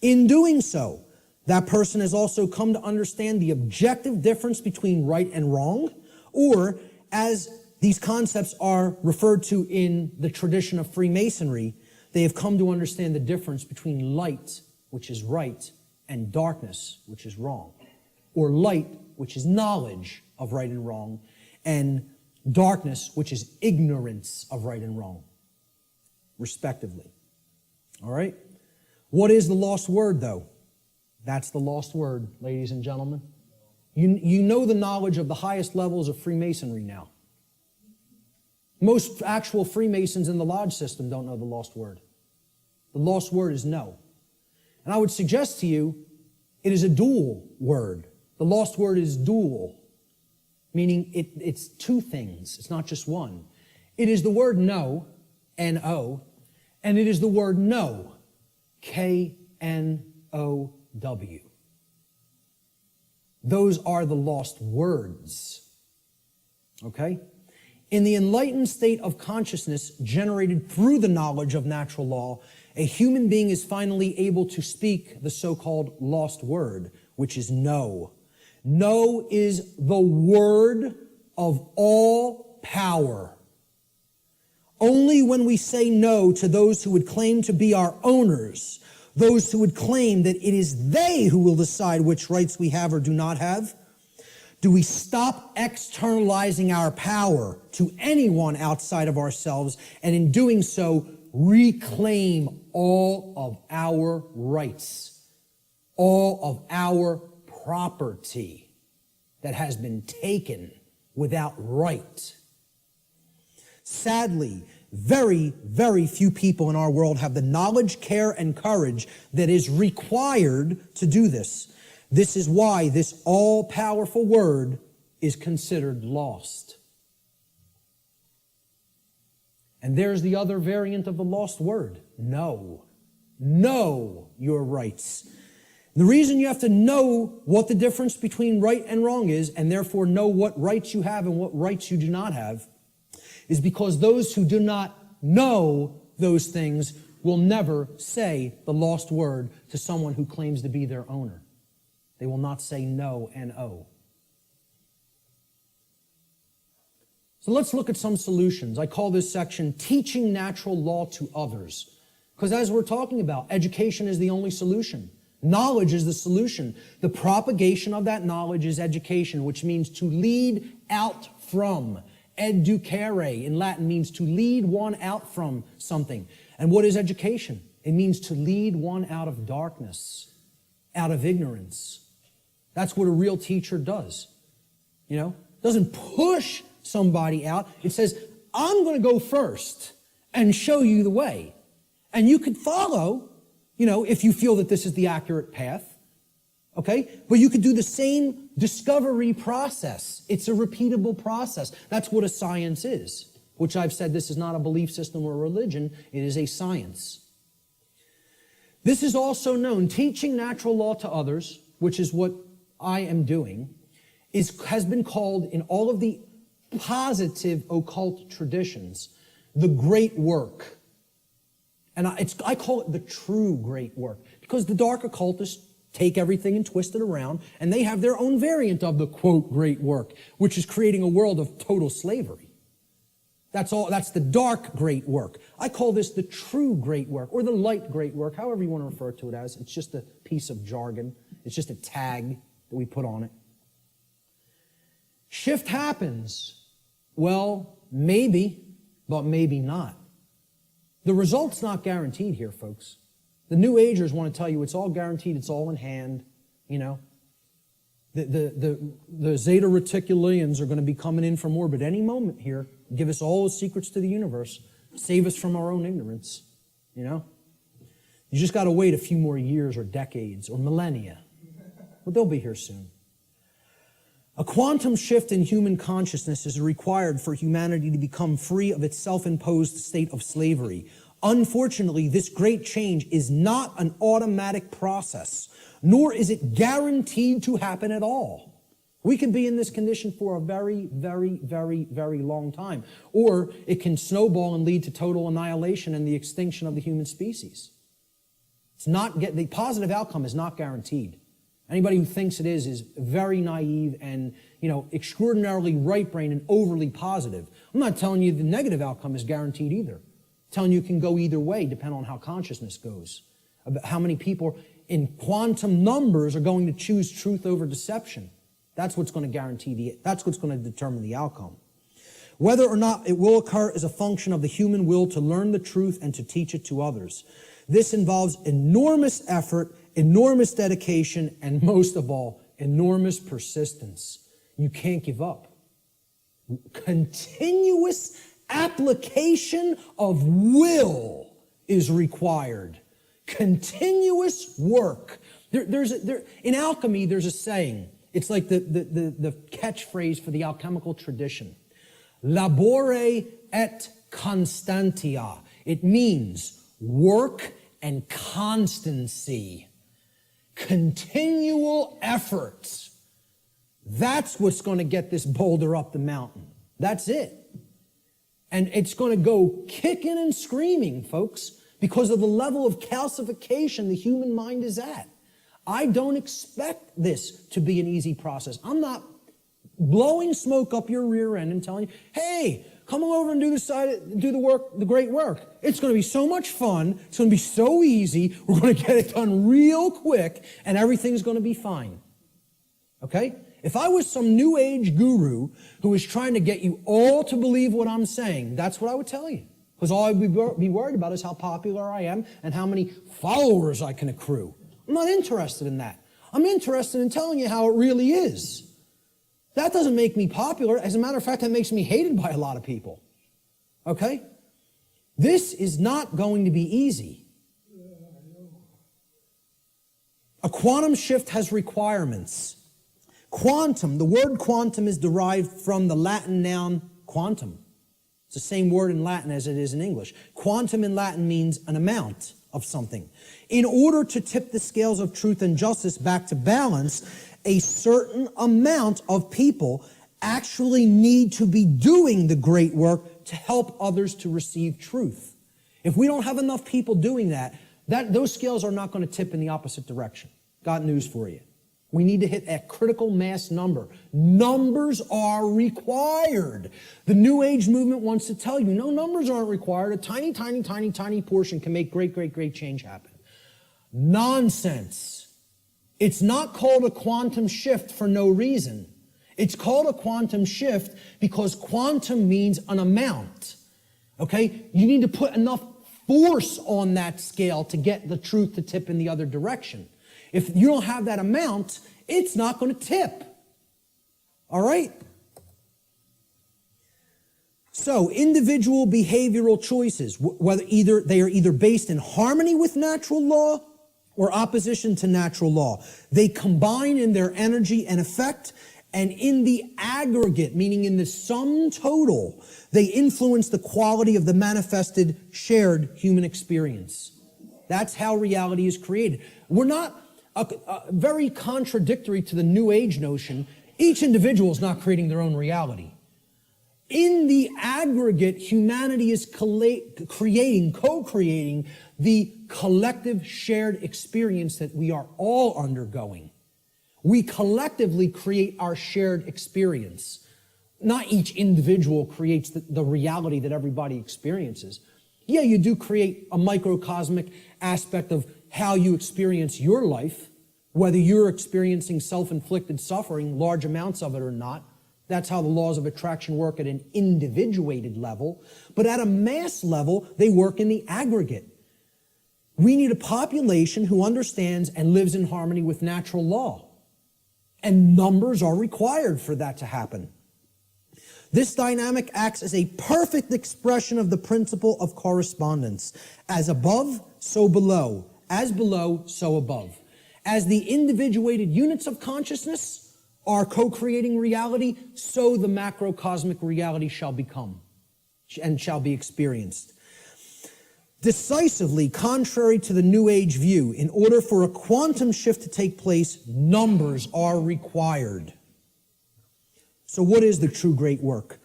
In doing so, that person has also come to understand the objective difference between right and wrong, or as these concepts are referred to in the tradition of Freemasonry, they have come to understand the difference between light, which is right, and darkness, which is wrong. Or light, which is knowledge of right and wrong, and darkness, which is ignorance of right and wrong, respectively. All right? What is the lost word, though? That's the lost word, ladies and gentlemen. You know the knowledge of the highest levels of Freemasonry now. Most actual Freemasons in the lodge system don't know the lost word. The lost word is no. And I would suggest to you, it is a dual word. The lost word is dual, meaning it's two things. It's not just one. It is the word no, N-O, and it is the word know, K-N-O-W. Those are the lost words. Okay? In the enlightened state of consciousness generated through the knowledge of natural law, a human being is finally able to speak the so-called lost word, which is no. No is the word of all power. Only when we say no to those who would claim to be our owners, those who would claim that it is they who will decide which rights we have or do not have, do we stop externalizing our power to anyone outside of ourselves, and in doing so, reclaim all of our rights, all of our property that has been taken without right. Sadly, very, very few people in our world have the knowledge, care, and courage that is required to do this. This is why this all-powerful word is considered lost. And there's the other variant of the lost word, know. Know your rights. The reason you have to know what the difference between right and wrong is, and therefore know what rights you have and what rights you do not have, is because those who do not know those things will never say the lost word to someone who claims to be their owner. They will not say no and oh. So let's look at some solutions. I call this section Teaching Natural Law to Others. Because as we're talking about, education is the only solution. Knowledge is the solution. The propagation of that knowledge is education, which means to lead out from. Educare in Latin means to lead one out from something. And what is education? It means to lead one out of darkness, out of ignorance. That's what a real teacher does. You know, doesn't push somebody out. It says, I'm going to go first and show you the way. And you could follow, you know, if you feel that this is the accurate path. Okay? But you could do the same discovery process. It's a repeatable process. That's what a science is, which I've said this is not a belief system or a religion. It is a science. This is also known, teaching natural law to others, which is what I am doing, has been called in all of the positive occult traditions the great work. And I call it the true great work, because the dark occultists take everything and twist it around, and they have their own variant of the, quote, great work, which is creating a world of total slavery. That's the dark great work. I call this the true great work, or the light great work, however you want to refer to it as. It's just a piece of jargon. It's just a tag that we put on it. Shift happens. Well, maybe, but maybe not. The result's not guaranteed here, folks. The New Agers want to tell you it's all guaranteed, it's all in hand, you know. The Zeta Reticulians are going to be coming in from orbit any moment here, give us all the secrets to the universe, save us from our own ignorance, you know. You just got to wait a few more years or decades or millennia. But they'll be here soon. A quantum shift in human consciousness is required for humanity to become free of its self-imposed state of slavery. Unfortunately, this great change is not an automatic process, nor is it guaranteed to happen at all. We can be in this condition for a very, very, very, very long time, or it can snowball and lead to total annihilation and the extinction of the human species. The positive outcome is not guaranteed. Anybody who thinks it is very naive and, you know, extraordinarily right-brained and overly positive. I'm not telling you the negative outcome is guaranteed either. I'm telling you it can go either way, depending on how consciousness goes. About how many people in quantum numbers are going to choose truth over deception. That's what's going to that's what's going to determine the outcome. Whether or not it will occur is a function of the human will to learn the truth and to teach it to others. This involves enormous effort, enormous dedication, and most of all, enormous persistence. You can't give up. Continuous application of will is required. Continuous work. In alchemy, there's a saying. It's like the catchphrase for the alchemical tradition. Labore et constantia. It means work and constancy. Continual efforts. That's what's going to get this boulder up the mountain. That's it. And it's going to go kicking and screaming, folks, because of the level of calcification the human mind is at. I don't expect this to be an easy process. I'm not blowing smoke up your rear end and telling you, hey, come over and do the work, the great work. It's going to be so much fun. It's going to be so easy. We're going to get it done real quick, and everything's going to be fine. Okay? If I was some new age guru who was trying to get you all to believe what I'm saying, that's what I would tell you. Because all I'd be worried about is how popular I am and how many followers I can accrue. I'm not interested in that. I'm interested in telling you how it really is. That doesn't make me popular. As a matter of fact, that makes me hated by a lot of people. Okay? This is not going to be easy. A quantum shift has requirements. Quantum, the word quantum is derived from the Latin noun quantum. It's the same word in Latin as it is in English. Quantum in Latin means an amount, of something. In order to tip the scales of truth and justice back to balance, a certain amount of people actually need to be doing the great work to help others to receive truth. If we don't have enough people doing that, those scales are not going to tip in the opposite direction. Got news for you. We need to hit a critical mass number. Numbers are required. The New Age movement wants to tell you, no, numbers aren't required. A tiny, tiny, tiny, tiny portion can make great, great, great change happen. Nonsense. It's not called a quantum shift for no reason. It's called a quantum shift because quantum means an amount. Okay? You need to put enough force on that scale to get the truth to tip in the other direction. If you don't have that amount, it's not going to tip. All right? So, individual behavioral choices, whether they are either based in harmony with natural law or opposition to natural law. They combine in their energy and effect, and in the aggregate, meaning in the sum total, they influence the quality of the manifested shared human experience. That's how reality is created. We're not very contradictory to the New Age notion. Each individual is not creating their own reality. In the aggregate, humanity is co-creating the collective shared experience that we are all undergoing. We collectively create our shared experience. Not each individual creates the reality that everybody experiences. Yeah, you do create a microcosmic aspect of how you experience your life, whether you're experiencing self-inflicted suffering, large amounts of it or not. That's how the laws of attraction work at an individuated level. But at a mass level, they work in the aggregate. We need a population who understands and lives in harmony with natural law. And numbers are required for that to happen. This dynamic acts as a perfect expression of the principle of correspondence. As above, so below. As below, so above. As the individuated units of consciousness are co-creating reality, so the macrocosmic reality shall become and shall be experienced. Decisively contrary to the New Age view, in order for a quantum shift to take place, numbers are required. So what is the true great work?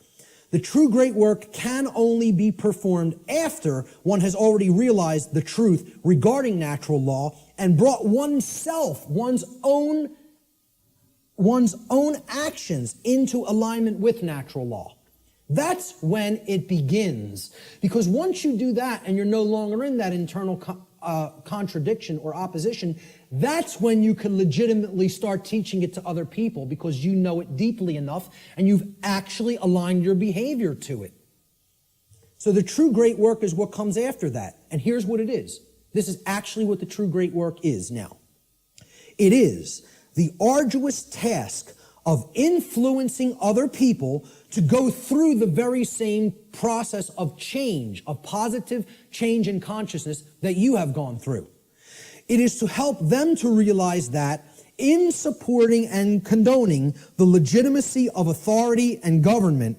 The true great work can only be performed after one has already realized the truth regarding natural law and brought oneself, one's own actions into alignment with natural law. That's when it begins. Because once you do that and you're no longer in that internal contradiction or opposition, that's when you can legitimately start teaching it to other people because you know it deeply enough and you've actually aligned your behavior to it. So the true great work is what comes after that. And here's what it is. This is actually what the true great work is now. It is the arduous task of influencing other people to go through the very same process of change, of positive change in consciousness that you have gone through. It is to help them to realize that in supporting and condoning the legitimacy of authority and government,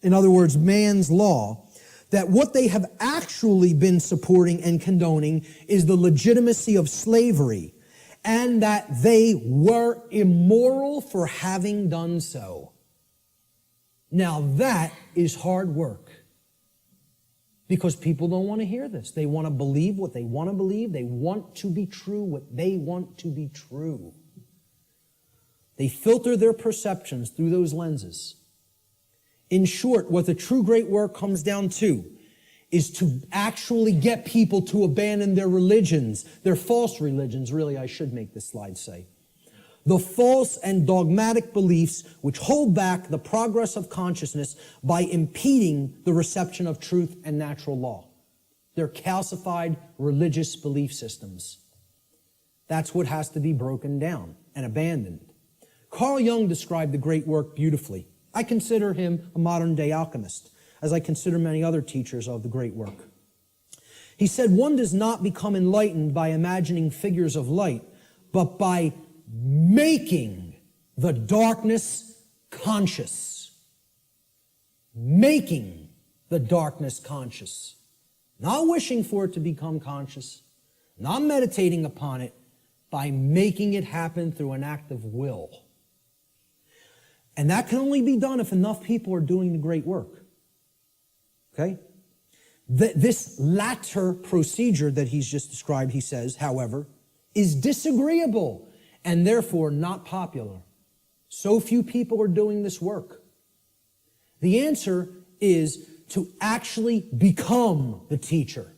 in other words, man's law, that what they have actually been supporting and condoning is the legitimacy of slavery, and that they were immoral for having done so. Now that is hard work. Because people don't want to hear this. They want to believe what they want to believe. They want to be true what they want to be true. They filter their perceptions through those lenses. In short, what the true great work comes down to is to actually get people to abandon their religions, their false religions, really, I should make this slide say. The false and dogmatic beliefs which hold back the progress of consciousness by impeding the reception of truth and natural law. They're calcified religious belief systems. That's what has to be broken down and abandoned. Carl Jung described the great work beautifully. I consider him a modern-day alchemist, as I consider many other teachers of the great work. He said, one does not become enlightened by imagining figures of light, but by making the darkness conscious. Making the darkness conscious. Not wishing for it to become conscious, not meditating upon it, by making it happen through an act of will. And that can only be done if enough people are doing the great work. Okay? This latter procedure that he's just described, he says, however, is disagreeable and therefore not popular. So few people are doing this work. The answer is to actually become the teacher.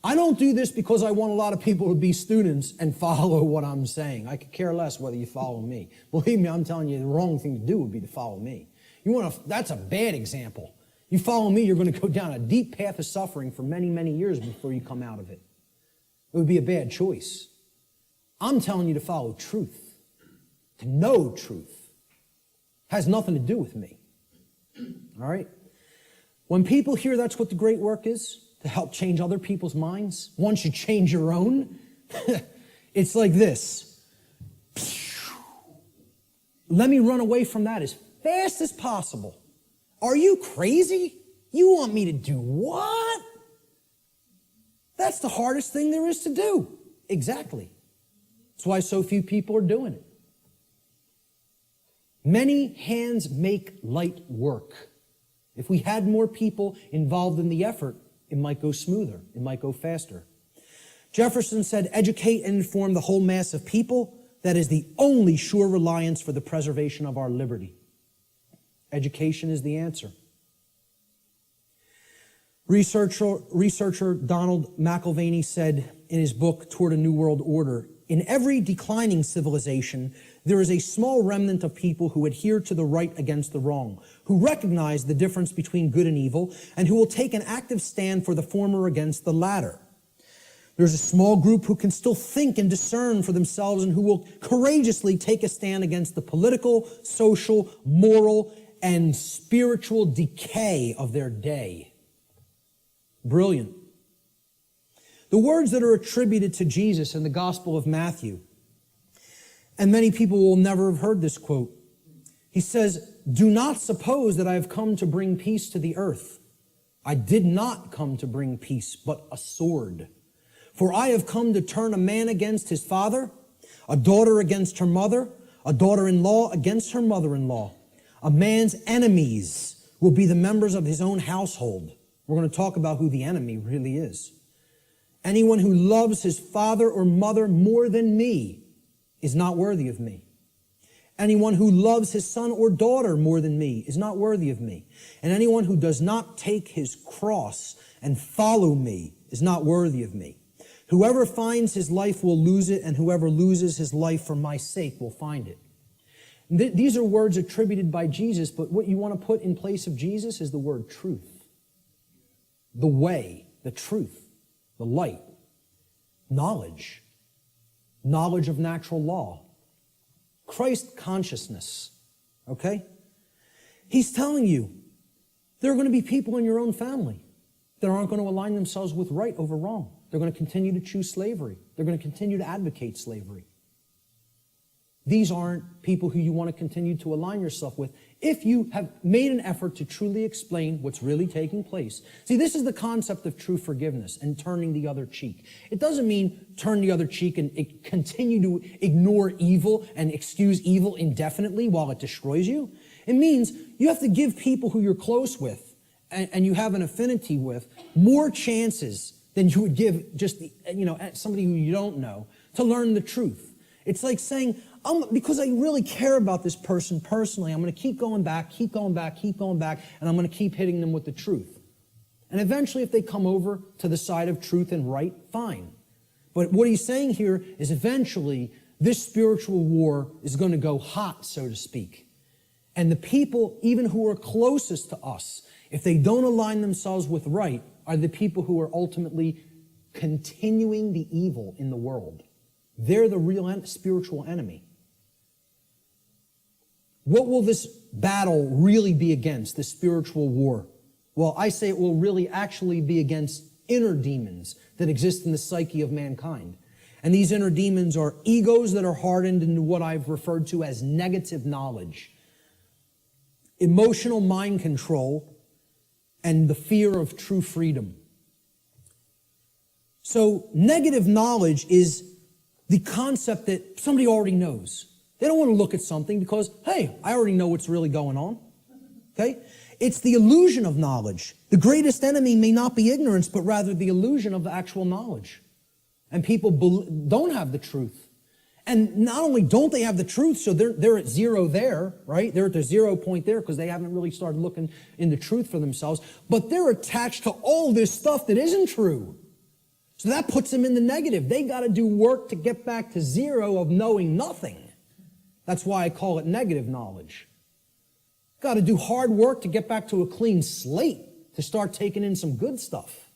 I don't do this because I want a lot of people to be students and follow what I'm saying. I could care less whether you follow me. Believe me, I'm telling you, the wrong thing to do would be to follow me. That's a bad example. You follow me, you're going to go down a deep path of suffering for many, many years before you come out of it. It would be a bad choice. I'm telling you to follow truth, to know truth. It has nothing to do with me. All right? When people hear that's what the great work is, to help change other people's minds, once you change your own, it's like this. Let me run away from that as fast as possible. Are you crazy? You want me to do what? That's the hardest thing there is to do. Exactly. That's why so few people are doing it. Many hands make light work. If we had more people involved in the effort, it might go smoother. It might go faster. Jefferson said, educate and inform the whole mass of people. That is the only sure reliance for the preservation of our liberty. Education is the answer. Researcher Donald McIlvaney said in his book, Toward a New World Order, in every declining civilization, there is a small remnant of people who adhere to the right against the wrong, who recognize the difference between good and evil, and who will take an active stand for the former against the latter. There's a small group who can still think and discern for themselves and who will courageously take a stand against the political, social, moral, and spiritual decay of their day. Brilliant. The words that are attributed to Jesus in the Gospel of Matthew, and many people will never have heard this quote. He says, do not suppose that I have come to bring peace to the earth. I did not come to bring peace, but a sword. For I have come to turn a man against his father, a daughter against her mother, a daughter-in-law against her mother-in-law. A man's enemies will be the members of his own household. We're going to talk about who the enemy really is. Anyone who loves his father or mother more than me is not worthy of me. Anyone who loves his son or daughter more than me is not worthy of me. And anyone who does not take his cross and follow me is not worthy of me. Whoever finds his life will lose it, and whoever loses his life for my sake will find it. These are words attributed by Jesus, but what you want to put in place of Jesus is the word truth. The way, the truth. The light, knowledge of natural law, Christ consciousness, okay? He's telling you there are going to be people in your own family that aren't going to align themselves with right over wrong. They're going to continue to choose slavery. They're going to continue to advocate slavery. These aren't people who you want to continue to align yourself with if you have made an effort to truly explain what's really taking place. See, this is the concept of true forgiveness and turning the other cheek. It doesn't mean turn the other cheek and continue to ignore evil and excuse evil indefinitely while it destroys you. It means you have to give people who you're close with and you have an affinity with more chances than you would give just somebody who you don't know to learn the truth. It's like saying, because I really care about this person personally, I'm going to keep going back, and I'm going to keep hitting them with the truth. And eventually, if they come over to the side of truth and right, fine. But what he's saying here is eventually, this spiritual war is going to go hot, so to speak. And the people, even who are closest to us, if they don't align themselves with right, are the people who are ultimately continuing the evil in the world. They're the real spiritual enemy. What will this battle really be against, this spiritual war? Well, I say it will really actually be against inner demons that exist in the psyche of mankind. And these inner demons are egos that are hardened into what I've referred to as negative knowledge, emotional mind control, and the fear of true freedom. So negative knowledge is the concept that somebody already knows. They don't want to look at something because, hey, I already know what's really going on. Okay? It's the illusion of knowledge. The greatest enemy may not be ignorance, but rather the illusion of the actual knowledge. And people don't have the truth. And not only don't they have the truth, so they're at zero there, right? They're at the 0 point there because they haven't really started looking into truth for themselves, but they're attached to all this stuff that isn't true. So that puts them in the negative. They got to do work to get back to zero of knowing nothing. That's why I call it negative knowledge. Got to do hard work to get back to a clean slate, to start taking in some good stuff.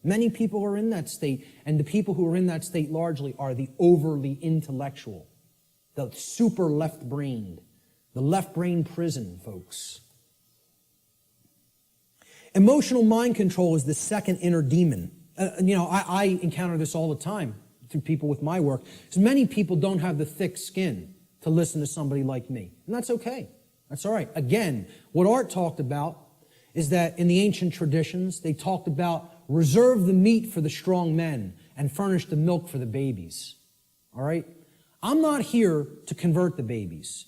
Many people are in that state, and the people who are in that state largely are the overly intellectual, the super left-brained, the left-brain prison, folks. Emotional mind control is the second inner demon. I encounter this all the time through people with my work, because many people don't have the thick skin to listen to somebody like me, and that's okay. That's all right. Again, what Art talked about is that in the ancient traditions, they talked about reserve the meat for the strong men and furnish the milk for the babies. All right? I'm not here to convert the babies.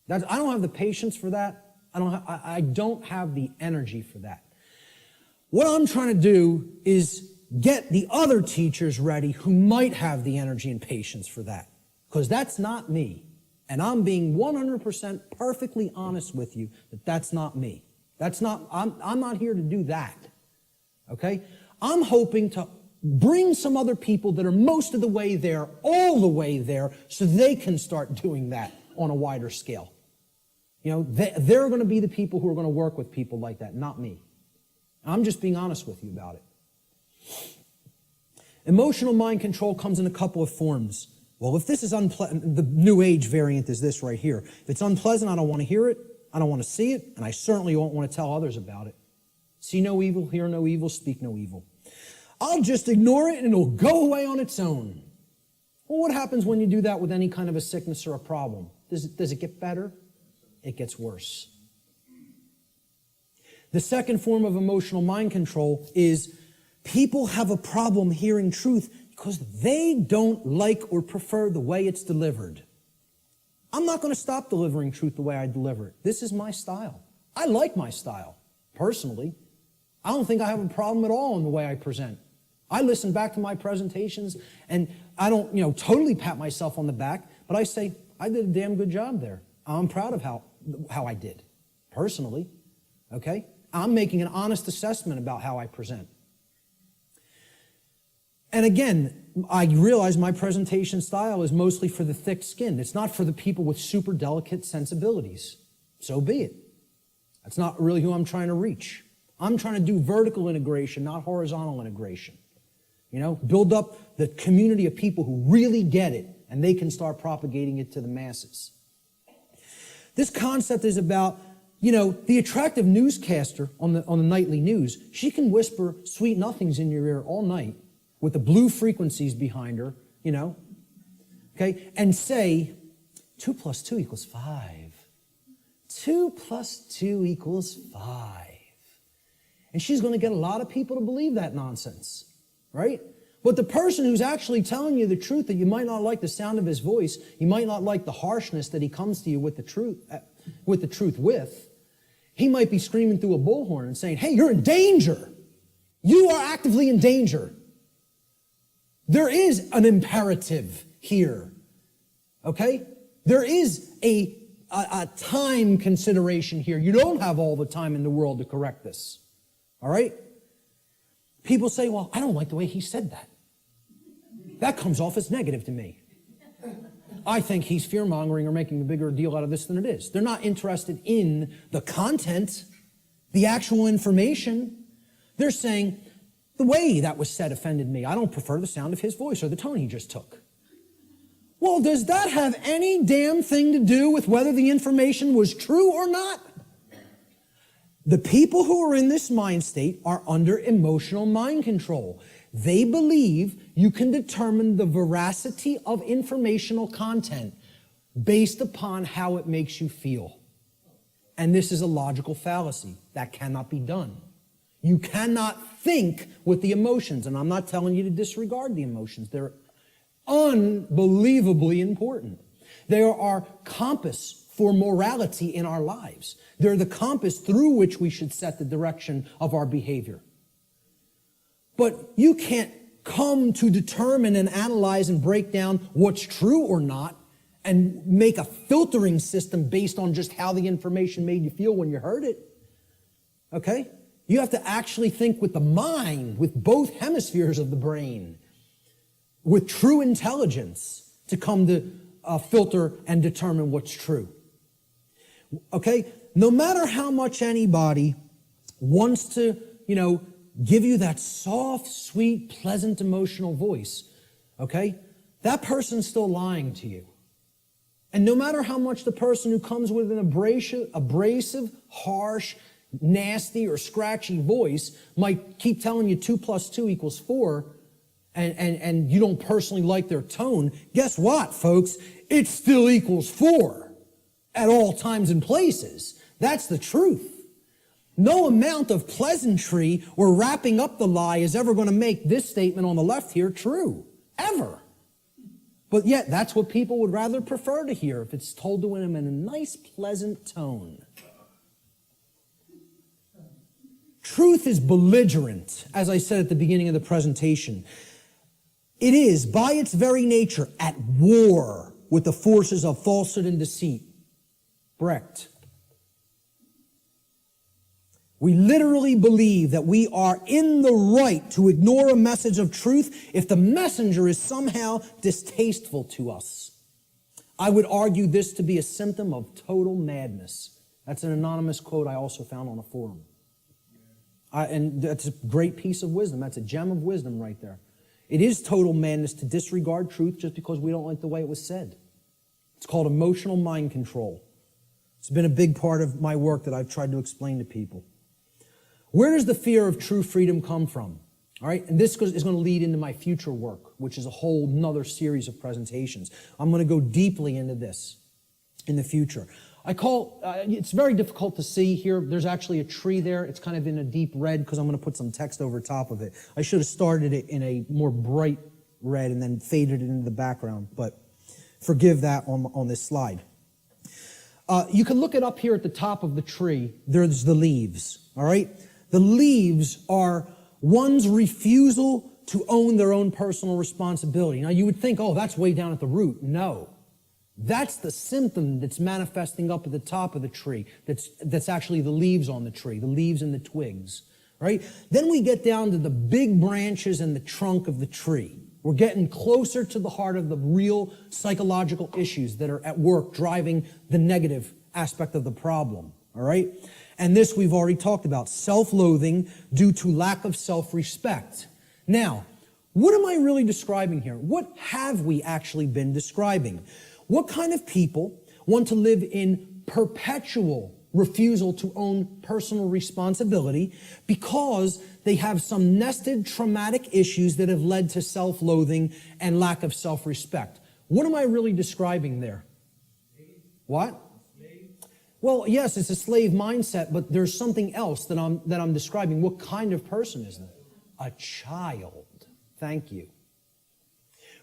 I don't have the patience for that. I don't have the energy for that. What I'm trying to do is get the other teachers ready who might have the energy and patience for that, because that's not me. And I'm being 100% perfectly honest with you that that's not me. I'm not here to do that. Okay? I'm hoping to bring some other people that are most of the way there, all the way there, so they can start doing that on a wider scale. They're going to be the people who are going to work with people like that, not me. I'm just being honest with you about it. Emotional mind control comes in a couple of forms. Well, if this is unpleasant, the New Age variant is this right here. If it's unpleasant, I don't want to hear it, I don't want to see it, and I certainly won't want to tell others about it. See no evil, hear no evil, speak no evil. I'll just ignore it and it'll go away on its own. Well, what happens when you do that with any kind of a sickness or a problem? Does it get better? It gets worse. The second form of emotional mind control is people have a problem hearing truth because they don't like or prefer the way it's delivered. I'm not going to stop delivering truth the way I deliver it. This is my style. I like my style, personally. I don't think I have a problem at all in the way I present. I listen back to my presentations, and I don't, totally pat myself on the back, but I say, I did a damn good job there. I'm proud of how I did, personally, okay? I'm making an honest assessment about how I present. And again, I realize my presentation style is mostly for the thick-skinned. It's not for the people with super delicate sensibilities. So be it. That's not really who I'm trying to reach. I'm trying to do vertical integration, not horizontal integration. Build up the community of people who really get it, and they can start propagating it to the masses. This concept is about, the attractive newscaster on the nightly news. She can whisper sweet nothings in your ear all night with the blue frequencies behind her, okay, and say, 2 + 2 = 5. 2 + 2 = 5. And she's going to get a lot of people to believe that nonsense, right? But the person who's actually telling you the truth, that you might not like the sound of his voice, you might not like the harshness that he comes to you with the truth with, he might be screaming through a bullhorn and saying, hey, you're in danger. You are actively in danger. There is an imperative here, okay? There is a time consideration here. You don't have all the time in the world to correct this, all right? People say, well, I don't like the way he said that. That comes off as negative to me. I think he's fear-mongering or making a bigger deal out of this than it is. They're not interested in the content, the actual information. They're saying, the way that was said offended me. I don't prefer the sound of his voice or the tone he just took. Well, does that have any damn thing to do with whether the information was true or not? The people who are in this mind state are under emotional mind control. They believe you can determine the veracity of informational content based upon how it makes you feel. And this is a logical fallacy. That cannot be done. You cannot think with the emotions. And I'm not telling you to disregard the emotions. They're unbelievably important. They are our compass for morality in our lives. They're the compass through which we should set the direction of our behavior. But you can't come to determine and analyze and break down what's true or not and make a filtering system based on just how the information made you feel when you heard it. Okay? You have to actually think with the mind, with both hemispheres of the brain, with true intelligence to come to filter and determine what's true. Okay? No matter how much anybody wants to, give you that soft, sweet, pleasant, emotional voice, okay? That person's still lying to you. And no matter how much the person who comes with an abrasive, harsh, nasty, or scratchy voice might keep telling you 2 + 2 = 4, and you don't personally like their tone, guess what, folks? It still equals 4 at all times and places. That's the truth. No amount of pleasantry or wrapping up the lie is ever going to make this statement on the left here true. Ever. But yet, that's what people would rather prefer to hear if it's told to them in a nice, pleasant tone. Truth is belligerent, as I said at the beginning of the presentation. It is, by its very nature, at war with the forces of falsehood and deceit. Brecht. We literally believe that we are in the right to ignore a message of truth if the messenger is somehow distasteful to us. I would argue this to be a symptom of total madness. That's an anonymous quote I also found on a forum. And that's a great piece of wisdom. That's a gem of wisdom right there. It is total madness to disregard truth just because we don't like the way it was said. It's called emotional mind control. It's been a big part of my work that I've tried to explain to people. Where does the fear of true freedom come from? All right, and this is going to lead into my future work, which is a whole nother series of presentations. I'm going to go deeply into this in the future. It's very difficult to see here. There's actually a tree there. It's kind of in a deep red because I'm going to put some text over top of it. I should have started it in a more bright red and then faded it into the background, but forgive that on this slide. You can look it up here at the top of the tree. There's the leaves, all right? The leaves are one's refusal to own their own personal responsibility. Now, you would think, oh, that's way down at the root. No. That's the symptom that's manifesting up at the top of the tree. That's actually the leaves on the tree, the leaves and the twigs, right? Then we get down to the big branches and the trunk of the tree. We're getting closer to the heart of the real psychological issues that are at work driving the negative aspect of the problem, all right? And this we've already talked about, self-loathing due to lack of self-respect. Now, what am I really describing here? What have we actually been describing? What kind of people want to live in perpetual refusal to own personal responsibility because they have some nested traumatic issues that have led to self-loathing and lack of self-respect? What am I really describing there? What? Well, yes, it's a slave mindset, but there's something else that I'm describing. What kind of person is that? A child. Thank you.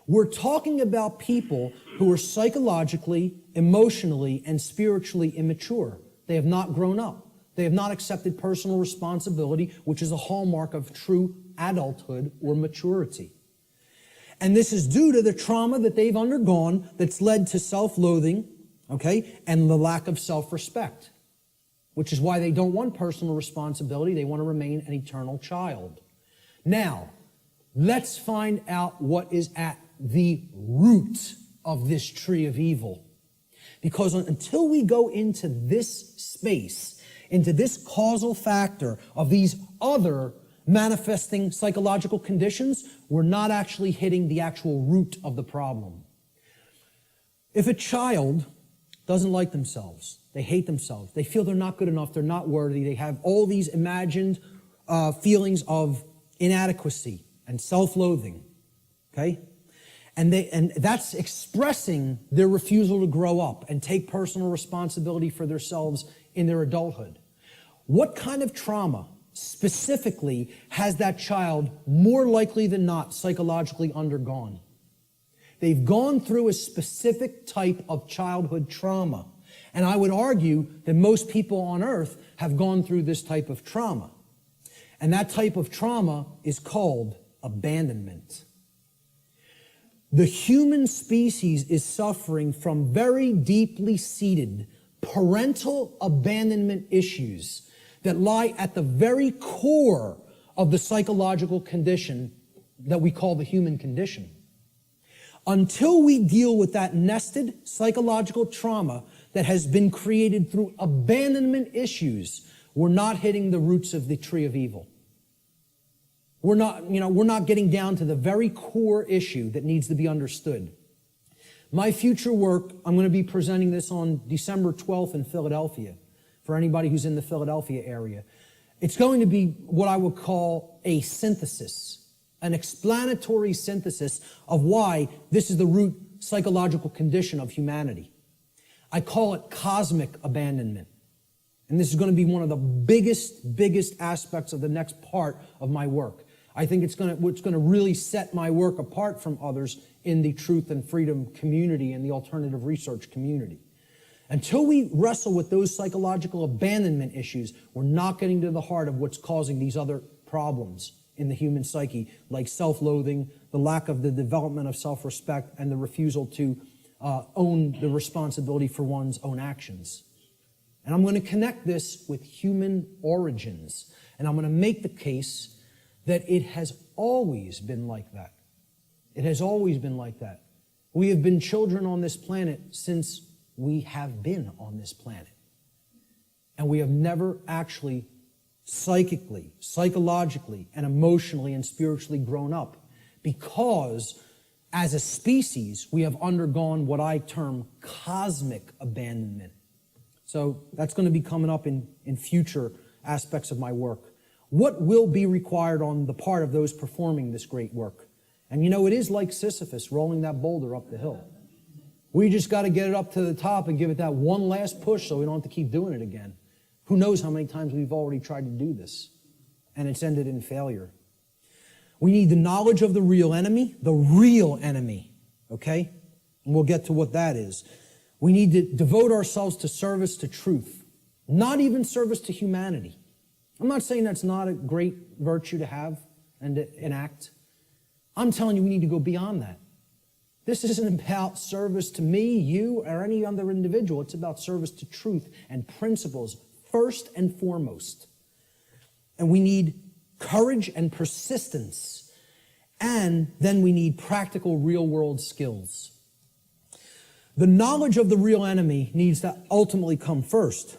We're talking about people who are psychologically, emotionally, and spiritually immature. They have not grown up. They have not accepted personal responsibility, which is a hallmark of true adulthood or maturity. And this is due to the trauma that they've undergone that's led to self-loathing, okay, and the lack of self-respect, which is why they don't want personal responsibility. They want to remain an eternal child. Now, let's find out what is at the root of this tree of evil. Because until we go into this space, into this causal factor of these other manifesting psychological conditions, we're not actually hitting the actual root of the problem. If a child doesn't like themselves, they hate themselves, they feel they're not good enough, they're not worthy, they have all these imagined feelings of inadequacy and self-loathing, okay? And that's expressing their refusal to grow up and take personal responsibility for themselves in their adulthood. What kind of trauma, specifically has that child more likely than not psychologically undergone. They've gone through a specific type of childhood trauma. And I would argue that most people on earth have gone through this type of trauma. And that type of trauma is called abandonment. The human species is suffering from very deeply seated parental abandonment issues that lie at the very core of the psychological condition that we call the human condition. Until we deal with that nested psychological trauma that has been created through abandonment issues, we're not hitting the roots of the tree of evil. We're not getting down to the very core issue that needs to be understood. My future work, I'm going to be presenting this on December 12th in Philadelphia, for anybody who's in the Philadelphia area. It's going to be what I would call a synthesis, an explanatory synthesis of why this is the root psychological condition of humanity. I call it cosmic abandonment. And this is going to be one of the biggest aspects of the next part of my work. I think it's going to really set my work apart from others in the truth and freedom community and the alternative research community. Until we wrestle with those psychological abandonment issues, we're not getting to the heart of what's causing these other problems in the human psyche, like self-loathing, the lack of the development of self-respect, and the refusal to own the responsibility for one's own actions. And I'm going to connect this with human origins. And I'm going to make the case that it has always been like that. It has always been like that. We have been children on this planet since we have been on this planet. And we have never actually psychically, psychologically, and emotionally and spiritually grown up, because as a species, we have undergone what I term cosmic abandonment. So that's going to be coming up in future aspects of my work. What will be required on the part of those performing this great work? And it is like Sisyphus rolling that boulder up the hill. We just got to get it up to the top and give it that one last push so we don't have to keep doing it again. Who knows how many times we've already tried to do this, and it's ended in failure. We need the knowledge of the real enemy, okay? And we'll get to what that is. We need to devote ourselves to service to truth, not even service to humanity. I'm not saying that's not a great virtue to have and to enact. I'm telling you we need to go beyond that. This isn't about service to me, you, or any other individual. It's about service to truth and principles first and foremost. And we need courage and persistence. And then we need practical real-world skills. The knowledge of the real enemy needs to ultimately come first.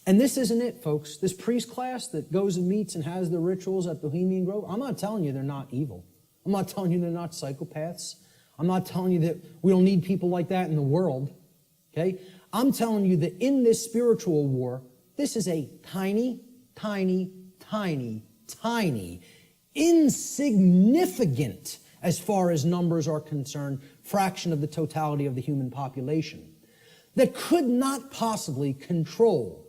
And this isn't it, folks. This priest class that goes and meets and has the rituals at Bohemian Grove, I'm not telling you they're not evil. I'm not telling you they're not psychopaths. I'm not telling you that we don't need people like that in the world. Okay? I'm telling you that in this spiritual war, this is a tiny, insignificant, as far as numbers are concerned, fraction of the totality of the human population that could not possibly control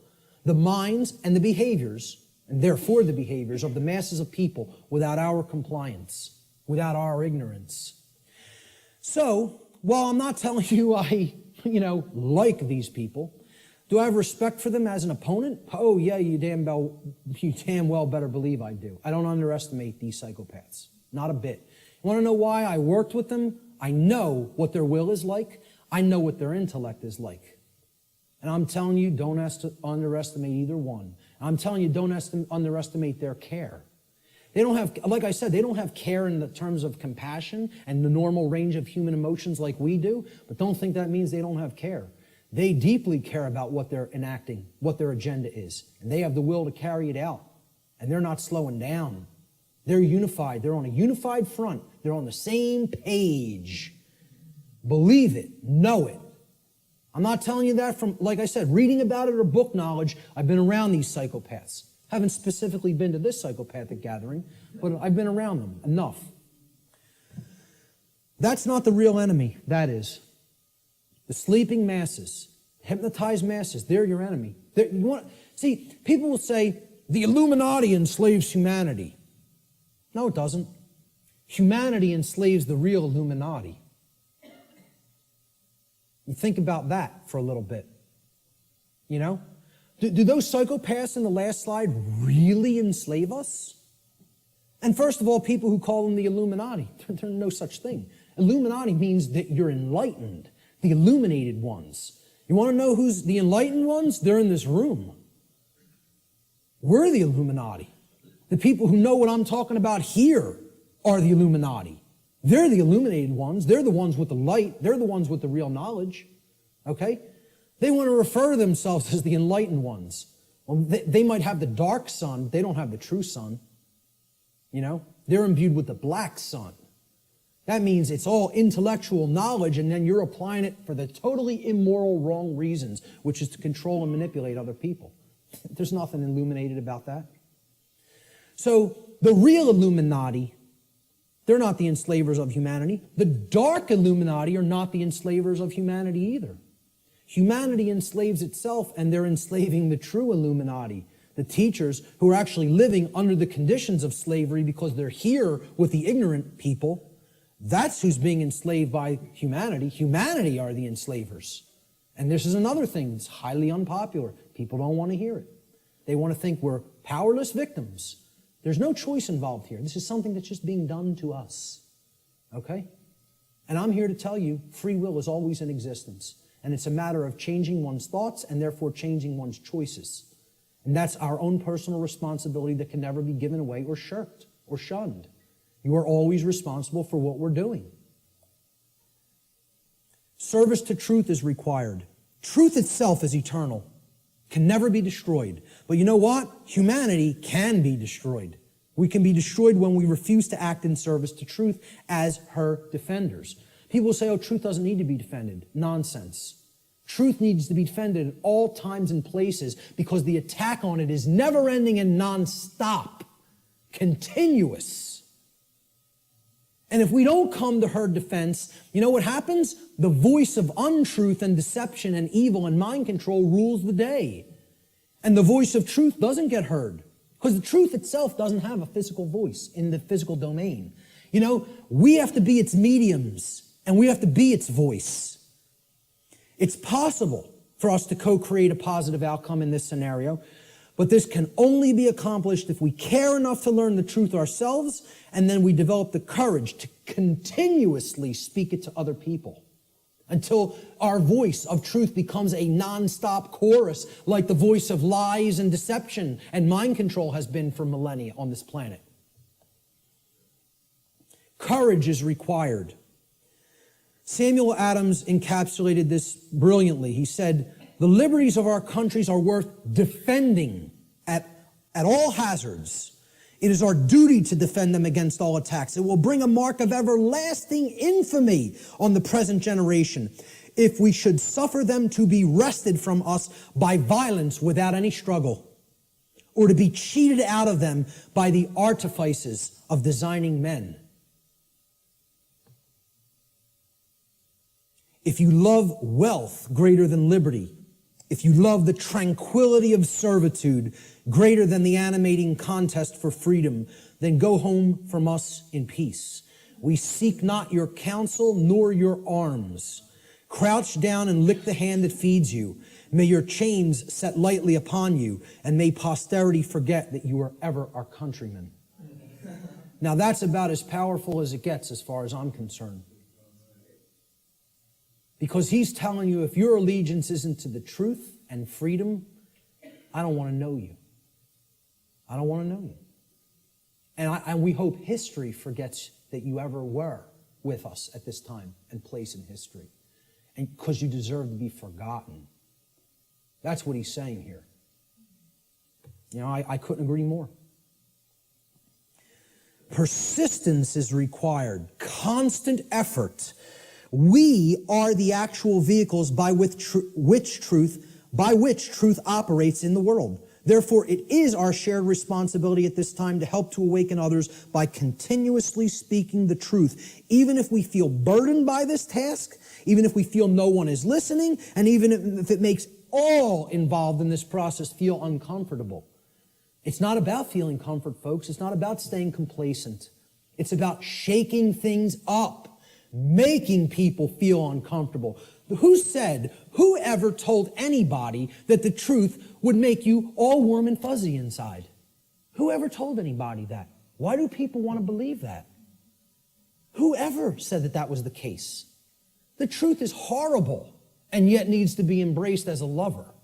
the minds and the behaviors, and therefore the behaviors of the masses of people without our compliance, without our ignorance. So, while I'm not telling you I, like these people, do I have respect for them as an opponent? Oh yeah, you damn well better believe I do. I don't underestimate these psychopaths. Not a bit. You want to know why I worked with them? I know what their will is like. I know what their intellect is like. And I'm telling you, don't underestimate either one. I'm telling you, don't underestimate their care. They don't have, like I said, they don't have care in the terms of compassion and the normal range of human emotions like we do, but don't think that means they don't have care. They deeply care about what they're enacting, what their agenda is, and they have the will to carry it out, and they're not slowing down. They're unified. They're on a unified front. They're on the same page. Believe it. Know it. I'm not telling you that from, like I said, reading about it or book knowledge. I've been around these psychopaths. Haven't specifically been to this psychopathic gathering, but I've been around them enough. That's not the real enemy, that is. The sleeping masses, hypnotized masses, they're your enemy. See, people will say, the Illuminati enslaves humanity. No, it doesn't. Humanity enslaves the real Illuminati. You think about that for a little bit. You know? Do those psychopaths in the last slide really enslave us? And first of all, people who call them the Illuminati, there's no such thing. Illuminati means that you're enlightened, the illuminated ones. You want to know who's the enlightened ones? They're in this room. We're the Illuminati. The people who know what I'm talking about here are the Illuminati. They're the illuminated ones. They're the ones with the light. They're the ones with the real knowledge. Okay? They want to refer to themselves as the enlightened ones. Well, they might have the dark sun, but they don't have the true sun. You know? They're imbued with the black sun. That means it's all intellectual knowledge, and then you're applying it for the totally immoral, wrong reasons, which is to control and manipulate other people. There's nothing illuminated about that. So the real Illuminati, they're not the enslavers of humanity. The dark Illuminati are not the enslavers of humanity either. Humanity enslaves itself, and they're enslaving the true Illuminati, the teachers who are actually living under the conditions of slavery because they're here with the ignorant people. That's who's being enslaved by humanity. Humanity are the enslavers. And this is another thing that's highly unpopular. People don't want to hear it. They want to think we're powerless victims. There's no choice involved here. This is something that's just being done to us. Okay? And I'm here to tell you, free will is always in existence. And it's a matter of changing one's thoughts and therefore changing one's choices. And that's our own personal responsibility that can never be given away or shirked or shunned. You are always responsible for what we're doing. Service to truth is required. Truth itself is eternal, can never be destroyed. But you know what? Humanity can be destroyed. We can be destroyed when we refuse to act in service to truth as her defenders. People say, oh, truth doesn't need to be defended. Nonsense. Truth needs to be defended at all times and places because the attack on it is never-ending and non-stop, continuous. And if we don't come to her defense, you know what happens? The voice of untruth and deception and evil and mind control rules the day. And the voice of truth doesn't get heard because the truth itself doesn't have a physical voice in the physical domain. You know, we have to be its mediums and we have to be its voice. It's possible for us to co-create a positive outcome in this scenario, but this can only be accomplished if we care enough to learn the truth ourselves, and then we develop the courage to continuously speak it to other people until our voice of truth becomes a non-stop chorus like the voice of lies and deception and mind control has been for millennia on this planet. Courage is required. Samuel Adams encapsulated this brilliantly. He said, the liberties of our countries are worth defending at all hazards. It is our duty to defend them against all attacks. It will bring a mark of everlasting infamy on the present generation if we should suffer them to be wrested from us by violence without any struggle, or to be cheated out of them by the artifices of designing men. If you love wealth greater than liberty, if you love the tranquility of servitude greater than the animating contest for freedom, then go home from us in peace. We seek not your counsel nor your arms. Crouch down and lick the hand that feeds you. May your chains set lightly upon you, and may posterity forget that you were ever our countrymen. Now that's about as powerful as it gets as far as I'm concerned. Because he's telling you if your allegiance isn't to the truth and freedom, I don't want to know you. I don't want to know you. And we hope history forgets that you ever were with us at this time and place in history. And because you deserve to be forgotten. That's what he's saying here. You know, I couldn't agree more. Persistence is required. Constant effort. We are the actual vehicles by which truth operates in the world. Therefore, it is our shared responsibility at this time to help to awaken others by continuously speaking the truth, even if we feel burdened by this task, even if we feel no one is listening, and even if it makes all involved in this process feel uncomfortable. It's not about feeling comfort, folks. It's not about staying complacent. It's about shaking things up, making people feel uncomfortable. Who ever told anybody that the truth would make you all warm and fuzzy inside? Who ever told anybody that? Why do people want to believe that? Whoever said that that was the case? The truth is horrible and yet needs to be embraced as a lover.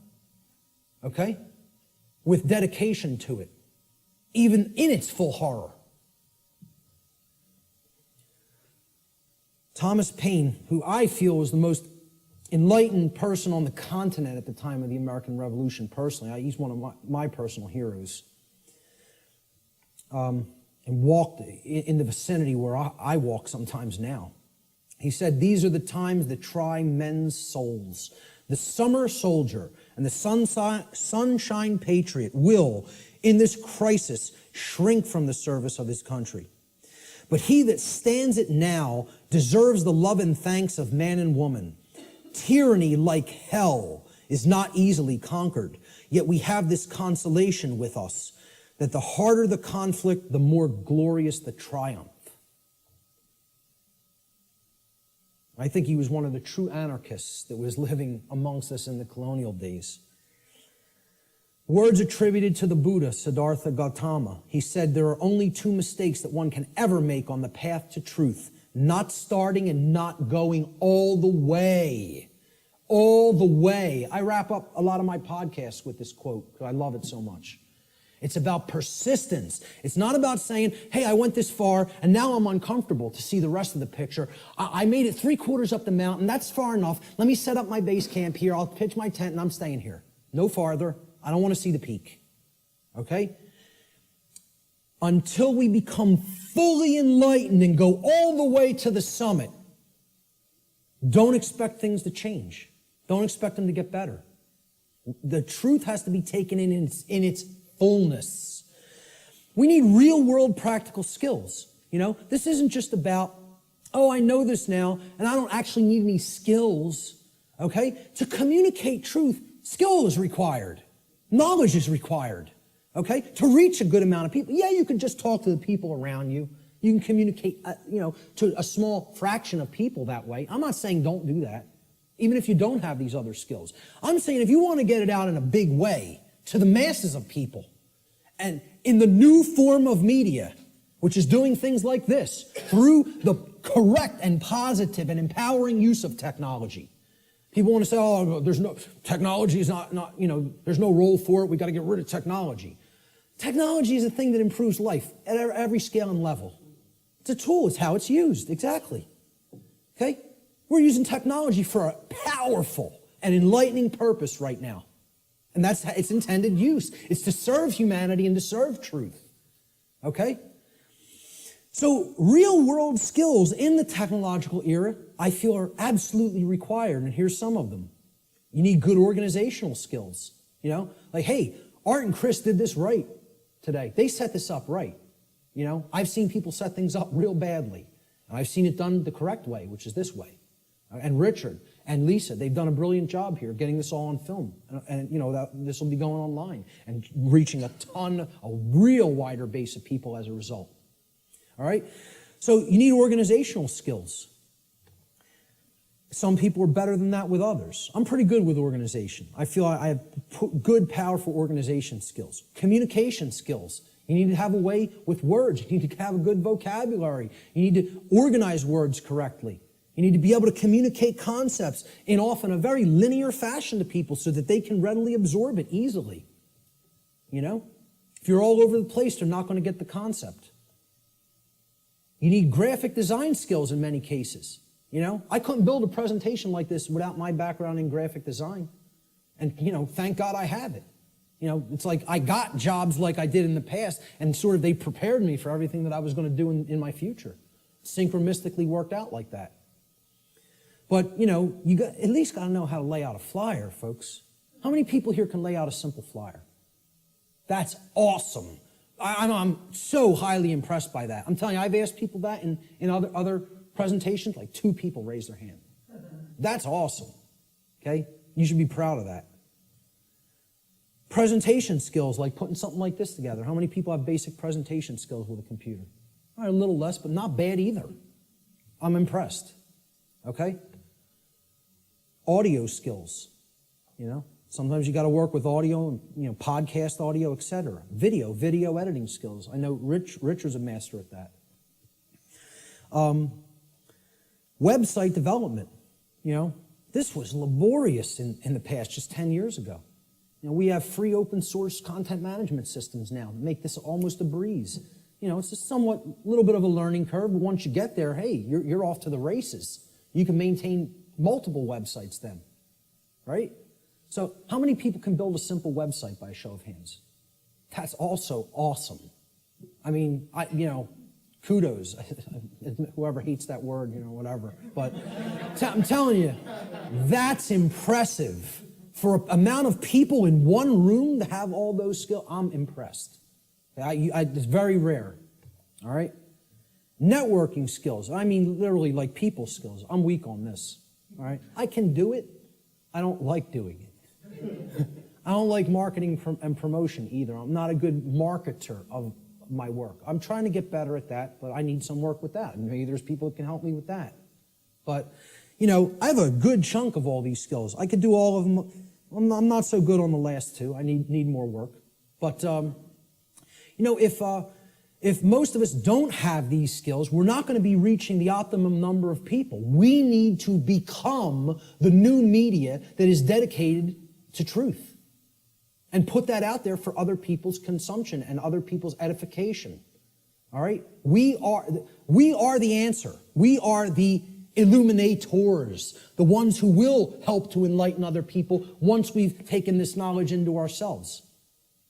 Okay? With dedication to it, even in its full horror. Thomas Paine, who I feel was the most enlightened person on the continent at the time of the American Revolution, personally, he's one of my personal heroes, and walked in the vicinity where I walk sometimes now. He said, "These are the times that try men's souls. The summer soldier and the sunshine patriot will, in this crisis, shrink from the service of his country. But he that stands it now deserves the love and thanks of man and woman. Tyranny, like hell, is not easily conquered, yet we have this consolation with us, that the harder the conflict, the more glorious the triumph." I think he was one of the true anarchists that was living amongst us in the colonial days. Words attributed to the Buddha, Siddhartha Gautama. He said, "There are only two mistakes that one can ever make on the path to truth: not starting and not going all the way." All the way. I wrap up a lot of my podcasts with this quote because I love it so much. It's about persistence. It's not about saying, "Hey, I went this far and now I'm uncomfortable to see the rest of the picture. I made it 3/4 up the mountain. That's far enough. Let me set up my base camp here. I'll pitch my tent and I'm staying here. No farther. I don't want to see the peak." Okay? Until we become fully enlightened and go all the way to the summit, don't expect things to change. Don't expect them to get better. The truth has to be taken in its fullness. We need real world practical skills. You know, this isn't just about, "Oh, I know this now and I don't actually need any skills." Okay? To communicate truth, skill is required. Knowledge is required. Okay? To reach a good amount of people. Yeah, you can just talk to the people around you. You can communicate, to a small fraction of people that way. I'm not saying don't do that, even if you don't have these other skills. I'm saying if you want to get it out in a big way to the masses of people, and in the new form of media, which is doing things like this, through the correct and positive and empowering use of technology. People want to say, "Oh, technology is not, there's no role for it. We got to get rid of technology." Technology is a thing that improves life at every scale and level. It's a tool. It's how it's used. Exactly. Okay? We're using technology for a powerful and enlightening purpose right now. And that's its intended use. It's to serve humanity and to serve truth. Okay? So real world skills in the technological era, I feel, are absolutely required. And here's some of them. You need good organizational skills. Like, hey, Art and Chris did this right today. They set this up right. I've seen people set things up real badly. And I've seen it done the correct way, which is this way. And Richard and Lisa, they've done a brilliant job here getting this all on film. And this will be going online and reaching a real wider base of people as a result. All right? So you need organizational skills. Some people are better than that with others. I'm pretty good with organization. I feel I have good, powerful organization skills. Communication skills. You need to have a way with words. You need to have a good vocabulary. You need to organize words correctly. You need to be able to communicate concepts in often a very linear fashion to people so that they can readily absorb it easily. If you're all over the place, they're not going to get the concept. You need graphic design skills in many cases. I couldn't build a presentation like this without my background in graphic design. And, thank God I have it. It's like I got jobs like I did in the past, and sort of they prepared me for everything that I was going to do in my future. Synchronistically worked out like that. But, you at least got to know how to lay out a flyer, folks. How many people here can lay out a simple flyer? That's awesome. I'm so highly impressed by that. I'm telling you, I've asked people that in other presentations, like 2 people raise their hand. That's awesome. Okay? You should be proud of that. Presentation skills, like putting something like this together. How many people have basic presentation skills with a computer? All right, a little less, but not bad either. I'm impressed. Okay? Audio skills, you know. Sometimes you got to work with audio, you know, podcast audio, etc. Video editing skills. I know Richard's a master at that. Website development, you know. This was laborious in the past, just 10 years ago. You know, we have free open source content management systems now that make this almost a breeze. You know, it's just somewhat, a little bit of a learning curve, but once you get there, hey, you're off to the races. You can maintain multiple websites then, right? So how many people can build a simple website by a show of hands? That's also awesome. I mean, you know, kudos. Whoever hates that word, you know, whatever. But I'm telling you, that's impressive. For an amount of people in one room to have all those skills, I'm impressed. It's very rare, all right? Networking skills. I mean, literally like people skills. I'm weak on this, all right? I can do it. I don't like doing it. I don't like marketing and promotion either. I'm not a good marketer of my work. I'm trying to get better at that, but I need some work with that. And maybe there's people that can help me with that. But, you know, I have a good chunk of all these skills. I could do all of them. I'm not so good on the last two. I need more work. But, you know, if most of us don't have these skills, we're not going to be reaching the optimum number of people. We need to become the new media that is dedicated to truth and put that out there for other people's consumption and other people's edification. All right? We are the answer. We are the illuminators, the ones who will help to enlighten other people once we've taken this knowledge into ourselves.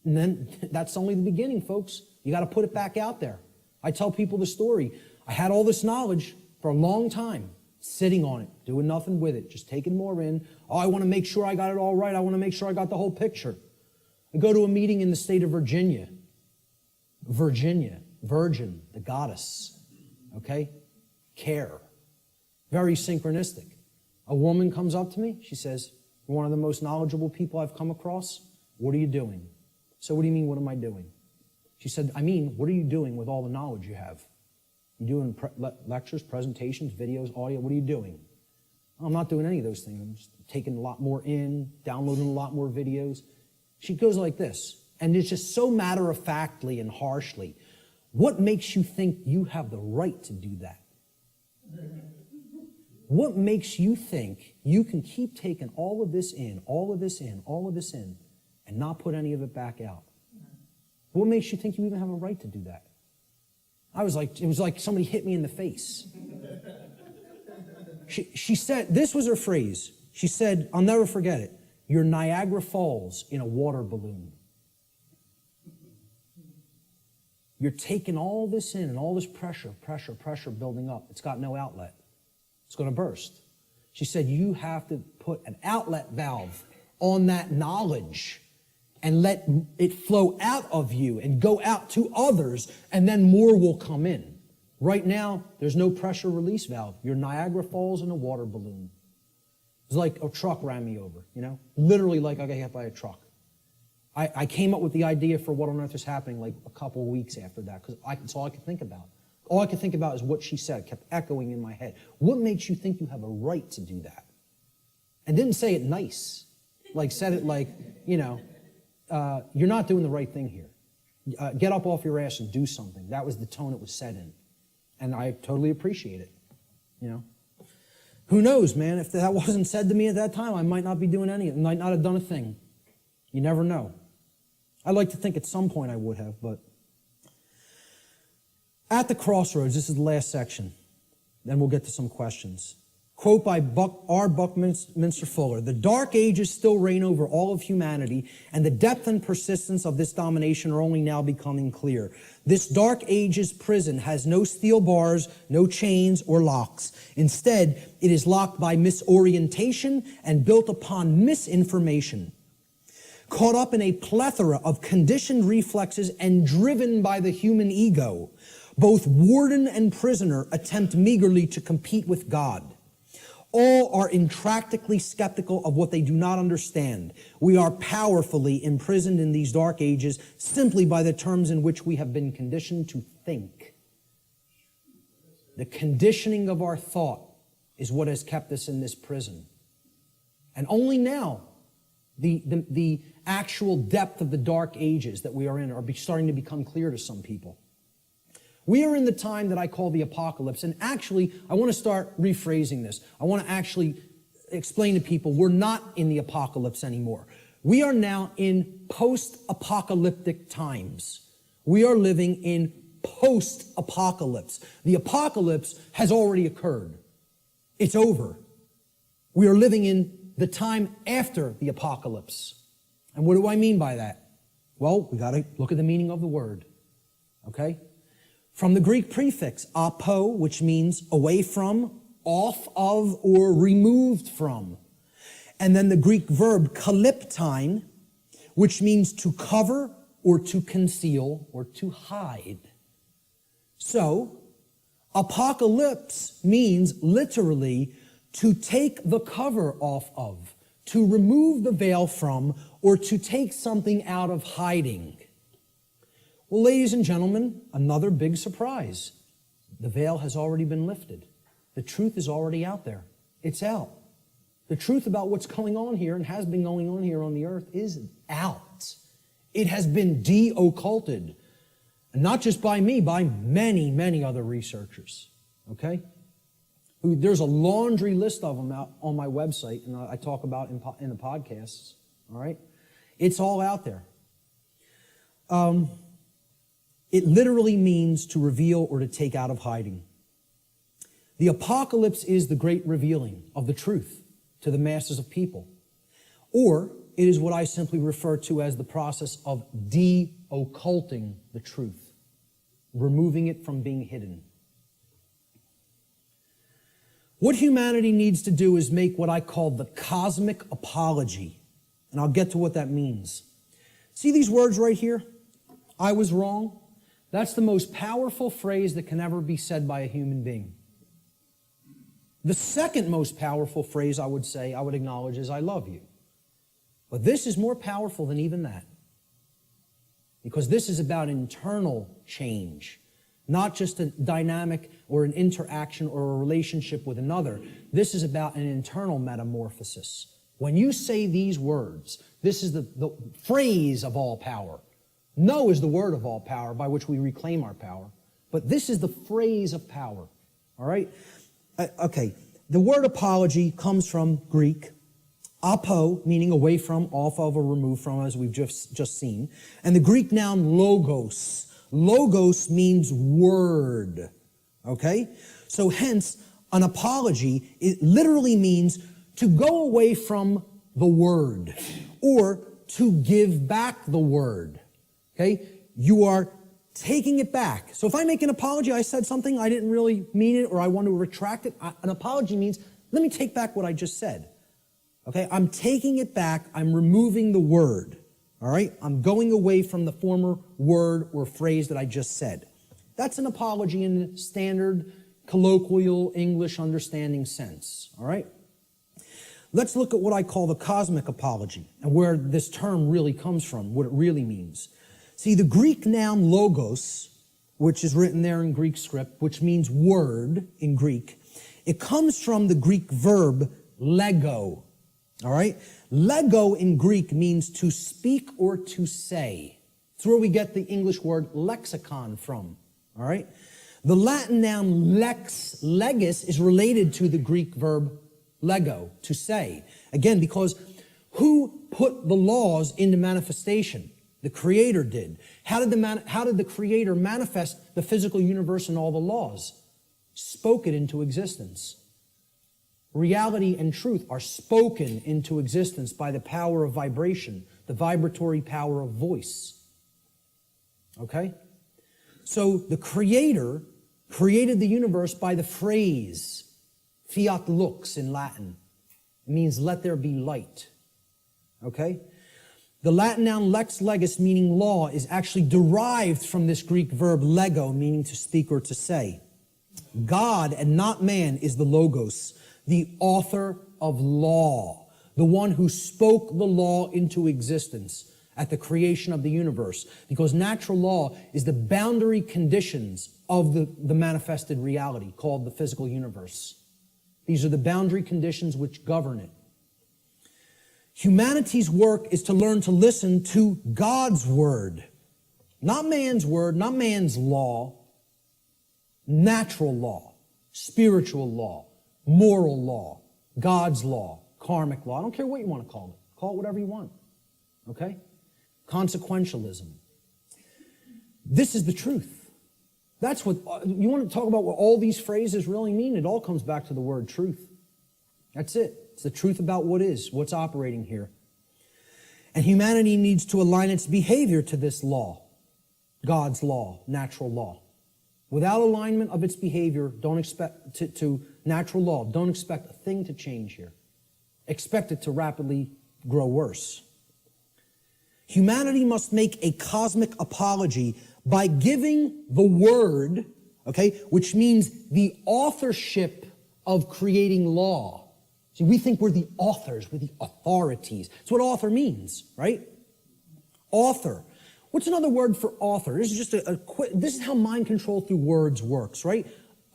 And then that's only the beginning, folks. You got to put it back out there. I tell people the story. I had all this knowledge for a long time, sitting on it, doing nothing with it, just taking more in. Oh, I want to make sure I got it all right. I want to make sure I got the whole picture. I go to a meeting in the state of Virginia. Virgin, the goddess, okay? Care. Very synchronistic. A woman comes up to me. She says, "You're one of the most knowledgeable people I've come across. What are you doing?" So what do you mean, what am I doing? She said, I mean, what are you doing with all the knowledge you have? You doing lectures, presentations, videos, audio? What are you doing? I'm not doing any of those things. I'm just taking a lot more in, downloading a lot more videos. She goes like this, and it's just so matter-of-factly and harshly. What makes you think you have the right to do that? What makes you think you can keep taking all of this in, all of this in, all of this in, and not put any of it back out? What makes you think you even have a right to do that? It was like somebody hit me in the face. She said, this was her phrase. She said, I'll never forget it. You're Niagara Falls in a water balloon. You're taking all this in and all this pressure building up. It's got no outlet. It's going to burst. She said, you have to put an outlet valve on that knowledge and let it flow out of you and go out to others, and then more will come in. Right now, there's no pressure release valve. You're Niagara Falls in a water balloon. It's like a truck ran me over, you know? Literally like I got hit by a truck. I came up with the idea for what on earth is happening like a couple of weeks after that, because it's all I could think about. All I could think about is what she said. It kept echoing in my head. What makes you think you have a right to do that? And didn't say it nice. Like said it like, you know, you're not doing the right thing here. Get up off your ass and do something. That was the tone it was said in. And I totally appreciate it, you know. Who knows, man? If that wasn't said to me at that time, I might not be doing anything. I might not have done a thing. You never know. I like to think at some point I would have, but at the crossroads, this is the last section. Then we'll get to some questions. Quote by R. Buckminster Fuller, "The dark ages still reign over all of humanity, and the depth and persistence of this domination are only now becoming clear. This dark ages prison has no steel bars, no chains or locks. Instead, it is locked by misorientation and built upon misinformation. Caught up in a plethora of conditioned reflexes and driven by the human ego, both warden and prisoner attempt meagerly to compete with God. All are intractably skeptical of what they do not understand. We are powerfully imprisoned in these dark ages simply by the terms in which we have been conditioned to think. The conditioning of our thought is what has kept us in this prison. And only now, the actual depth of the dark ages that we are in are starting to become clear to some people. We are in the time that I call the apocalypse. And actually, I want to start rephrasing this. I want to actually explain to people we're not in the apocalypse anymore. We are now in post-apocalyptic times. We are living in post-apocalypse. The apocalypse has already occurred. It's over. We are living in the time after the apocalypse. And what do I mean by that? Well, we got to look at the meaning of the word. Okay? From the Greek prefix, apo, which means away from, off of, or removed from. And then the Greek verb kalyptine, which means to cover or to conceal or to hide. So, apocalypse means literally to take the cover off of, to remove the veil from, or to take something out of hiding. Well, ladies and gentlemen, another big surprise. The veil has already been lifted. The truth is already out there. It's out. The truth about what's going on here and has been going on here on the earth is out. It has been de-occulted. And not just by me, by many, many other researchers. Okay? There's a laundry list of them out on my website, and I talk about in the podcasts. All right? It's all out there. It literally means to reveal or to take out of hiding. The apocalypse is the great revealing of the truth to the masses of people. Or it is what I simply refer to as the process of de-occulting the truth, removing it from being hidden. What humanity needs to do is make what I call the cosmic apology. And I'll get to what that means. See these words right here? I was wrong. That's the most powerful phrase that can ever be said by a human being. The second most powerful phrase I would acknowledge is I love you. But this is more powerful than even that. Because this is about internal change, not just a dynamic or an interaction or a relationship with another. This is about an internal metamorphosis. When you say these words, this is the phrase of all power. No is the word of all power by which we reclaim our power. But this is the phrase of power. All right? Okay. The word apology comes from Greek, apo, meaning away from, off of, or removed from, as we've just seen. And the Greek noun logos. Logos means word. Okay? So hence, an apology, it literally means to go away from the word or to give back the word. Okay? You are taking it back. So if I make an apology, I said something, I didn't really mean it, or I want to retract it. An apology means, let me take back what I just said. Okay? I'm taking it back. I'm removing the word. All right? I'm going away from the former word or phrase that I just said. That's an apology in the standard colloquial English understanding sense. All right? Let's look at what I call the cosmic apology and where this term really comes from, what it really means. See, the Greek noun logos, which is written there in Greek script, which means word in Greek, it comes from the Greek verb lego. All right? Lego in Greek means to speak or to say. It's where we get the English word lexicon from. All right? The Latin noun legis is related to the Greek verb lego, to say. Again, because who put the laws into manifestation? The Creator did. How did the Creator manifest the physical universe and all the laws? Spoke it into existence. Reality and truth are spoken into existence by the power of vibration, the vibratory power of voice. Okay? So the Creator created the universe by the phrase, fiat lux in Latin. It means let there be light. Okay? The Latin noun lex legis, meaning law, is actually derived from this Greek verb lego, meaning to speak or to say. God and not man is the logos. the author of law, the one who spoke the law into existence at the creation of the universe, because natural law is the boundary conditions of the manifested reality called the physical universe. These are the boundary conditions which govern it. Humanity's work is to learn to listen to God's word, not man's word, not man's law, natural law, spiritual law, moral law, God's law, karmic law. I don't care what you want to call it. Call it whatever you want. Okay? Consequentialism. This is the truth. That's what, you want to talk about what all these phrases really mean? It all comes back to the word truth. That's it. It's the truth about what is, what's operating here. And humanity needs to align its behavior to this law, God's law, natural law. Without alignment of its behavior, don't expect to natural law, don't expect a thing to change here. Expect it to rapidly grow worse. Humanity must make a cosmic apology by giving the word, okay, which means the authorship of creating law. See, we think we're the authors, we're the authorities. That's what author means, right? Author. What's another word for author? This is just this is how mind control through words works, right?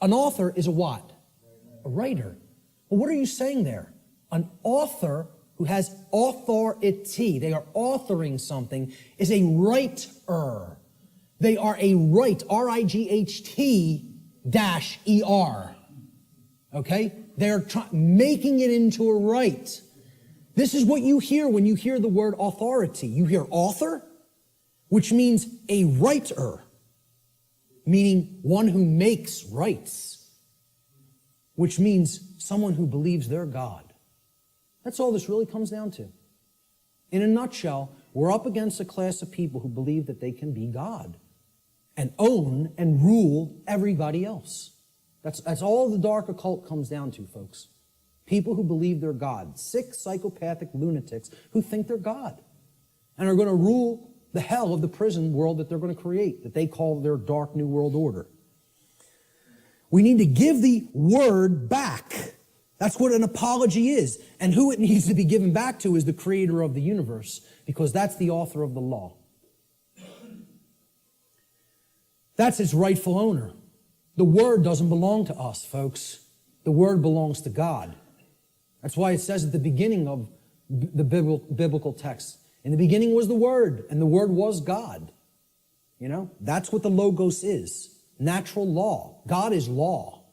An author is a what? A writer. Well, what are you saying there? An author who has authority, they are authoring something, is a writer. They are a right, R-I-G-H-T-E-R. Okay? They're making it into a right. This is what you hear when you hear the word authority. You hear author, which means a writer, meaning one who makes rights, which means someone who believes they're God. That's all this really comes down to. In a nutshell, we're up against a class of people who believe that they can be God and own and rule everybody else. That's all the dark occult comes down to, folks. People who believe they're God. Sick, psychopathic lunatics who think they're God and are going to rule the hell of the prison world that they're going to create, that they call their dark new world order. We need to give the word back. That's what an apology is. And who it needs to be given back to is the creator of the universe, because that's the author of the law. That's its rightful owner. The word doesn't belong to us, folks. The word belongs to God. That's why it says at the beginning of the biblical text, in the beginning was the Word, and the Word was God. You know, that's what the Logos is. Natural law. God is law.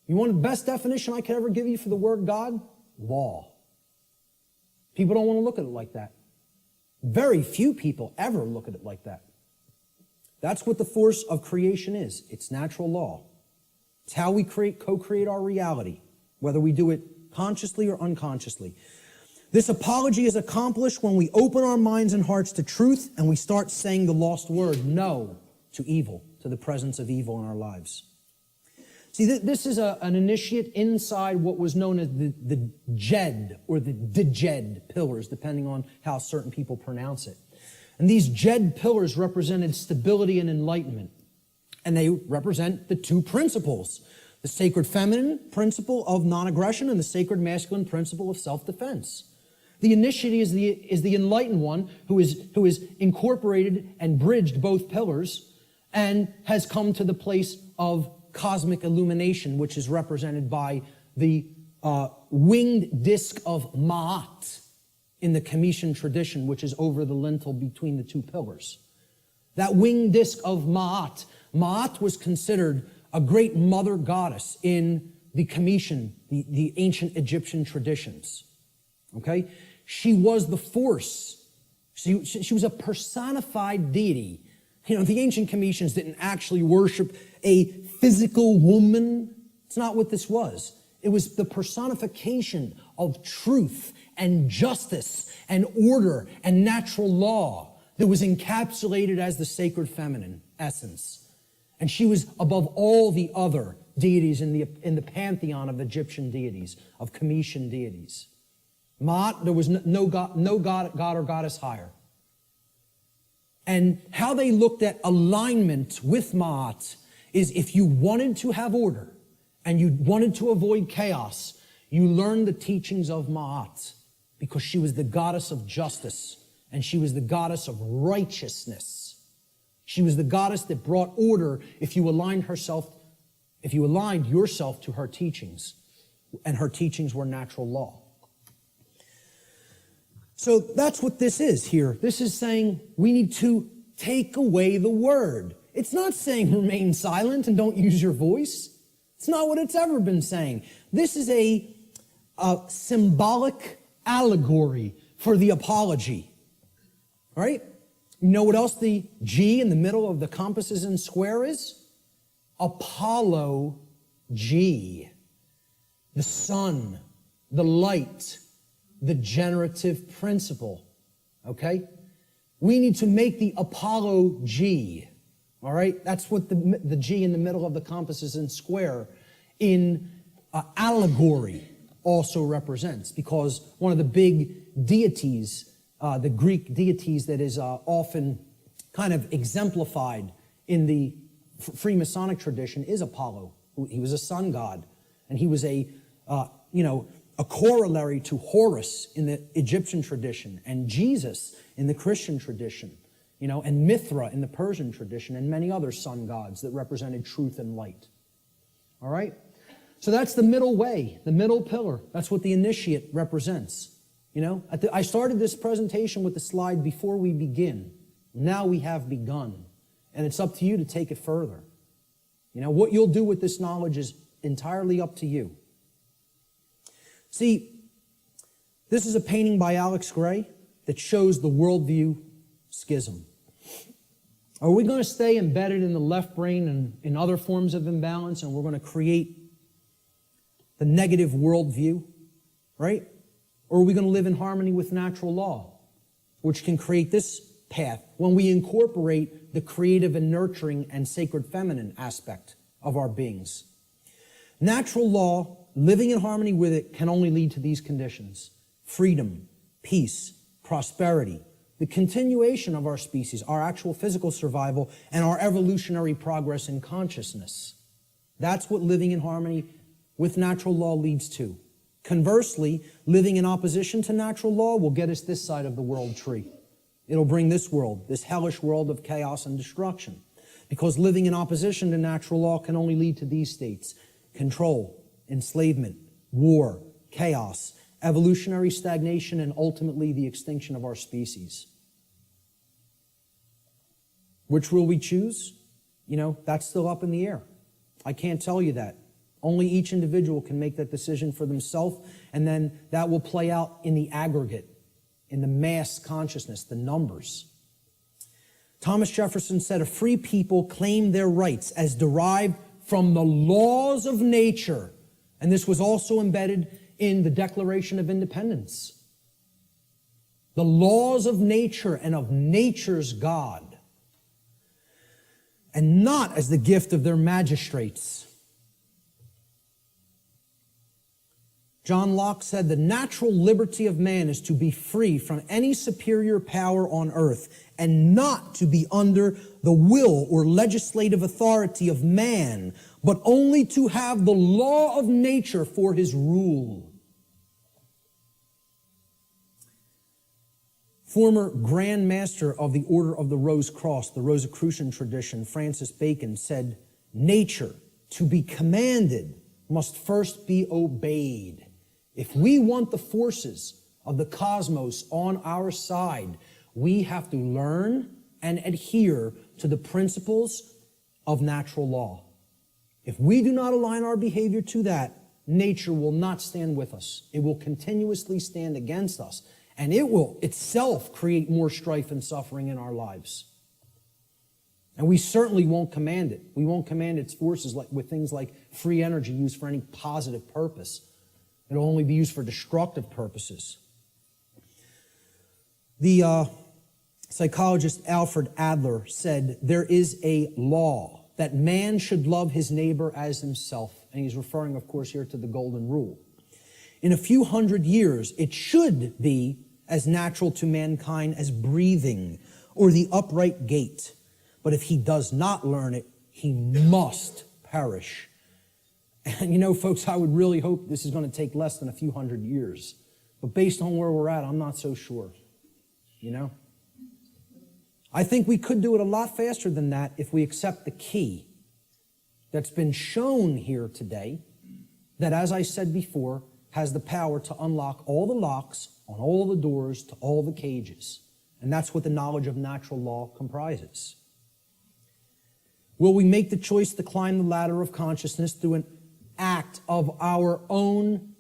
You want the best definition I could ever give you for the word God? Law. People don't want to look at it like that. Very few people ever look at it like that. That's what the force of creation is. It's natural law. It's how we co-create our reality, whether we do it consciously or unconsciously. This apology is accomplished when we open our minds and hearts to truth and we start saying the lost word, no to evil, to the presence of evil in our lives. See, this is an initiate inside what was known as the Jed or the Djed pillars, depending on how certain people pronounce it. And these Jed pillars represented stability and enlightenment. And they represent the two principles, the sacred feminine principle of non-aggression and the sacred masculine principle of self-defense. The initiate is the enlightened one who is incorporated and bridged both pillars and has come to the place of cosmic illumination, which is represented by the winged disc of Ma'at in the Comitian tradition, which is over the lintel between the two pillars. That winged disc of Ma'at. Ma'at was considered a great mother goddess in the Comitian, the ancient Egyptian traditions. Okay? She was the force. She was a personified deity. You know, the ancient Comitians didn't actually worship a physical woman. It's not what this was. It was the personification of truth and justice and order and natural law that was encapsulated as the sacred feminine essence. And she was above all the other deities in the pantheon of Egyptian deities, of Comitian deities. Ma'at, there was no god or goddess higher. And how they looked at alignment with Ma'at is if you wanted to have order and you wanted to avoid chaos, you learned the teachings of Ma'at, because she was the goddess of justice, and she was the goddess of righteousness. She was the goddess that brought order if you aligned yourself to her teachings, and her teachings were natural law. So that's what this is here. This is saying we need to take away the word. It's not saying remain silent and don't use your voice. It's not what it's ever been saying. This is a symbolic allegory for the apology. All right? You know what else the G in the middle of the compasses and square is? Apollo G. The sun, the light, the generative principle. Okay? We need to make the Apollo G. All right? That's what the G in the middle of the compasses and square in allegory also represents, because one of the big deities, the Greek deities that is often kind of exemplified in the Freemasonic tradition is Apollo. He was a sun god, and he was a corollary to Horus in the Egyptian tradition, and Jesus in the Christian tradition, and Mithra in the Persian tradition, and many other sun gods that represented truth and light. All right? So that's the middle way, the middle pillar. That's what the initiate represents. I started this presentation with the slide before we begin. Now we have begun. And it's up to you to take it further. What you'll do with this knowledge is entirely up to you. See, this is a painting by Alex Gray that shows the worldview schism. Are we going to stay embedded in the left brain and in other forms of imbalance, and we're going to create the negative worldview, right? Or are we going to live in harmony with natural law, which can create this path when we incorporate the creative and nurturing and sacred feminine aspect of our beings? Natural law, living in harmony with it, can only lead to these conditions: freedom, peace, prosperity, the continuation of our species, our actual physical survival, and our evolutionary progress in consciousness. That's what living in harmony with natural law leads to. Conversely, living in opposition to natural law will get us this side of the world tree. It'll bring this world, this hellish world of chaos and destruction. Because living in opposition to natural law can only lead to these states: control, enslavement, war, chaos, evolutionary stagnation, and ultimately the extinction of our species. Which will we choose? That's still up in the air. I can't tell you that. Only each individual can make that decision for themselves, and then that will play out in the aggregate, in the mass consciousness, the numbers. Thomas Jefferson said, "A free people claim their rights as derived from the laws of nature." And this was also embedded in the Declaration of Independence. The laws of nature and of nature's God, and not as the gift of their magistrates. John Locke said, "The natural liberty of man is to be free from any superior power on earth, and not to be under the will or legislative authority of man, but only to have the law of nature for his rule." Former Grand Master of the Order of the Rose Cross, the Rosicrucian tradition, Francis Bacon, said, "Nature, to be commanded, must first be obeyed." If we want the forces of the cosmos on our side, we have to learn and adhere to the principles of natural law. If we do not align our behavior to that, nature will not stand with us. It will continuously stand against us, and it will itself create more strife and suffering in our lives. And we certainly won't command it. We won't command its forces with things like free energy used for any positive purpose. It'll only be used for destructive purposes. The psychologist Alfred Adler said, "There is a law that man should love his neighbor as himself." And he's referring, of course, here to the Golden Rule. "In a few hundred years, it should be as natural to mankind as breathing or the upright gait. But if he does not learn it, he must perish." And you know, folks, I would really hope this is going to take less than a few hundred years. But based on where we're at, I'm not so sure. You know? I think we could do it a lot faster than that if we accept the key that's been shown here today, that, as I said before, has the power to unlock all the locks on all the doors to all the cages. And that's what the knowledge of natural law comprises. Will we make the choice to climb the ladder of consciousness through an act of our own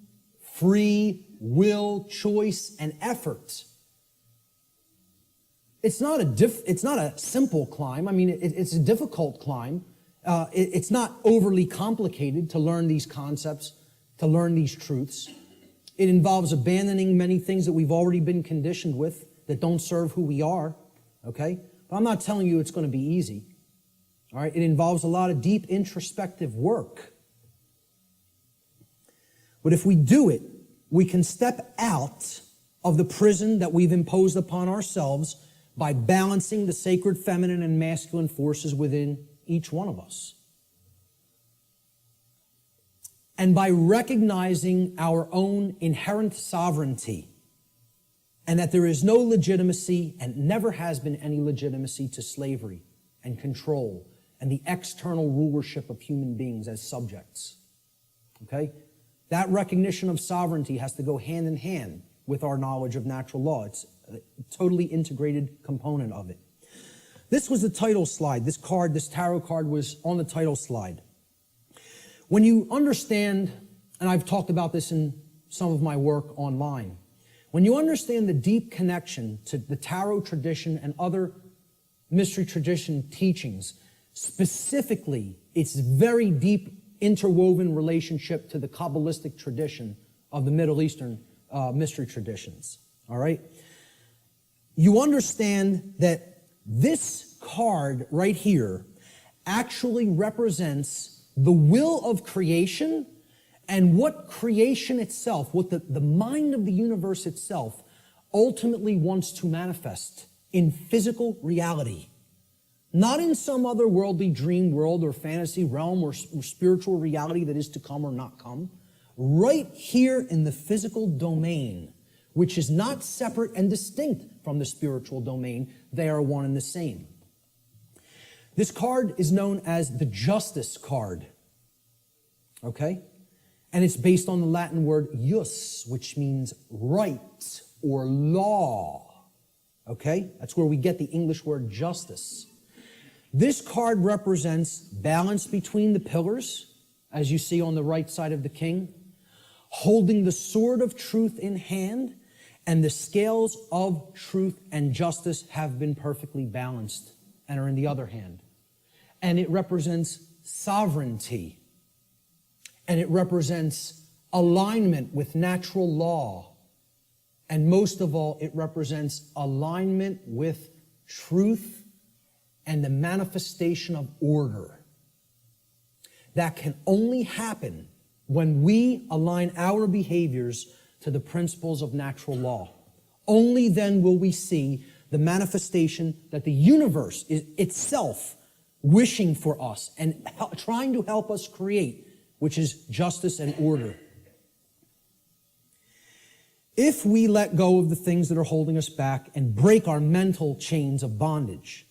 free will, choice, and effort? It's not a simple climb. I mean, it's a difficult climb. It's not overly complicated to learn these concepts, to learn these truths. It involves abandoning many things that we've already been conditioned with that don't serve who we are, okay? But I'm not telling you it's going to be easy, all right? It involves a lot of deep introspective work. But if we do it, we can step out of the prison that we've imposed upon ourselves by balancing the sacred feminine and masculine forces within each one of us. And by recognizing our own inherent sovereignty, and that there is no legitimacy and never has been any legitimacy to slavery and control and the external rulership of human beings as subjects. Okay? That recognition of sovereignty has to go hand in hand with our knowledge of natural law. It's a totally integrated component of it. This was the title slide. This card, this tarot card, was on the title slide. When you understand, and I've talked about this in some of my work online, when you understand the deep connection to the tarot tradition and other mystery tradition teachings, specifically its very deep interwoven relationship to the Kabbalistic tradition of the Middle Eastern mystery traditions, all right? You understand that this card right here actually represents the will of creation and what creation itself, what the mind of the universe itself ultimately wants to manifest in physical reality. Not in some other worldly dream world or fantasy realm or spiritual reality that is to come or not come. Right here in the physical domain, which is not separate and distinct from the spiritual domain. They are one and the same. This card is known as the Justice card. Okay? And it's based on the Latin word jus, which means right or law. Okay? That's where we get the English word justice. This card represents balance between the pillars, as you see on the right side of the king, holding the sword of truth in hand, and the scales of truth and justice have been perfectly balanced and are in the other hand. And it represents sovereignty. And it represents alignment with natural law. And most of all, it represents alignment with truth and the manifestation of order. That can only happen when we align our behaviors to the principles of natural law. Only then will we see the manifestation that the universe is itself wishing for us and trying to help us create, which is justice and order. If we let go of the things that are holding us back and break our mental chains of bondage,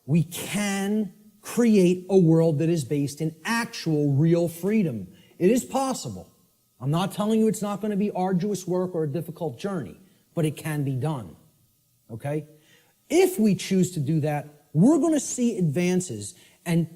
we can create a world that is based in actual, real freedom. It is possible. I'm not telling you it's not going to be arduous work or a difficult journey, but it can be done. Okay? If we choose to do that, we're going to see advances and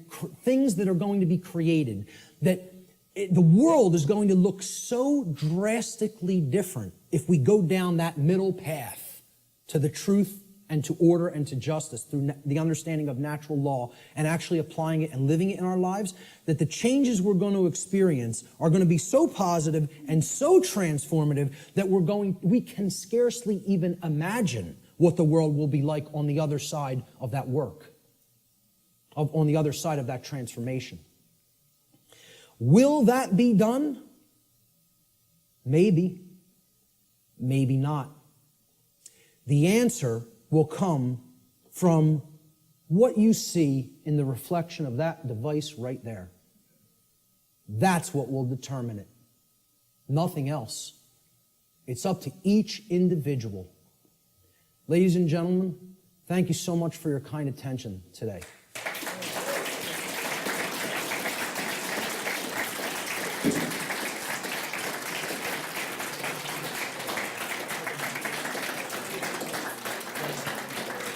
things that are going to be created that the world is going to look so drastically different if we go down that middle path to the truth and to order and to justice through the understanding of natural law and actually applying it and living it in our lives, that the changes we're going to experience are going to be so positive and so transformative that we can scarcely even imagine what the world will be like on the other side of that work, on the other side of that transformation. Will that be done? Maybe. Maybe not. The answer will come from what you see in the reflection of that device right there. That's what will determine it. Nothing else. It's up to each individual. Ladies and gentlemen, thank you so much for your kind attention today.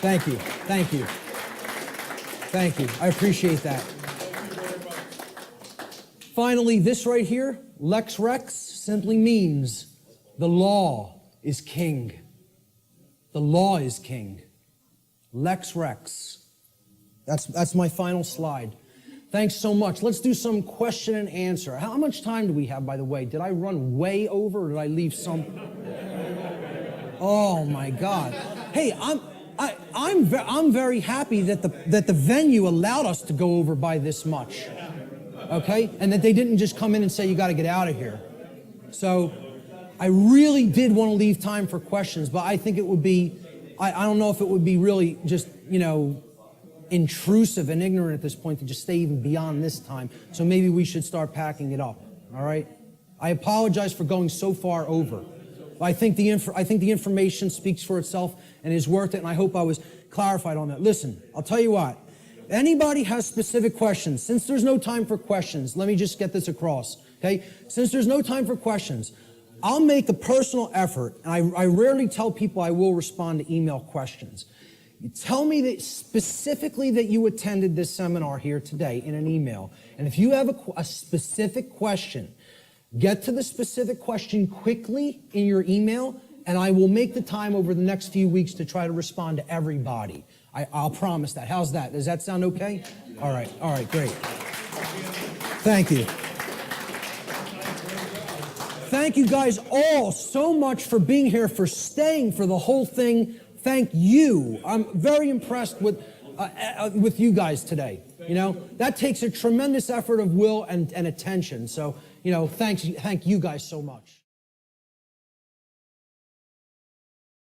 Thank you. Thank you. Thank you. I appreciate that. Finally, this right here, Lex Rex, simply means the law is king. The law is king. Lex Rex. That's my final slide. Thanks so much. Let's do some question and answer. How much time do we have, by the way? Did I run way over or did I leave some? Oh my God. Hey, I'm very happy that the venue allowed us to go over by this much. Okay? And that they didn't just come in and say, you got to get out of here. So I really did want to leave time for questions, but I think it would be, I don't know if it would be really just, intrusive and ignorant at this point to just stay even beyond this time. So maybe we should start packing it up. All right? I apologize for going so far over. I think the information speaks for itself and is worth it, and I hope I was clarified on that. Listen, I'll tell you what. Anybody has specific questions, since there's no time for questions, let me just get this across, okay? Since there's no time for questions, I'll make a personal effort, and I rarely tell people I will respond to email questions. You tell me that specifically that you attended this seminar here today in an email, and if you have a specific question, get to the specific question quickly in your email, and I will make the time over the next few weeks to try to respond to everybody. I'll promise that. How's that? Does that sound okay? All right, great. Thank you. Thank you guys all so much for being here, for staying for the whole thing. Thank you. I'm very impressed with you guys today. That takes a tremendous effort of will and attention. So, thank you guys so much.